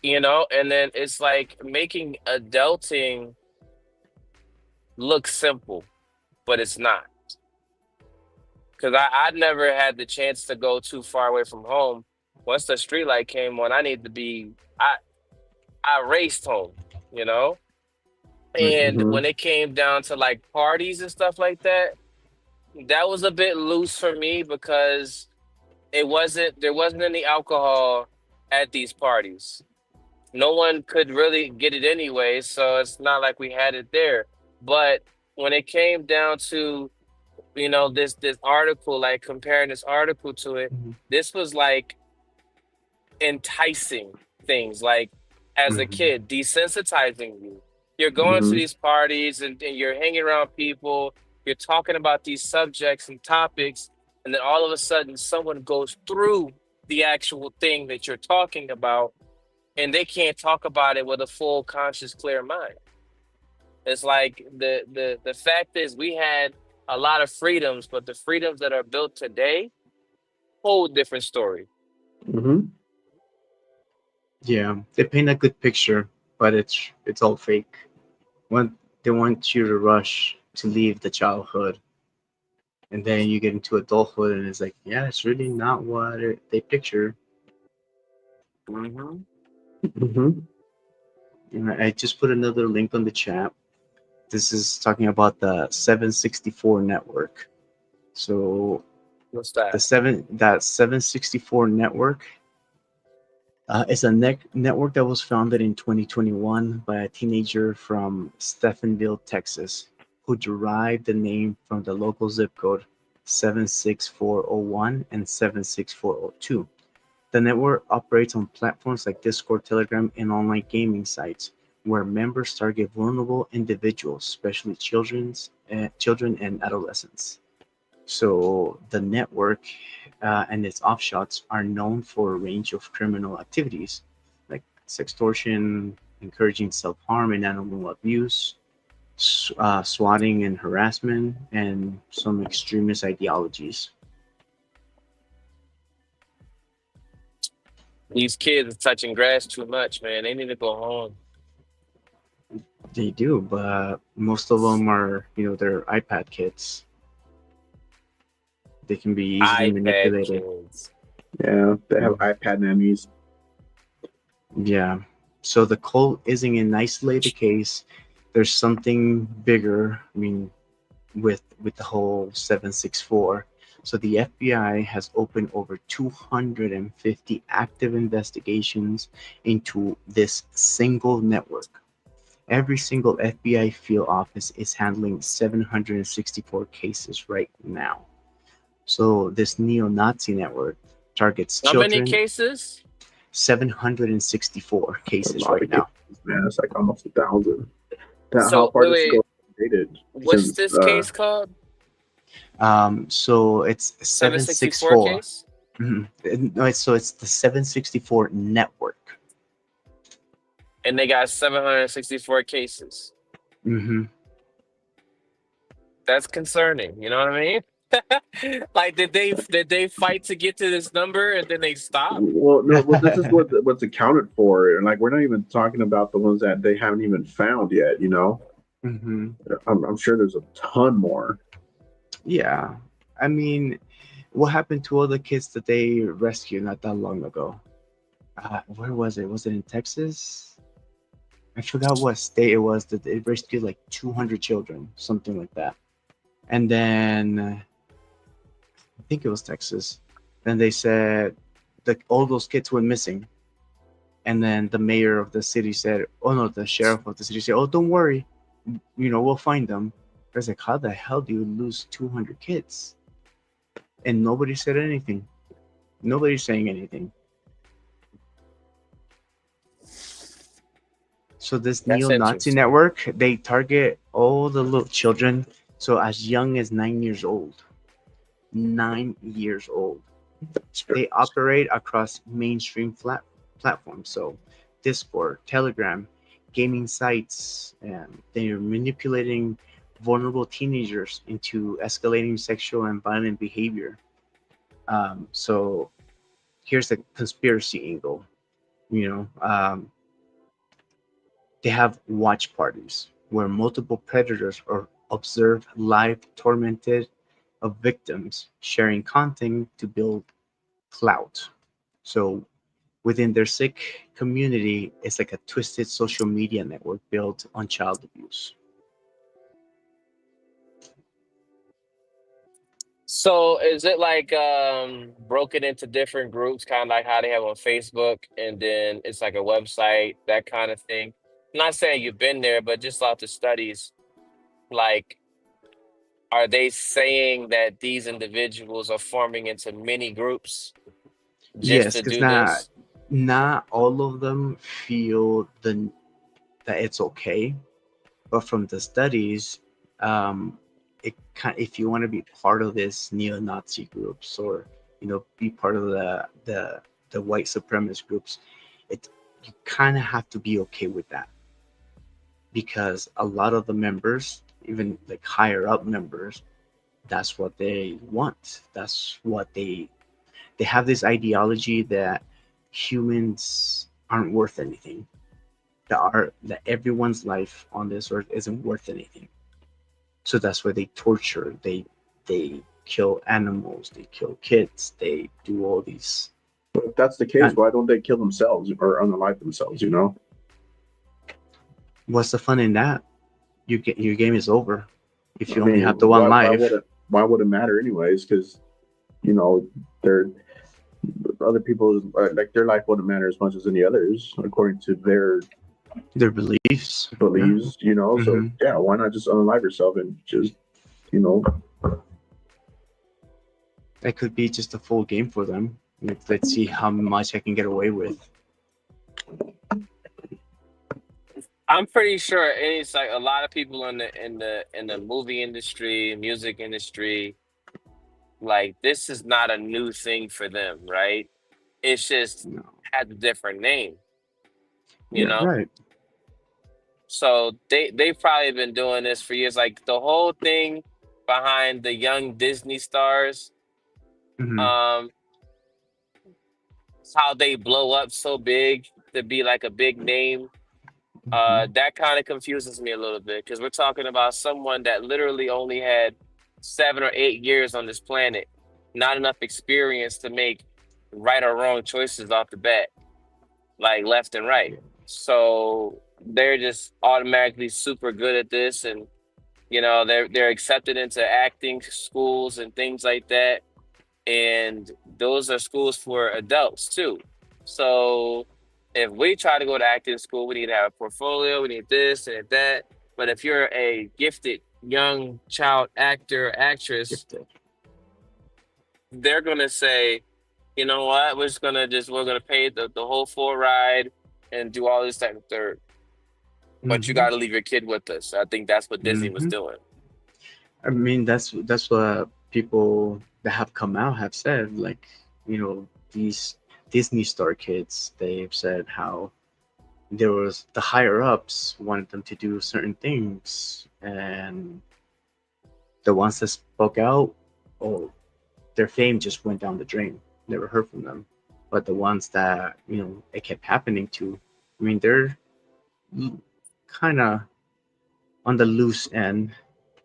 and then it's like making adulting look simple, but it's not. Because I never had the chance to go too far away from home. Once the street light came on, I need to be, I raced home, you know? And Mhm. when it came down to like parties and stuff like that, that was a bit loose for me because there wasn't any alcohol at these parties. No one could really get it anyway, so it's not like we had it there. But when it came down to, this article, like comparing this article to it, Mhm. this was like enticing things, like as a Mhm. kid, desensitizing you. You're going to Mhm. these parties and you're hanging around people, you're talking about these subjects and topics, and then all of a sudden someone goes through the actual thing that you're talking about and they can't talk about it with a full conscious clear mind. It's like the fact is we had a lot of freedoms, but the freedoms that are built today, whole different story. Mhm. Yeah, they paint a good picture, but it's all fake. When they want you to rush to leave the childhood, and then you get into adulthood, and it's like, yeah, it's really not what they picture. Hmm. Mhm. And I just put another link on the chat. This is talking about the 764 network. So What's the that? 764 network It's a network that was founded in 2021 by a teenager from Stephenville, Texas, who derived the name from the local zip code 76401 and 76402. The network operates on platforms like Discord, Telegram, and online gaming sites, where members target vulnerable individuals, especially children and adolescents. So the network and its offshoots are known for a range of criminal activities like sextortion, encouraging self-harm and animal abuse, swatting and harassment, and some extremist ideologies. These kids are touching grass too much, man. They need to go home. They do, but most of them are, they're iPad kids. They can be easily iPad manipulated. kids. Yeah, they have iPad nannies. Yeah. So the cult isn't an isolated case. There's something bigger. I mean, with the whole 764. So the FBI has opened over 250 active investigations into this single network. Every single FBI field office is handling 764 cases right now. So this neo-Nazi network targets How many children. cases? 764 cases right now. Man, it's like almost 1,000. So, How far does wait, it go dated? What's Since, this case called? So it's 764 764. case? No, it's the 764 network. And they got 764 cases. Mm-hmm. That's concerning. You know what I mean? Like, did they fight to get to this number and then they stopped? Well, no. Well, this is what's accounted for, and like we're not even talking about the ones that they haven't even found yet. Mm-hmm. I'm sure there's a ton more. Yeah, I mean, what happened to all the kids that they rescued not that long ago? Where was it? Was it in Texas? I forgot what state it was that they rescued like 200 children, something like that. And then I think it was Texas. Then they said that all those kids were missing. And then the mayor of the city said, oh no, the sheriff of the city said, oh, don't worry, we'll find them. I was like, how the hell do you lose 200 kids? And nobody said anything. Nobody's saying anything. So this That's neo-Nazi interesting. network, they target all the little children, so as young as 9 years old. 9 years old. They operate across mainstream platforms, so Discord, Telegram, gaming sites, and they're manipulating vulnerable teenagers into escalating sexual and violent behavior. So here's the conspiracy angle. They have watch parties where multiple predators are observed live tormented of victims sharing content to build clout. So within their sick community, it's like a twisted social media network built on child abuse. So is it like broken into different groups, kind of like how they have on Facebook, and then it's like a website, that kind of thing? I'm not saying you've been there, but just off the studies, like, are they saying that these individuals are forming into mini groups just Yes, to because do not this? not all of them feel that it's okay, but from the studies, um, if you want to be part of this neo-Nazi groups or be part of the white supremacist groups, you kind of have to be okay with that, because a lot of the members, even like higher up members, that's what they want. That's what they have this ideology that humans aren't worth anything. That everyone's life on this earth isn't worth anything. So that's why they torture, they kill animals, they kill kids, they do all these. But if that's the case, why don't they kill themselves or unalive themselves? What's the fun in that? Your game is over if you only have the one life. Why would it matter anyways? Because they're other people like their life wouldn't matter as much as any others according to their beliefs. beliefs, you know. So Mhm. yeah, why not just unalive yourself and just, you know, That could be just a full game for them. Like, let's see how much I can get away with. I'm pretty sure it's like a lot of people in the movie industry, music industry, like this is not a new thing for them, right? It's just No. had a different name, you Yeah, know? right. So they've probably been doing this for years. Like the whole thing behind the young Disney stars, Mhm. um, how they blow up so big to be like a big name. Mhm. That kind of confuses me a little bit because we're talking about someone that literally only had 7 or 8 years on this planet, not enough experience to make right or wrong choices off the bat, like left and right. So they're just automatically super good at this, and they're accepted into acting schools and things like that, and those are schools for adults too. So if we try to go to acting school, we need to have a portfolio, we need this and that. But if you're a gifted young child actor, actress, Gifted. they're gonna say, you know what, we're gonna pay the whole full ride and do all this, that, and third. But you Mhm. gotta leave your kid with us. I think that's what Disney was Mhm. doing. I mean, that's what people that have come out have said. Like, these Disney star kids, they've said how there was the higher ups wanted them to do certain things, and the ones that spoke out, oh, their fame just went down the drain. Never heard from them. But the ones that it kept happening to, I mean, they're kind of on the loose end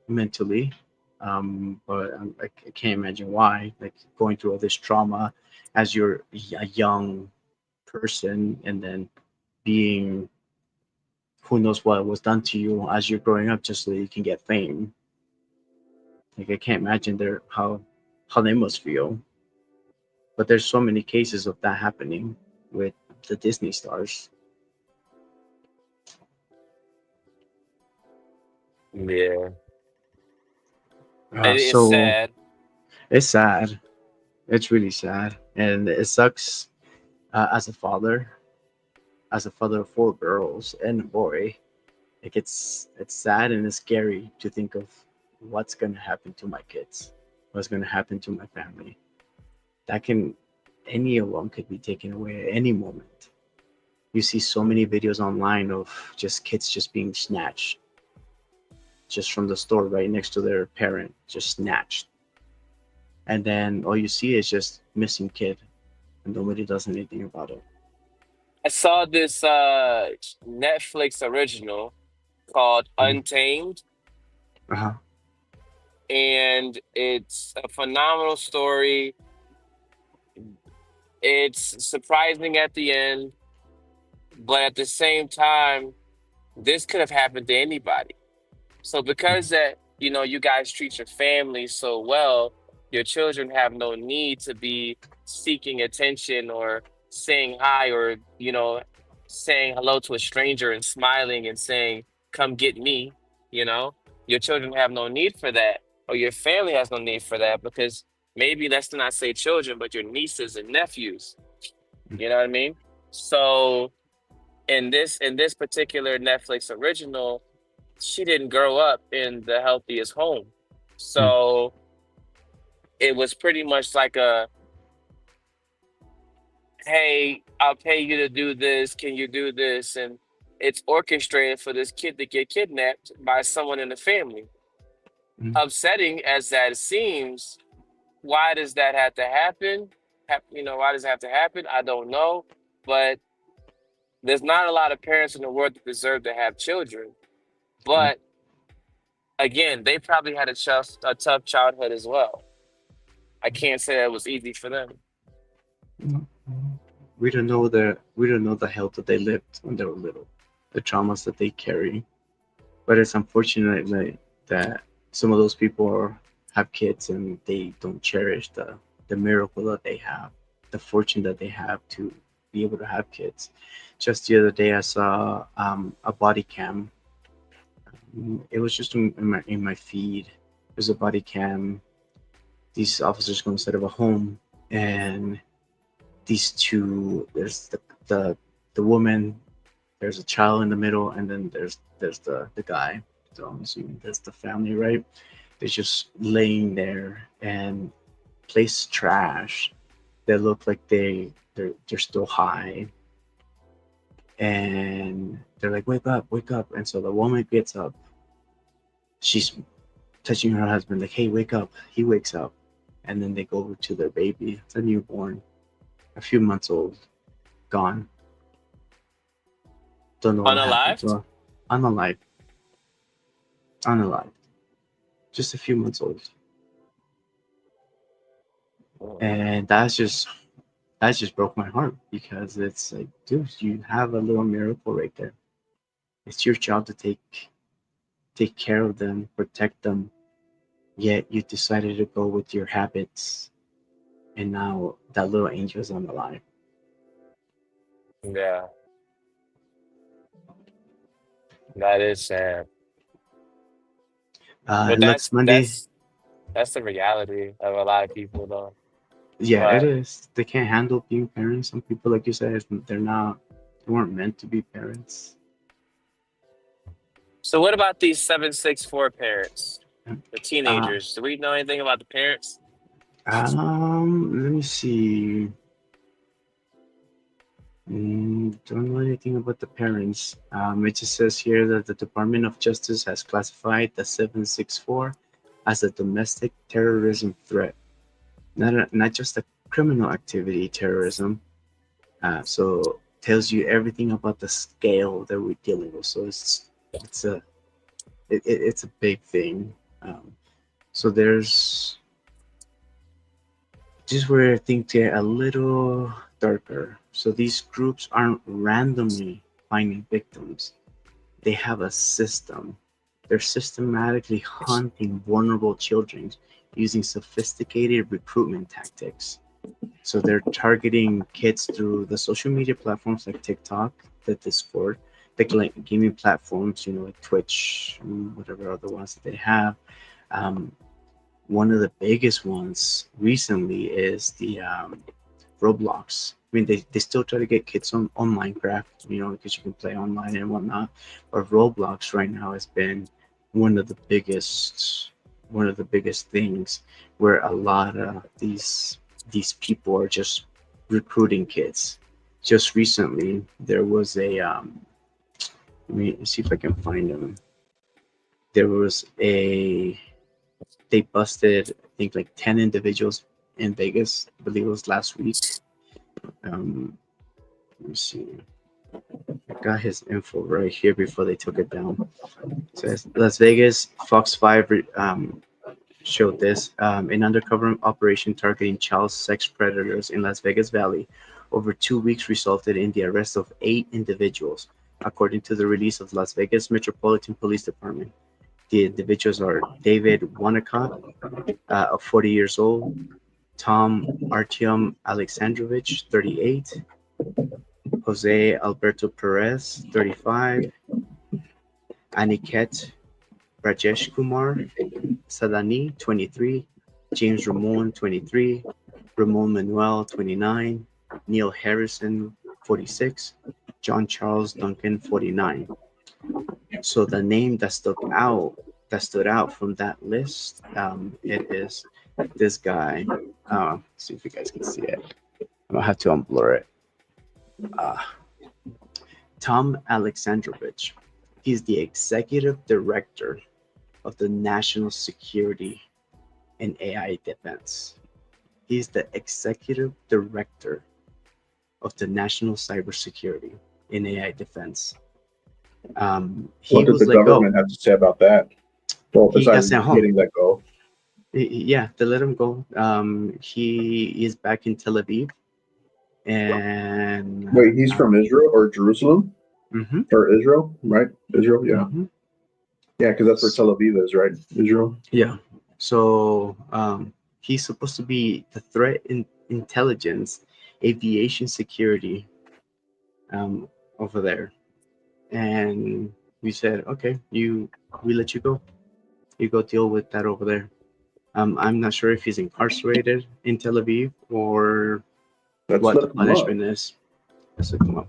mentally. But I can't imagine why. Like, going through all this trauma as you're a young person, and then being, who knows what was done to you as you're growing up, just so you can get fame. Like, I can't imagine how they must feel. But there's so many cases of that happening with the Disney stars. Yeah. It's So sad. it's sad. It's really sad, and it sucks. As a father, of four girls and a boy, like, it's sad and it's scary to think of what's gonna happen to my kids, what's gonna happen to my family. That can Any of them could be taken away at any moment. You see so many videos online of just kids just being snatched, just from the store right next to their parent, just snatched, and then all you see is just missing kid, and nobody does anything about it. I saw this Netflix original called Mhm. Untamed, Uh-huh. and it's a phenomenal story. It's surprising at the end, but at the same time, this could have happened to anybody. So because that, you guys treat your family so well, your children have no need to be seeking attention or saying hi or, saying hello to a stranger and smiling and saying, come get me, you know? Your children have no need for that, or your family has no need for that because maybe let's not say children, but your nieces and nephews, you know what I mean? So in this particular Netflix original, she didn't grow up in the healthiest home. Mm. So it was pretty much like a, hey, I'll pay you to do this. Can you do this? And it's orchestrated for this kid to get kidnapped by someone in the family. Mm. Upsetting as that seems, why does that have to happen? Why does it have to happen? I don't know. But there's not a lot of parents in the world that deserve to have children. Right. But again, they probably had a tough childhood as well. I can't say that was easy for them. No. We don't know the health that they lived when they were little, the traumas that they carry. But it's unfortunate that some of those people have kids and they don't cherish the miracle that they have. the fortune that they have to be able to have kids. Just the other day, I saw a body cam. It was just in my feed. There's a body cam. These officers go inside of a home, and these two. There's the woman. There's a child in the middle, and then there's the guy. So I'm assuming that's the family, right? They're just laying there and place trash. They look like they're still high, and they're like, wake up. And so the woman gets up. She's touching her husband, like, hey, wake up. He wakes up, and then they go over to their baby. It's a newborn, a few months old, gone. Don't know what happened to her. Unalive. Unalive. Just a few months old. And that just broke my heart, because it's like, dude, you have a little miracle right there. It's your job to take care of them, protect them, yet you decided to go with your habits, and now that little angel is unalive. Yeah, that is sad. But It looks Monday. that's the reality of a lot of people, though. Yeah, it But is. They can't handle being parents. Some people, like you said, they weren't meant to be parents. so, what about these 764 parents, the Uh, teenagers? Do we know anything about the parents? let me see. Don't know anything about the parents. It just says here that the Department of Justice has classified the 764 as a domestic terrorism threat, not just a criminal activity, terrorism. So tells you everything about the scale that we're dealing with. So it's a big thing. So there's just where things get a little darker. So these groups aren't randomly finding victims. They have a system. They're systematically hunting vulnerable children using sophisticated recruitment tactics. So they're targeting kids through the social media platforms like TikTok, the Discord, the gaming platforms, like Twitch, whatever other ones that they have. One of the biggest ones recently is the Roblox. I mean, they still try to get kids on Minecraft, because you can play online and whatnot. But Roblox right now has been one of the biggest things, where a lot of these people are just recruiting kids. Just recently, there was a let me see if I can find them. There was they busted, I think, like 10 individuals in Vegas. I believe it was last week. Let me see. I got his info right here before they took it down. It says Las Vegas, Fox 5 showed this. An undercover operation targeting child sex predators in Las Vegas Valley over 2 weeks resulted in the arrest of 8 individuals, according to the release of Las Vegas Metropolitan Police Department. The individuals are David Wanacott, 40 years old, Tom Artyom Alexandrovich, 38, Jose Alberto Perez, 35, Aniket Rajesh Kumar Sadani, 23, James Ramon, 23, Ramon Manuel, 29, Neil Harrison, 46, John Charles Duncan, 49. So the name that stood out from that list, it is this guy. See if you guys can see it. I'm gonna have to unblur it. Tom Alexandrovich. He's the executive director of the National Security and AI Defense. He's the executive director of the National Cybersecurity and AI Defense. What did the government have to say about that? Well, besides getting that go. Yeah, they let him go. He is back in Tel Aviv. And wait, he's from Israel or Jerusalem? Mm-hmm. Or Israel, right? Israel, yeah. Mm-hmm. Yeah, because that's where Tel Aviv is, right? Israel. Yeah. So he's supposed to be the threat in intelligence aviation security over there, and we said, okay, we let you go. You go deal with that over there. I'm not sure if he's incarcerated in Tel Aviv or Let's what the look him up. punishment is. Let's look him up.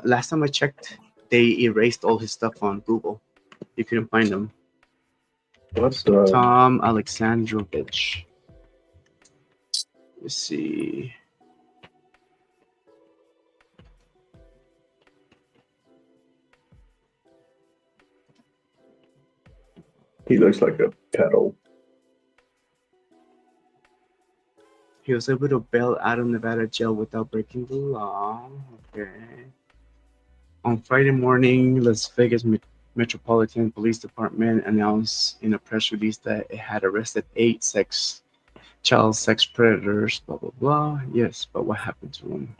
Last time I checked, they erased all his stuff on Google. You couldn't find him. What's Tom Alexandrovich. Let's see. He looks like a pedal. He was able to bail out of Nevada jail without breaking the law. Okay. On Friday morning, Las Vegas Metropolitan Police Department announced in a press release that it had arrested 8 child sex predators, blah, blah, blah. Yes, but what happened to them?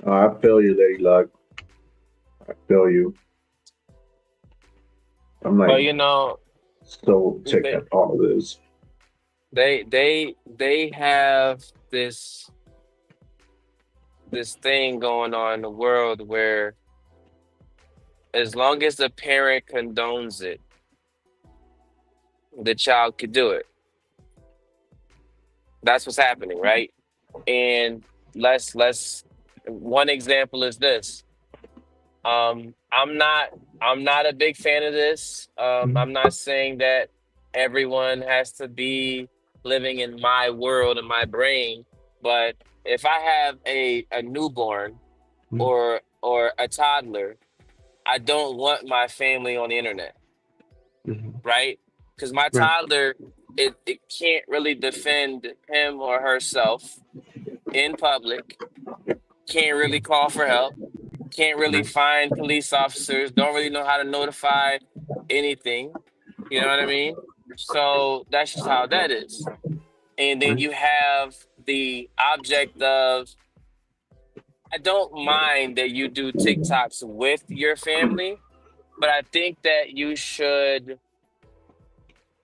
I feel you, Lady Luck. I feel you. I'm like, Well, you know, so sick at all of this. they have this thing going on in the world where as long as the parent condones it, the child could do it. That's what's happening, right? And let's one example is this. I'm not a big fan of this. I'm not saying that everyone has to be living in my world and my brain, but if I have a newborn or a toddler, I don't want my family on the internet, right? Because my toddler, it can't really defend him or herself in public, can't really call for help, can't really find police officers, don't really know how to notify anything. You know what I mean? So that's just how that is. And then you have the object of, I don't mind that you do TikToks with your family, but I think that you should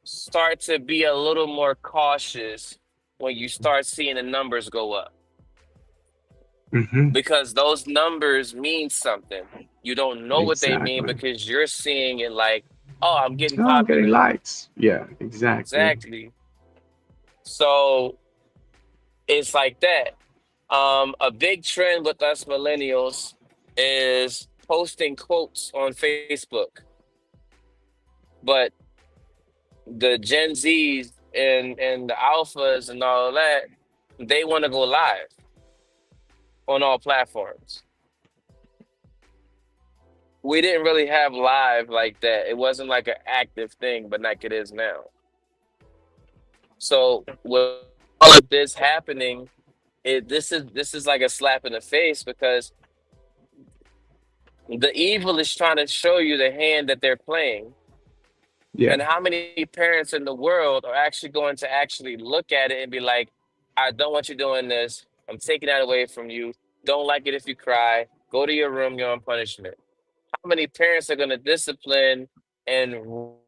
start to be a little more cautious when you start seeing the numbers go up. Because those numbers mean something. You don't know what they mean because you're seeing it like, oh, I'm getting popular. I'm getting likes. Yeah, exactly. Exactly. So it's like that. A big trend with us millennials is posting quotes on Facebook. But the Gen Zs and the alphas and all of that, they want to go live on all platforms. We didn't really have live like that. It wasn't like an active thing, but like it is now. So with all of this happening, this is like a slap in the face because the evil is trying to show you the hand that they're playing. Yeah. And how many parents in the world are actually going to actually look at it and be like, I don't want you doing this. I'm taking that away from you. Don't like it if you cry. Go to your room, you're on punishment. How many parents are going to discipline and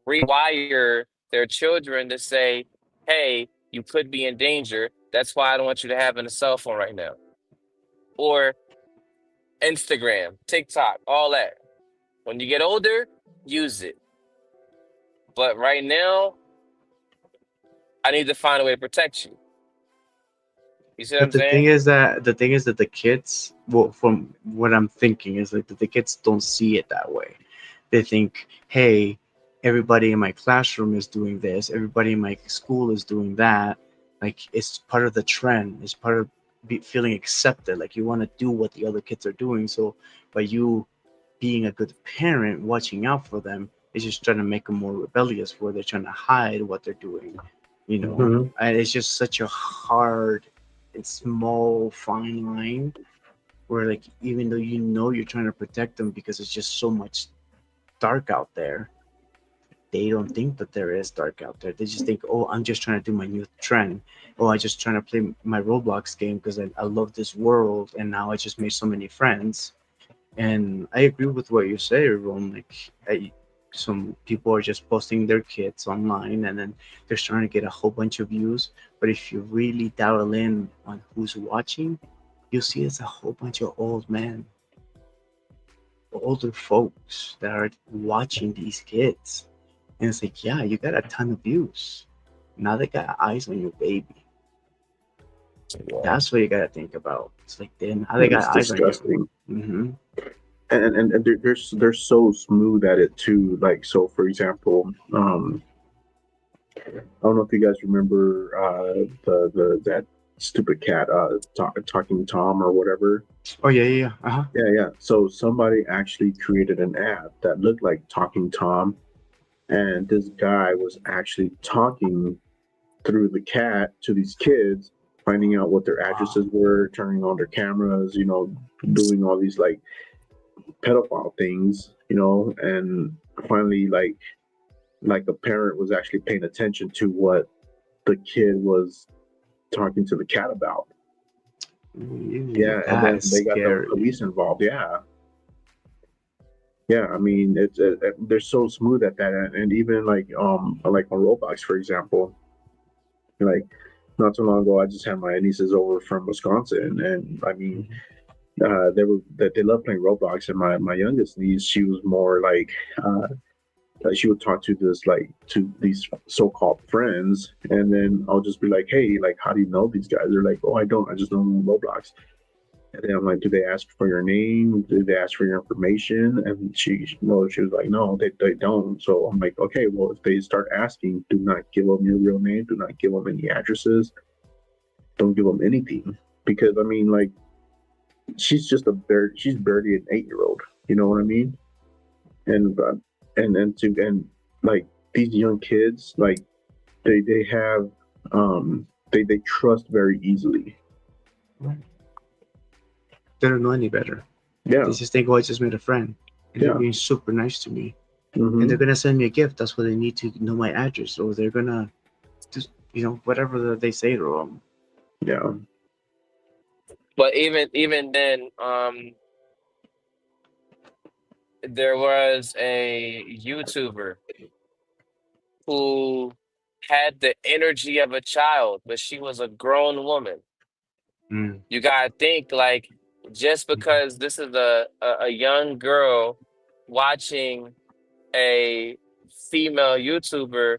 rewire their children to say, hey, you could be in danger. That's why I don't want you to have a cell phone right now. Or Instagram, TikTok, all that. When you get older, use it. But right now, I need to find a way to protect you. You see what I'm The saying? thing is that the kids, well, from what I'm thinking, is like that the kids don't see it that way. They think, hey, everybody in my classroom is doing this, everybody in my school is doing that. Like it's part of the trend. It's part of feeling accepted. Like you want to do what the other kids are doing. So by you being a good parent, watching out for them, is just trying to make them more rebellious, where they're trying to hide what they're doing. You know, and it's just such a hard and small fine line where, like, even though you know you're trying to protect them because it's just so much dark out there, they don't think that there is dark out there. They just think, oh, I'm just trying to do my new trend. Oh, I'm just trying to play my Roblox game because I love this world, and now I just made so many friends. And I agree with what you say, Ron. Like, some people are just posting their kids online, and then they're starting to get a whole bunch of views. But if you really dial in on who's watching, you'll see it's a whole bunch of old men, older folks that are watching these kids. And it's like, yeah, you got a ton of views. Now they got eyes on your baby. That's what you gotta think about. It's like, now they got eyes disgusting. on you. Mm-hmm. And they're so smooth at it too. Like, so for example, I don't know if you guys remember the that stupid cat, talking Tom or whatever. Oh yeah. Uh-huh. Yeah. So somebody actually created an app that looked like Talking Tom, and this guy was actually talking through the cat to these kids, finding out what their addresses were, turning on their cameras, doing all these like pedophile things, and finally like a parent was actually paying attention to what the kid was talking to the cat about. Yeah, and then they got the police involved. Yeah. I mean, they're so smooth at that, and even like on Roblox, for example, like not too long ago, I just had my nieces over from Wisconsin, and I mean, they love playing Roblox, and my youngest niece, she was more like she would talk to these so-called friends, and then I'll just be like, hey, like, how do you know these guys? They're like, oh, I don't, I just know them on Roblox. And then I'm like, do they ask for your name? Do they ask for your information? And she was like, no, they don't. So I'm like, okay, well, if they start asking, do not give them your real name. Do not give them any addresses. Don't give them anything. Because, I mean, like, she's barely an 8-year-old. You know what I mean? And like these young kids, like they have, they trust very easily. Right. They don't know any better. Yeah. They just think, oh, I just made a friend. And they're being super nice to me. Mm-hmm. And they're going to send me a gift. That's why they need to know my address. Or they're going to just, whatever they say to them. Yeah. But even then, there was a YouTuber who had the energy of a child, but she was a grown woman. You gotta think, like, just because this is a young girl watching a female YouTuber,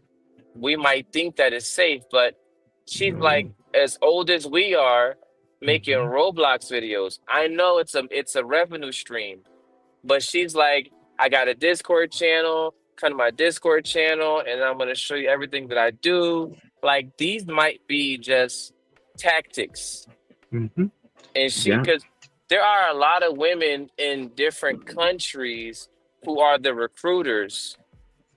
we might think that it's safe, but she's like as old as we are, making Roblox videos. I know it's a revenue stream, but she's like, I got a Discord channel, come to my Discord channel, and I'm gonna show you everything that I do. Like, these might be just tactics. Mm-hmm. And because there are a lot of women in different countries who are the recruiters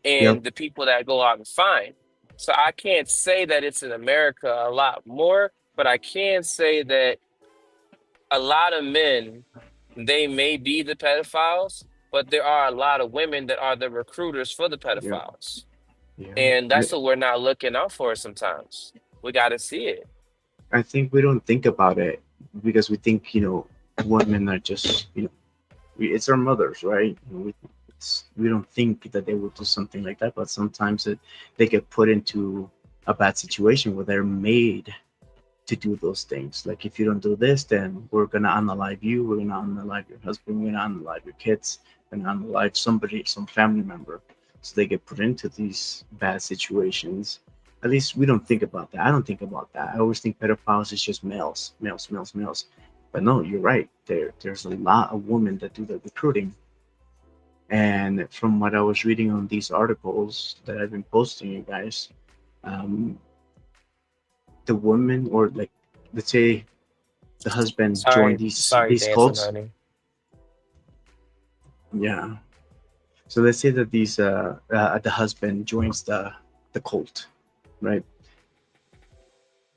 and the people that go out and find. So I can't say that it's in America a lot more, but I can say that a lot of men, they may be the pedophiles, but there are a lot of women that are the recruiters for the pedophiles. And that's what we're not looking out for sometimes. We got to see it. I think we don't think about it because we think, women are just, it's our mothers, right? We don't think that they will do something like that, but sometimes they get put into a bad situation where they're made to do those things. Like, if you don't do this, then we're going to unalive you, we're going to unalive your husband, we're going to unalive your kids, we're going to unalive somebody, some family member. So they get put into these bad situations. At least we don't think about that. I don't think about that. I always think pedophiles is just males. But no, you're right. There's a lot of women that do the recruiting. And from what I was reading on these articles that I've been posting, you guys, the woman, or like, let's say the husband joined these cults. Honey. Yeah. So let's say that the husband joins the cult, right?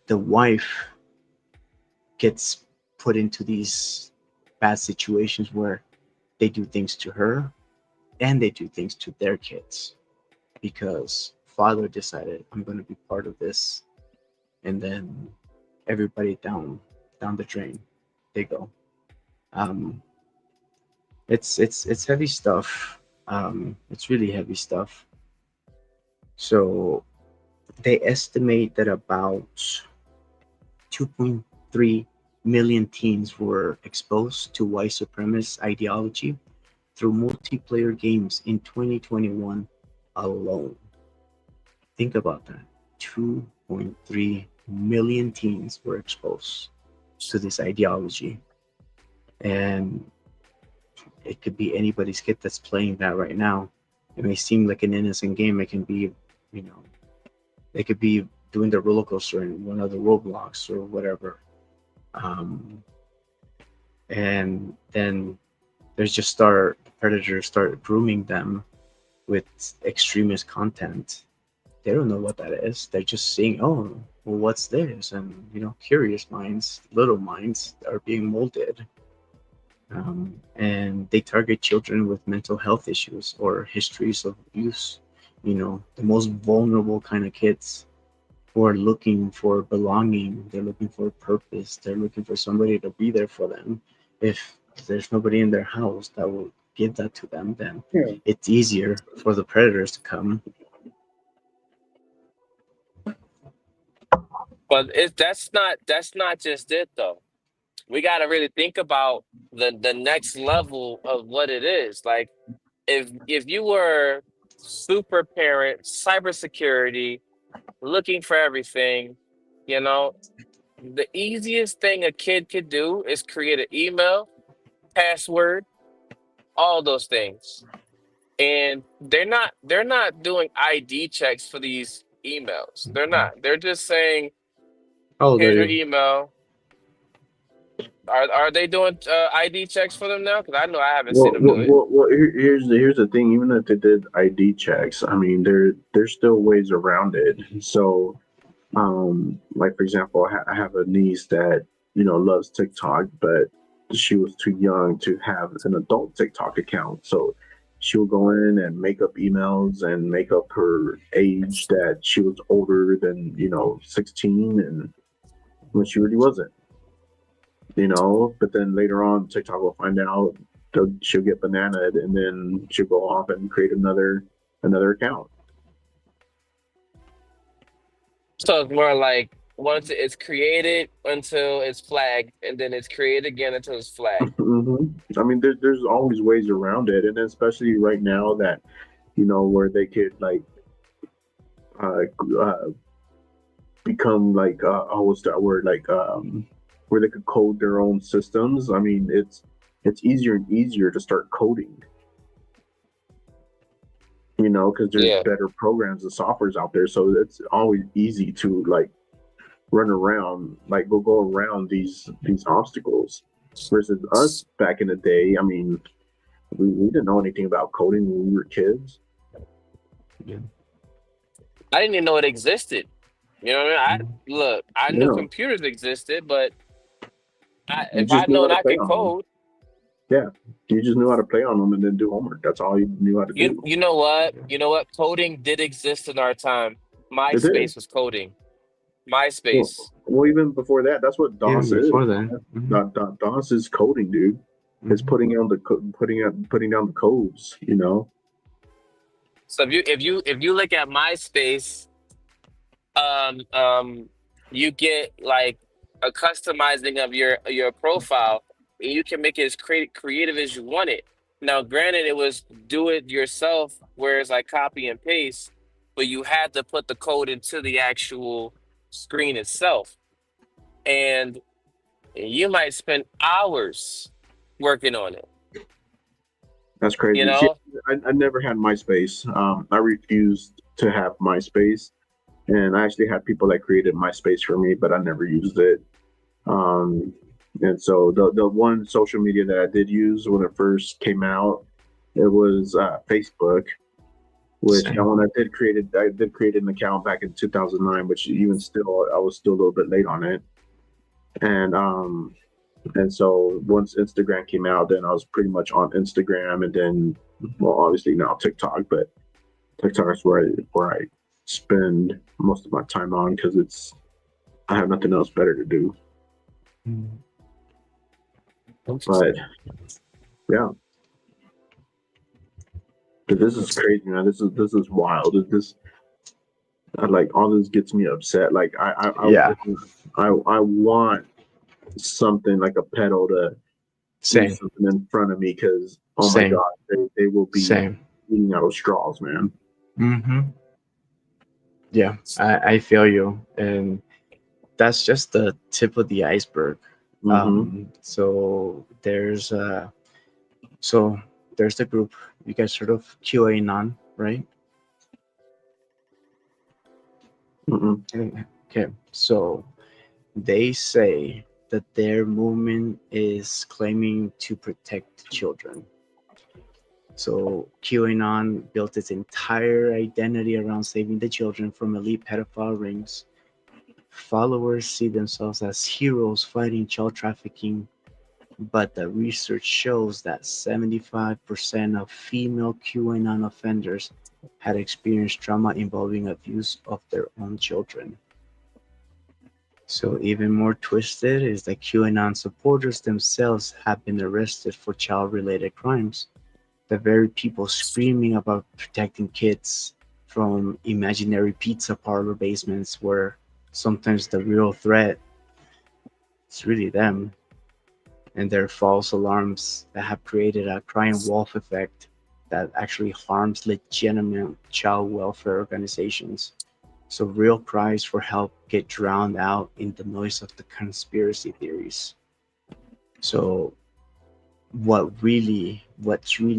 The wife gets put into these bad situations where they do things to her and they do things to their kids because father decided, I'm going to be part of this, and then everybody down the drain they go. It's heavy stuff. It's really heavy stuff. So they estimate that about 2.3 million teens were exposed to white supremacist ideology through multiplayer games in 2021 alone. Think about that. 2.3 million teens were exposed to this ideology. And it could be anybody's kid that's playing that right now. It may seem like an innocent game. It can be, you know, they could be doing the roller coaster in one of the Roblox or whatever. And then predators start grooming them with extremist content. They don't know what that is. They're just seeing, oh, well, what's this? And curious minds, little minds are being molded. And they target children with mental health issues or histories of abuse. The most vulnerable kind of kids who are looking for belonging. They're looking for a purpose. They're looking for somebody to be there for them. If there's nobody in their house that will give that to them, then it's easier for the predators to come. But that's not just it though. We got to really think about the next level of what it is. Like if you were super parent, cybersecurity, looking for everything, the easiest thing a kid could do is create an email, password, all those things. And they're not doing ID checks for these emails. They're not. They're just saying, Oh, here's your email. Are they doing ID checks for them now? Because I know I haven't seen them do it. Here's the thing. Even if they did ID checks, I mean, there's still ways around it. So, like for example, I have a niece that loves TikTok, but she was too young to have an adult TikTok account. So she'll go in and make up emails and make up her age that she was older than 16, and when she really wasn't. But then later on, TikTok will find out, she'll get bananaed, and then she'll go off and create another account. So it's more like once it's created until it's flagged, and then it's created again until it's flagged. I mean, there's always ways around it, and especially right now that where they could like become like what's that word, like where they could code their own systems. I mean, it's easier and easier to start coding, because there's better programs and softwares out there. So it's always easy to like run around, like go around these obstacles. Versus us back in the day, I mean, we didn't know anything about coding when we were kids. Yeah. I didn't even know it existed. You know what I mean? I knew computers existed, but if I'd known I could code. Yeah, you just knew how to play on them and then do homework. That's all you knew how to do. You know what? You know what? Coding did exist in our time. MySpace was coding. MySpace. Well, even before that, that's what DOS is. Before that, DOS is coding, dude. It's putting down the codes. So if you look at MySpace, you get like a customizing of your profile, and you can make it as creative as you want it. Now, granted, it was do it yourself, whereas like copy and paste, but you had to put the code into the actual screen itself, and you might spend hours working on it. That's crazy. See, I never had MySpace. I refused to have MySpace, and I actually had people that created MySpace for me, but I never used it. And so the one social media that I did use when it first came out, it was Facebook, which when I did create an account back in 2009, which even still, I was still a little bit late on it. And so once Instagram came out, then I was pretty much on Instagram, and then, well, obviously now TikTok, but TikTok is where I spend most of my time on, because I have nothing else better to do. But yeah. This is crazy, man. This is wild. This like all this gets me upset. Like Yeah. I want something like a pedal to do Same. something in front of me because oh my Same. god, they will be Same. eating out of straws, man. Mm-hmm. Yeah, I feel you, and that's just the tip of the iceberg. Mm-hmm. So so there's the group you guys sort of QA right? Mm-mm. Okay, so they say that their movement is claiming to protect children. So QAnon built its entire identity around saving the children from elite pedophile rings. Followers see themselves as heroes fighting child trafficking, but the research shows that 75% of female QAnon offenders had experienced trauma involving abuse of their own children. So, even more twisted is that QAnon supporters themselves have been arrested for child related crimes. The very people screaming about protecting kids from imaginary pizza parlor basements where sometimes the real threat is really them and their false alarms that have created a crying wolf effect that actually harms legitimate child welfare organizations. So real cries for help get drowned out in the noise of the conspiracy theories. So what's really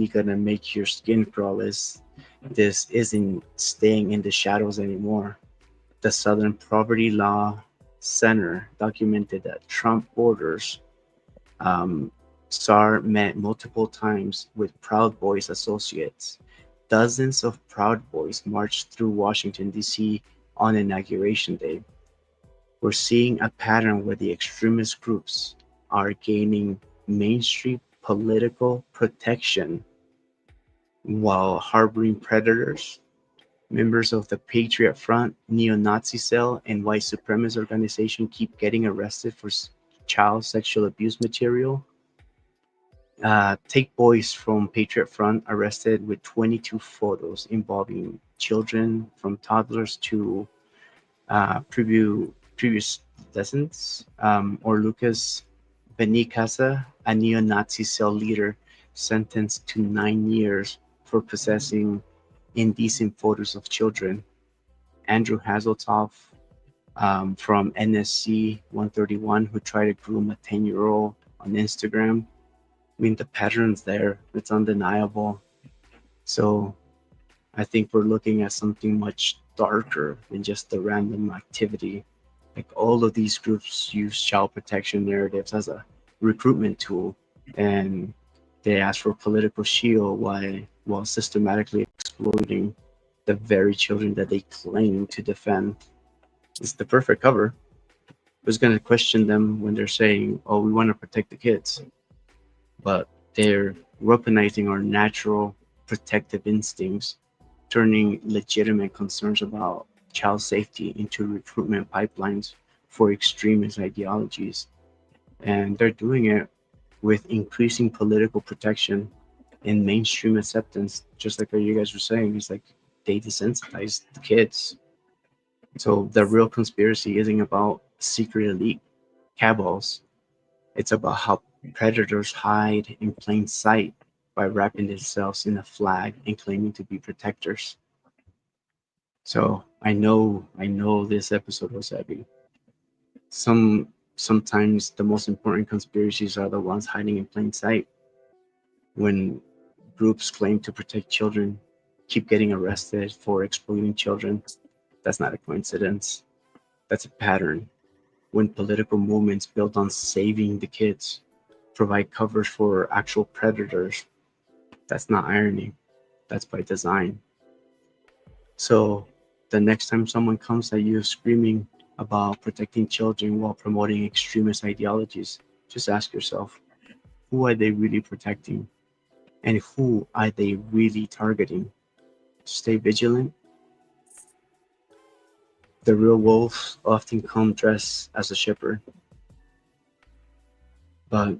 gonna make your skin crawl is this isn't staying in the shadows anymore. The Southern Poverty Law Center documented that Trump orders um, SAR met multiple times with Proud Boys associates. Dozens of Proud Boys marched through Washington, D.C. on Inauguration Day. We're seeing a pattern where the extremist groups are gaining mainstream political protection while harboring predators. Members of the Patriot Front, neo-Nazi cell, and white supremacist organization keep getting arrested for child sexual abuse material. Take boys from Patriot Front arrested with 22 photos involving children from toddlers to previous lessons. Or Lucas Benicasa, a neo-Nazi cell leader, sentenced to 9 years for possessing indecent photos of children. Andrew Hazeltoff from NSC 131, who tried to groom a 10-year-old on Instagram. I mean, the pattern's there, it's undeniable. So I think we're looking at something much darker than just the random activity. Like all of these groups use child protection narratives as a recruitment tool, and they ask for political shield while systematically exploiting the very children that they claim to defend. It's the perfect cover. Who's going to question them when they're saying, "Oh, we want to protect the kids," but they're weaponizing our natural protective instincts, turning legitimate concerns about child safety into recruitment pipelines for extremist ideologies. And they're doing it with increasing political protection and mainstream acceptance, just like what you guys were saying. It's like they desensitize the kids. So the real conspiracy isn't about secret elite cabals. It's about how predators hide in plain sight by wrapping themselves in a flag and claiming to be protectors. So I know this episode was heavy. Sometimes the most important conspiracies are the ones hiding in plain sight. When groups claim to protect children, keep getting arrested for exploiting children, that's not a coincidence. That's a pattern. When political movements built on saving the kids provide covers for actual predators, that's not irony. That's by design. So the next time someone comes at you screaming about protecting children while promoting extremist ideologies, just ask yourself, who are they really protecting? And who are they really targeting? Stay vigilant. The real wolves often come dressed as a shepherd. But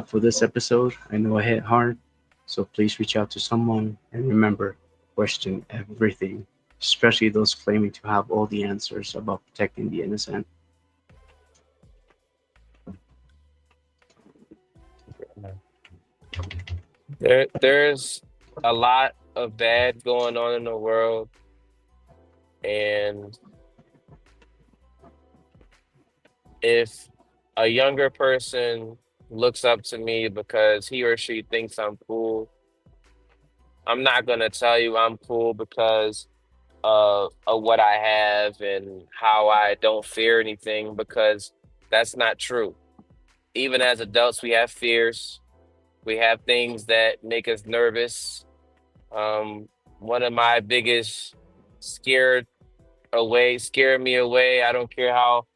for this episode, I know I hit hard. So please reach out to someone and remember, question everything, especially those claiming to have all the answers about protecting the innocent. There's a lot of bad going on in the world, and if a younger person looks up to me because he or she thinks I'm cool, I'm not gonna tell you I'm cool because of what I have and how I don't fear anything, because that's not true. Even as adults, we have fears. We have things that make us nervous. One of my biggest scare me away. I don't care how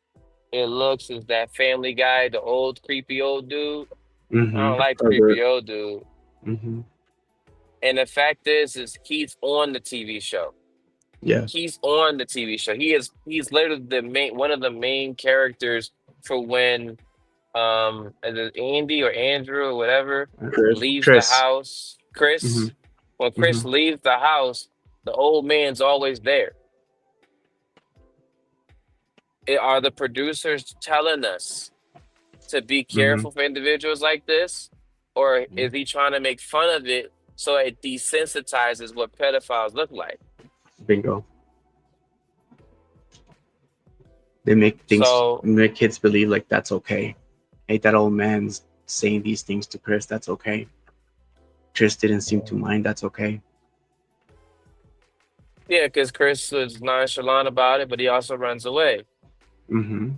it looks, is that Family Guy, the old creepy old dude. I Mm-hmm. don't like the Or creepy old dude. Mm-hmm. And the fact is he's on the TV show. Yeah. He's on the TV show. He's literally one of the main characters for when is it Andy or Andrew or whatever Chris. leaves the Chris. house. Mm-hmm. Chris, when Mm-hmm. Chris leaves the house, the old man's always there. Are the producers telling us to be Mm-hmm. careful for individuals like this? Or is he trying to make fun of it so it desensitizes what pedophiles look like? Bingo. So Make kids believe like that's okay. Hey, that old man's saying these things to Chris. That's okay. Chris didn't seem to mind. That's okay. yeah, because Chris was nonchalant about it, but he also runs away. Mm-hmm.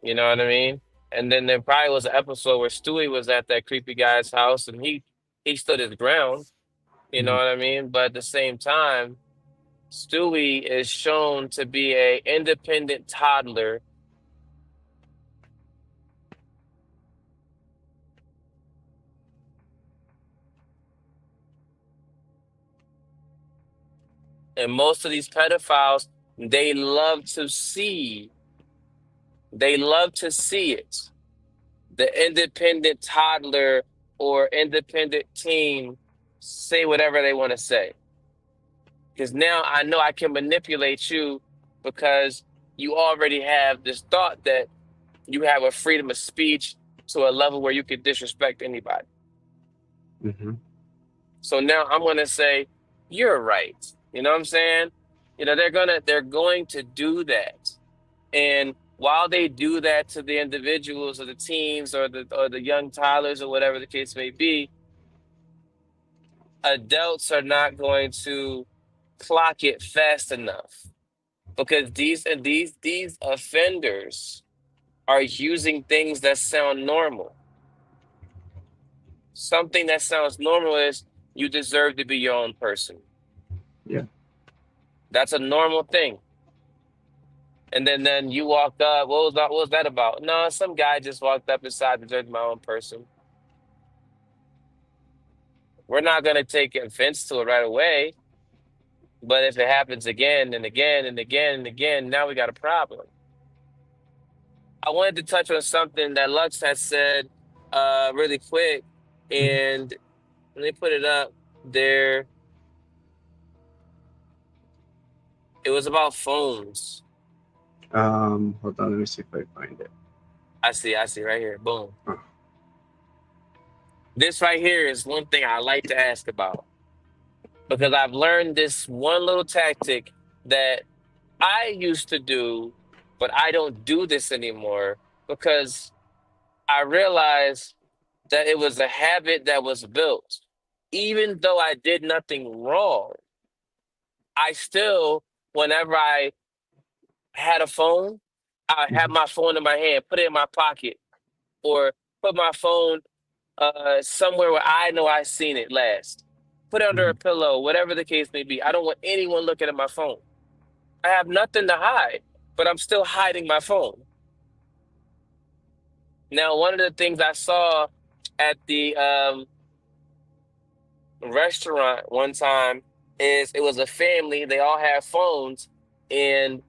You know what I mean? And then there probably was an episode where Stewie was at that creepy guy's house and he stood his ground. You know Mm-hmm. what I mean? But at the same time, Stewie is shown to be a independent toddler. And most of these pedophiles, they love to see it. The independent toddler or independent teen say whatever they want to say. Because now I know I can manipulate you because you already have this thought that you have a freedom of speech to a level where you can disrespect anybody. Mm-hmm. So now I'm gonna say, you're right. You know what I'm saying? You know, they're going to do that. And while they do that to the individuals or the teens or the young toddlers or whatever the case may be, adults are not going to clock it fast enough, because these offenders are using things that sound normal. Something that sounds normal is you deserve to be your own person. Yeah. That's a normal thing. And then you walk up. What was that about? No, some guy just walked up inside, deserved my own person. We're not gonna take offense to it right away. But if it happens again and again and again and again, now we got a problem. I wanted to touch on something that Lux has said really quick, and let me put it up there. It was about phones. Hold on. Let me see if I find it. I see right here. Boom. Oh. This right here is one thing I like to ask about, because I've learned this one little tactic that I used to do, but I don't do this anymore because I realized that it was a habit that was built. Even though I did nothing wrong, I still, whenever I had a phone, I had Mm-hmm. my phone in my hand, put it in my pocket, or put my phone somewhere where I know I seen it last. Put it under Mm-hmm. a pillow, whatever the case may be. I don't want anyone looking at my phone. I have nothing to hide, but I'm still hiding my phone. Now, one of the things I saw at the restaurant one time is it was a family. They all had phones, and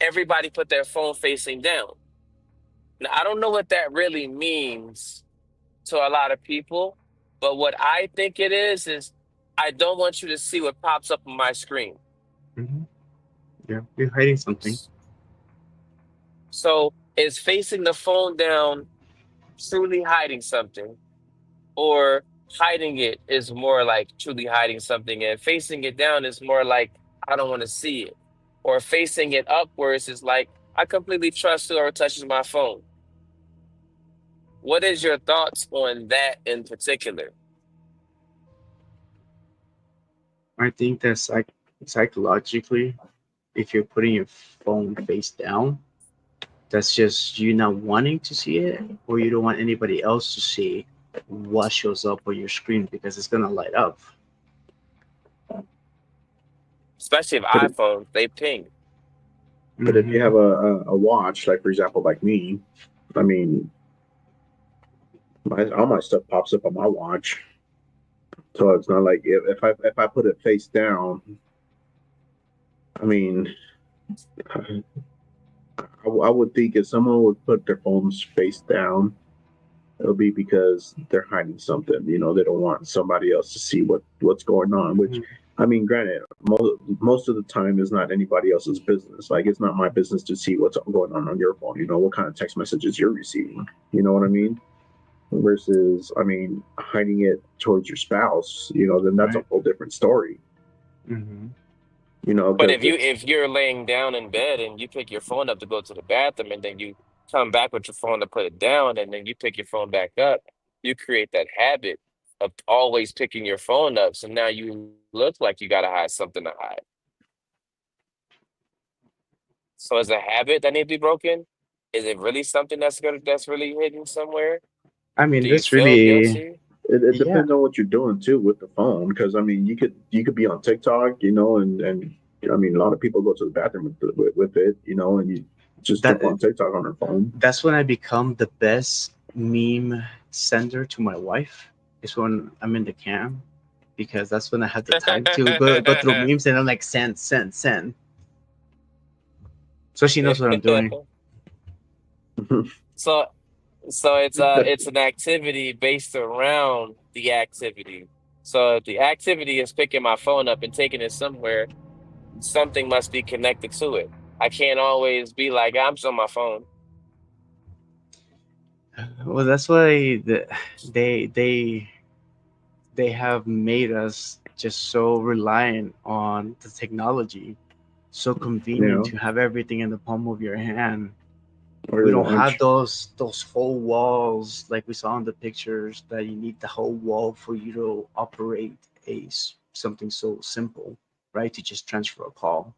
everybody put their phone facing down. Now, I don't know what that really means to a lot of people, But what I think it is I don't want you to see what pops up on my screen. Mm-hmm. Yeah, you're hiding something. So is facing the phone down truly hiding something, or hiding it is more like truly hiding something, and facing it down is more like I don't want to see it, or facing it upwards is like I completely trust whoever touches my phone. What is your thoughts on that in particular? I think that psychologically, if you're putting your phone face down, that's just you not wanting to see it, or you don't want anybody else to see what shows up on your screen because it's gonna light up. Especially if But iPhones, they ping. but if you Mhm. have a watch, like for example, like me, I mean, all my stuff pops up on my watch. So it's not like if I put it face down, I mean, I would think if someone would put their phones face down, it'll be because they're hiding something. You know, they don't want somebody else to see what's going on. Which, Mhm. I mean, granted, most of the time is not anybody else's business. Like it's not my business to see what's going on your phone. You know, what kind of text messages you're receiving. You know what I mean? Versus, I mean, hiding it towards your spouse. You know, then that's a Right. whole different story. Mhm. You know, But because it's if you're laying down in bed and you pick your phone up to go to the bathroom, and then you come back with your phone to put it down, and then you pick your phone back up, you create that habit of always picking your phone up. So now you look like you gotta hide something to hide. So is a habit that need to be broken? Is it really something that's really hidden somewhere? I mean, Do you that's feel really guilty? it yeah. depends on what you're doing too with the phone. Because I mean, you could be on TikTok, you know, and I mean, a lot of people go to the bathroom with it, you know, and you just That jump on TikTok on their phone. that's when I become the best meme sender to my wife. Is when I'm in the cam, because that's when I have the time to go through memes, and I'm like send, send, send. So she knows what I'm doing. So it's an activity based around the activity. So if the activity is picking my phone up and taking it somewhere, something must be connected to it. I can't always be like, I'm just on my phone. Well, that's why they they they have made us just so reliant on the technology, so You convenient know, to have everything in the palm of your hand. or We your don't have watch. those whole walls like we saw in the pictures, that you need the whole wall for you to operate something so simple, right? To just transfer a call.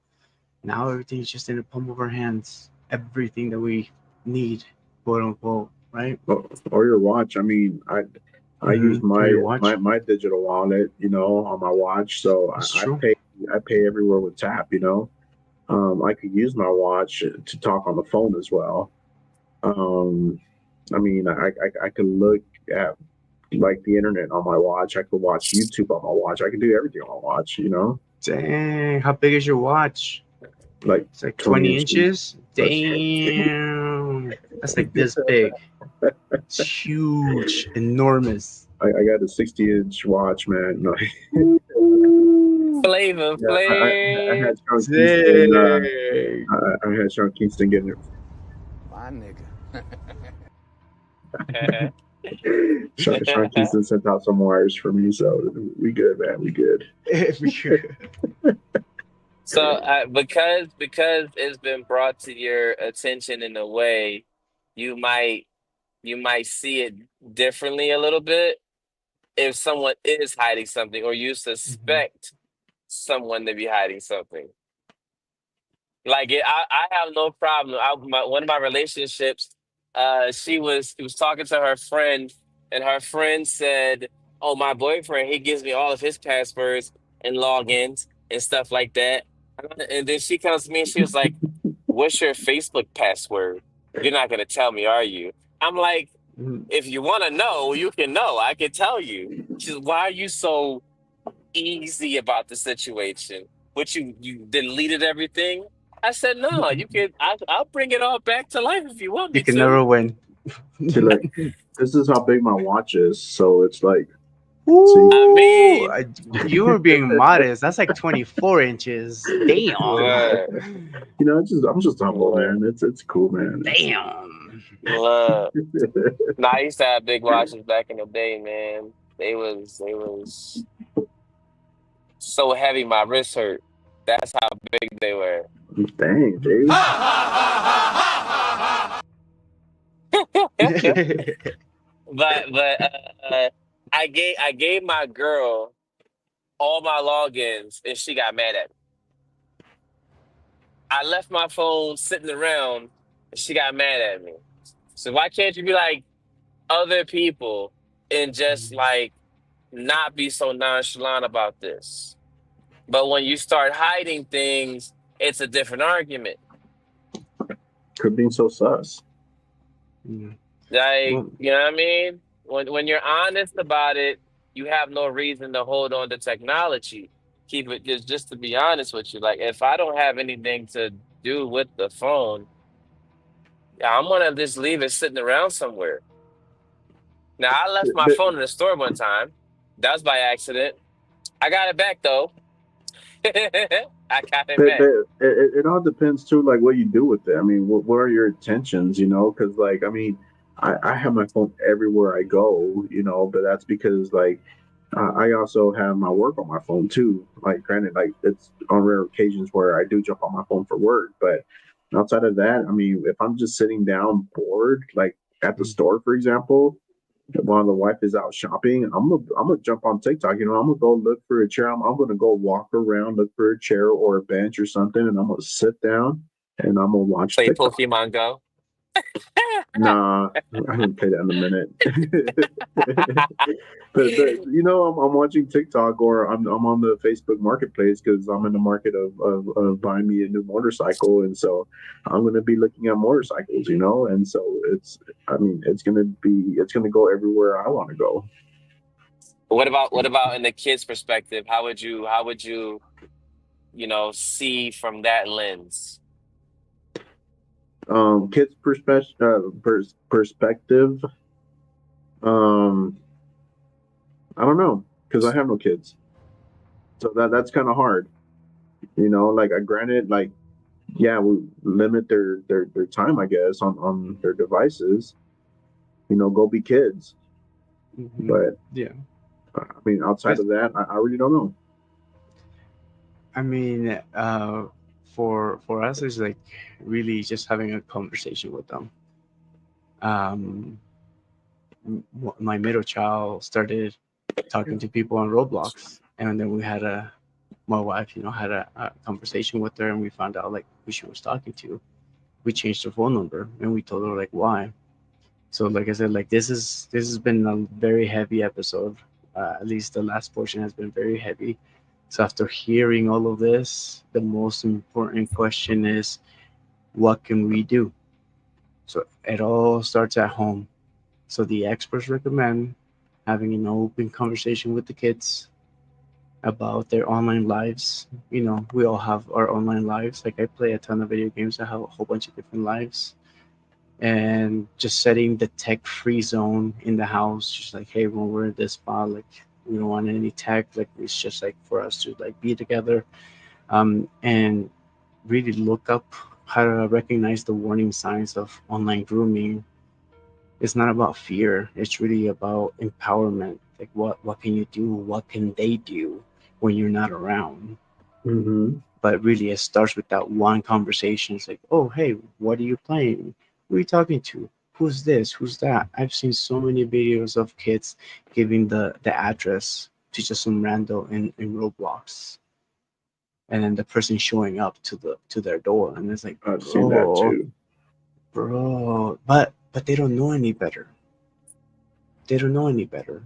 Now everything is just in the palm of our hands. Everything that we need, quote unquote, right? Or your watch. I mean, I use Or my your watch. my digital wallet, you know, on my watch. So It's I true. pay everywhere with tap. You know, I could use my watch to talk on the phone as well. Um, I mean, I could look at like the internet on my watch. I could watch YouTube on my watch. I could do everything on my watch. You know, Dang, how big is your watch? like It's like 20 20 inches. inches. That's Damn, that's like this big. It's huge, enormous. I got a 60-inch watch, man. No, Flavor yeah, I Flav. had Sean Kingston. Dang. I had Sean Kingston getting it. My nigga. Sean Kingston sent out some wires for me, so we good, man. We good. So because it's been brought to your attention in a way, you might you might see it differently a little bit if someone is hiding something, or you Mhm. suspect someone to be hiding something. Like I have no problem. One of my relationships, she was talking to her friend, and her friend said, "Oh, my boyfriend, he gives me all of his passwords and logins and stuff like that." And then she comes to me and she was like, "What's your Facebook password? You're not gonna tell me, are you?" I'm like, Mhm. "If you want to know, you can know. I can tell you." She's, "Why are you so easy about the situation? But you deleted everything?" I said, "No, you could. I'll bring it all back to life if you want You me can to." never win. See, like this is how big my watch is, so it's like I mean, You were being modest. That's like 24 inches. Damn. look, I'm just humble, look, man. It's cool, man. Damn. look. Nah, I used to have big watches back in the day, man. They was so heavy, my wrist hurt. That's how big they were. Dang, dude. But I gave my girl all my logins, and she got mad at me. I left my phone sitting around, and she got mad at me. So why can't you be like other people and just like not be so nonchalant about this? But when you start hiding things, it's a different argument. Quit being so sus. Yeah. Like, Well, you know what I mean? When you're honest about it, you have no reason to hold on to technology. Keep it just to be honest with you. Like if I don't have anything to do with the phone, yeah, I'm gonna just leave it sitting around somewhere. Now I left my But, phone in the store one time. That was by accident. I got it back though. I got it but back. it all depends too, like what you do with it. I mean, what are your intentions? Because like I mean, I have my phone everywhere I go. But that's because like I also have my work on my phone too. Like, granted, like it's on rare occasions where I do jump on my phone for work, but outside of that, I mean, if I'm just sitting down bored, like at the store, for example, while the wife is out shopping, I'm gonna jump on TikTok. I'm gonna go look for a chair. I'm gonna go walk around, look for a chair or a bench or something, and I'm gonna sit down and I'm gonna watch Play TikTok. Pokemon Go. Nah, I haven't played that in a minute. but I'm watching TikTok or I'm on the Facebook Marketplace because I'm in the market of buying me a new motorcycle, and so I'm gonna be looking at motorcycles, and so it's gonna go everywhere I want to go. What about in the kid's perspective? How would you see from that lens? Kids' perspective. Um, I don't know because I have no kids, so that's kind of hard. Like I granted, like yeah, we limit their time, I guess, on their devices. Go be kids. But yeah. I mean, outside of that, I really don't know. I mean, for us, it's like really just having a conversation with them. Um, my middle child started talking to people on Roblox, and then my wife, had a conversation with her, and we found out like who she was talking to. We changed her phone number, and we told her like why. So, like I said, like this has been a very heavy episode. At least the last portion has been very heavy. So after hearing all of this, the most important question is, what can we do? So it all starts at home. So the experts recommend having an open conversation with the kids about their online lives. We all have our online lives. Like I play a ton of video games. I have a whole bunch of different lives. And just setting the tech-free zone in the house, just like, hey, when we're in this spot, like we don't want any tech. Like it's just like for us to like be together, and really look up how to recognize the warning signs of online grooming. It's not about fear. It's really about empowerment. Like what can you do? What can they do when you're not around? Mm-hmm. But really, it starts with that one conversation. It's like, oh, hey, what are you playing? Who are you talking to? Who's this? Who's that? I've seen so many videos of kids giving the address to just some rando in Roblox, and then the person showing up to their door, and it's like, I've seen that too. bro, but they don't know any better. They don't know any better.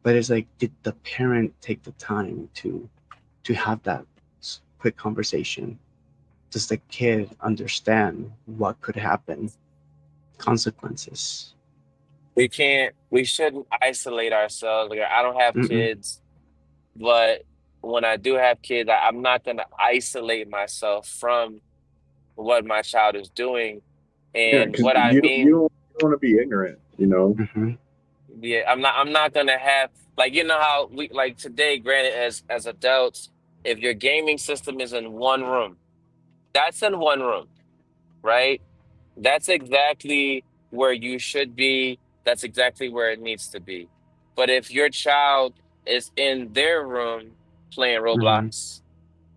But it's like, did the parent take the time to have that quick conversation? Does the kid understand what could happen? Consequences. We shouldn't isolate ourselves. Like I don't have Mm-mm. kids, but when I do have kids, I'm not gonna isolate myself from what my child is doing. Yeah, And because what I you mean, don't want to be ignorant. Mm-hmm. Yeah, I'm not gonna have like you know how we like today, granted, as adults, if your gaming system is in one room, that's in one room, right? That's exactly where you should be. That's exactly where it needs to be. But if your child is in their room playing Hmm. Roblox,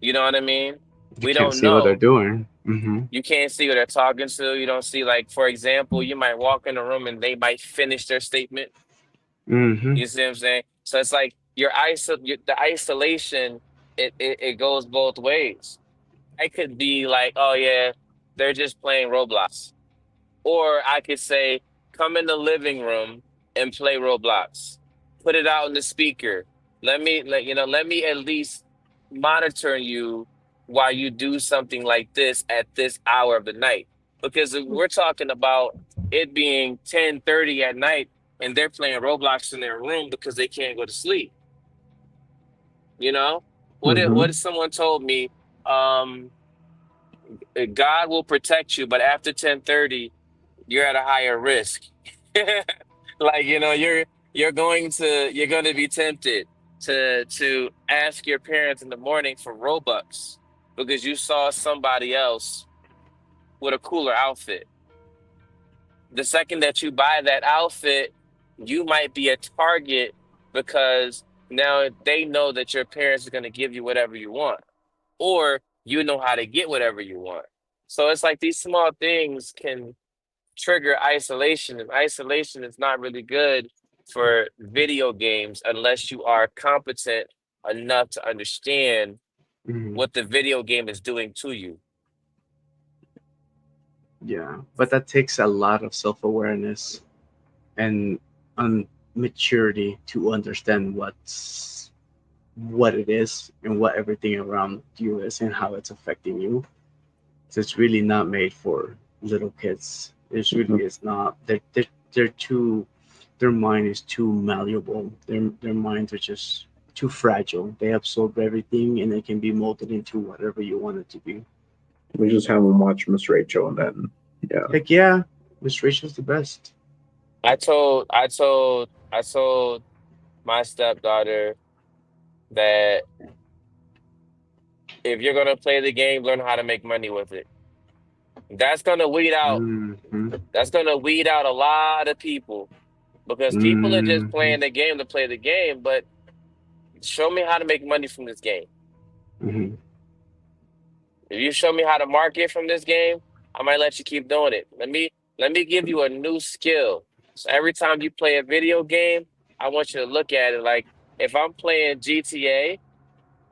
you know what I mean? You We can't don't see what they're know. doing. Hmm. You can't see who they're talking to. You don't see, like, for example, you might walk in a room and they might finish their statement. Hmm. You see what I'm saying? So it's like the isolation, it goes both ways. I could be like, oh yeah, they're just playing Roblox. Or I could say, come in the living room and play Roblox. Put it out in the speaker. Let me at least monitor you while you do something like this at this hour of the night. Because if we're talking about it being 10:30 at night and they're playing Roblox in their room because they can't go to sleep. You know? What Hmm. if someone told me, um, God will protect you, but after 10:30, you're at a higher risk. Like, you're going to be tempted to ask your parents in the morning for Robux because you saw somebody else with a cooler outfit. The second that you buy that outfit, you might be a target because now they know that your parents are going to give you whatever you want, or you know how to get whatever you want. So it's like these small things can trigger isolation, and isolation is not really good for video games unless you are competent enough to understand Hmm. what the video game is doing to you. Yeah, but that takes a lot of self-awareness and maturity to understand what it is and what everything around you is and how it's affecting you. So it's really not made for little kids. It's really is not. They're too. Their mind is too malleable. Their minds are just too fragile. They absorb everything and they can be molded into whatever you want it to be. We just have them watch Miss Rachel, and then yeah. Heck yeah, Miss Rachel's the best. I told my stepdaughter that if you're gonna play the game, learn how to make money with it. That's gonna weed out. Hmm. That's gonna weed out a lot of people because people are just Hmm. playing the game to play the game. But show me how to make money from this game. Hmm. If you show me how to market from this game, I might let you keep doing it. Let me give you a new skill. So every time you play a video game, I want you to look at it like if I'm playing GTA,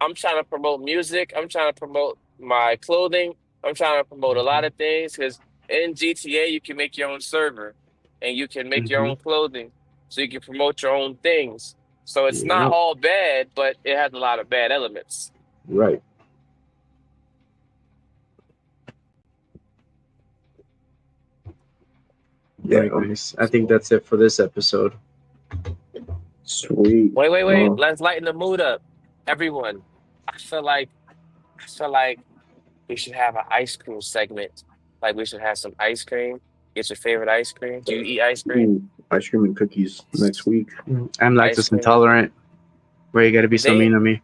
I'm trying to promote music, I'm trying to promote my clothing, I'm trying to promote a lot of things because in GTA you can make your own server and you can make your Hmm. own clothing. So you can promote your own things. So it's not Yep. all bad, but it has a lot of bad elements. Right. All Yeah. right, guys. I think that's it for this episode. Sweet. Wait. Let's lighten the mood up. Everyone. I feel like I feel like we should have an ice cream segment. Like we should have some ice cream. Get your favorite ice cream. Do you eat ice cream? Ooh, ice cream and cookies next week. I'm Ice lactose cream. intolerant. Where you gotta be so They mean to me.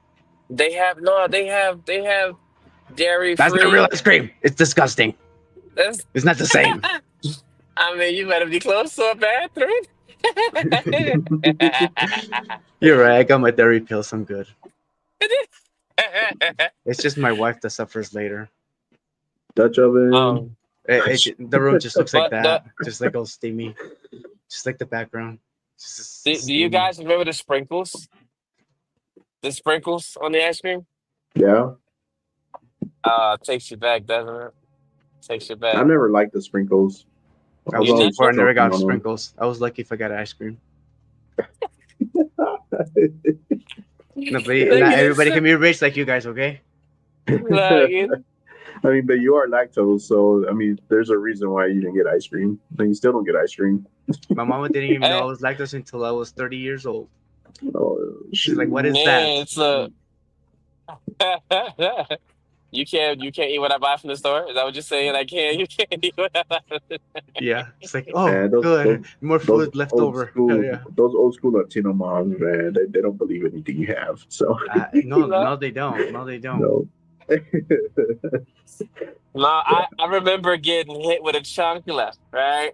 they have no, they have dairy That's not real free. ice cream. It's disgusting. That's It's not the same. I mean, you better be close to a bathroom. You're right. I got my dairy pills. I'm good. It's just my wife that suffers later. Dutch oven. The room just looks like But that. Just like all steamy. Just like the background. Just do you steamy. guys remember the sprinkles? The sprinkles on the ice cream? Yeah. Takes you back, doesn't it? Takes you I back. never liked the sprinkles. I I was was You so ne- always poor. I never choking got on them. sprinkles. I was lucky if I got ice cream. No, but Look not at this. everybody can be rich like you guys, okay? Look, I mean, but you are lactose, so I mean, there's a reason why you didn't get ice cream. But you still don't get ice cream. My mama didn't even know I eh, was lactose until I was 30 years old. Oh, She's like, shoot. "What is that?" man, it's a You can't eat what I buy from the store. Is that what you're saying? I can't. You can't eat what I buy from the store. Yeah, it's like, oh, Man, good, more food left over. Hell yeah. those old school Latino moms, man, they don't believe anything you have. So No, they don't. No, they don't. no. No, I remember getting hit with a chancla, right?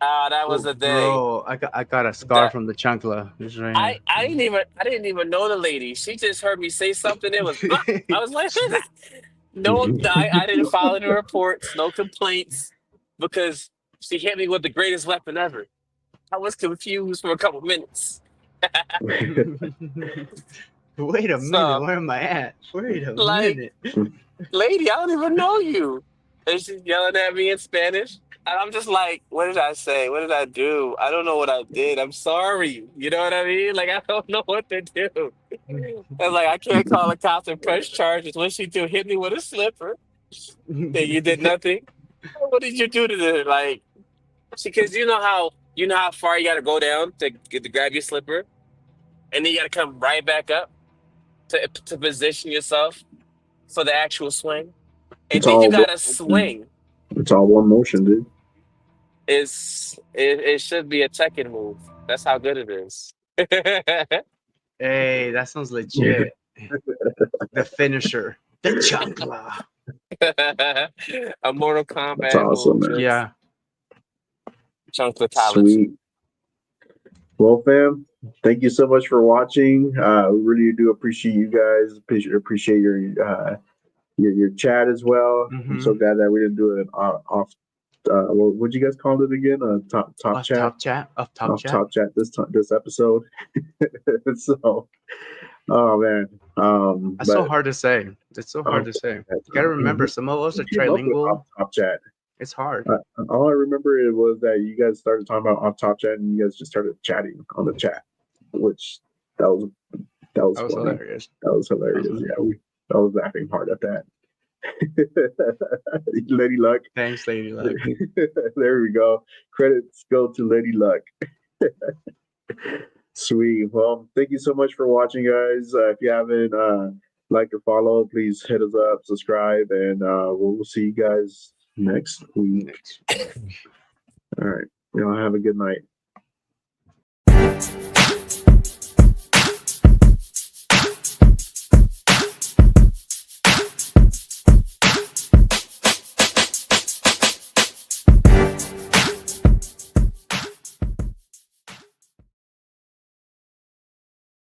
That was the day. Bro, I got a scar from the chancla. It's right I didn't even know the lady. She just heard me say something. It was here. I was like, no, I didn't file any reports, no complaints, because she hit me with the greatest weapon ever. I was confused for a couple minutes. Wait a minute, So, where am I at? Wait a like, minute. lady, I don't even know you. And she's yelling at me in Spanish. And I'm just like, what did I say? What did I do? I don't know what I did. I'm sorry. You know what I mean? Like, I don't know what to do. And like, I can't call the cops and press charges. What she do? Hit me with a slipper. And you did nothing. What did you do to her? Like, because you know how far you got to go down to grab your slipper, and then you got to come right back up to position yourself for the actual swing, and It's then you all got to swing. It's all one motion, dude. It should be a Tekken move. That's how good it is. Hey, that sounds legit. The finisher, the chancla. A Mortal Kombat That's awesome, move. man. Yeah. Chunklatology. Sweet. Well, fam, thank you so much for watching. Really do appreciate you guys. Appreciate your chat as well. I'm so glad that we didn't do it off. What'd you guys call it again? Top chat. Top chat this episode. So, oh man, That's so hard to say. It's so hard to say. You gotta remember, some of us are trilingual. Top chat. It's hard. All I remember it was that you guys started talking about off top chat, and you guys just started chatting on the chat, which that was funny. Hilarious. That was hilarious. Yeah, I was laughing hard at that. Lady Luck. Thanks, Lady Luck. There we go. Credits go to Lady Luck. Sweet. Well, thank you so much for watching, guys. If you haven't liked or followed, please hit us up, subscribe, and we'll see you guys next week. All right. Have a good night.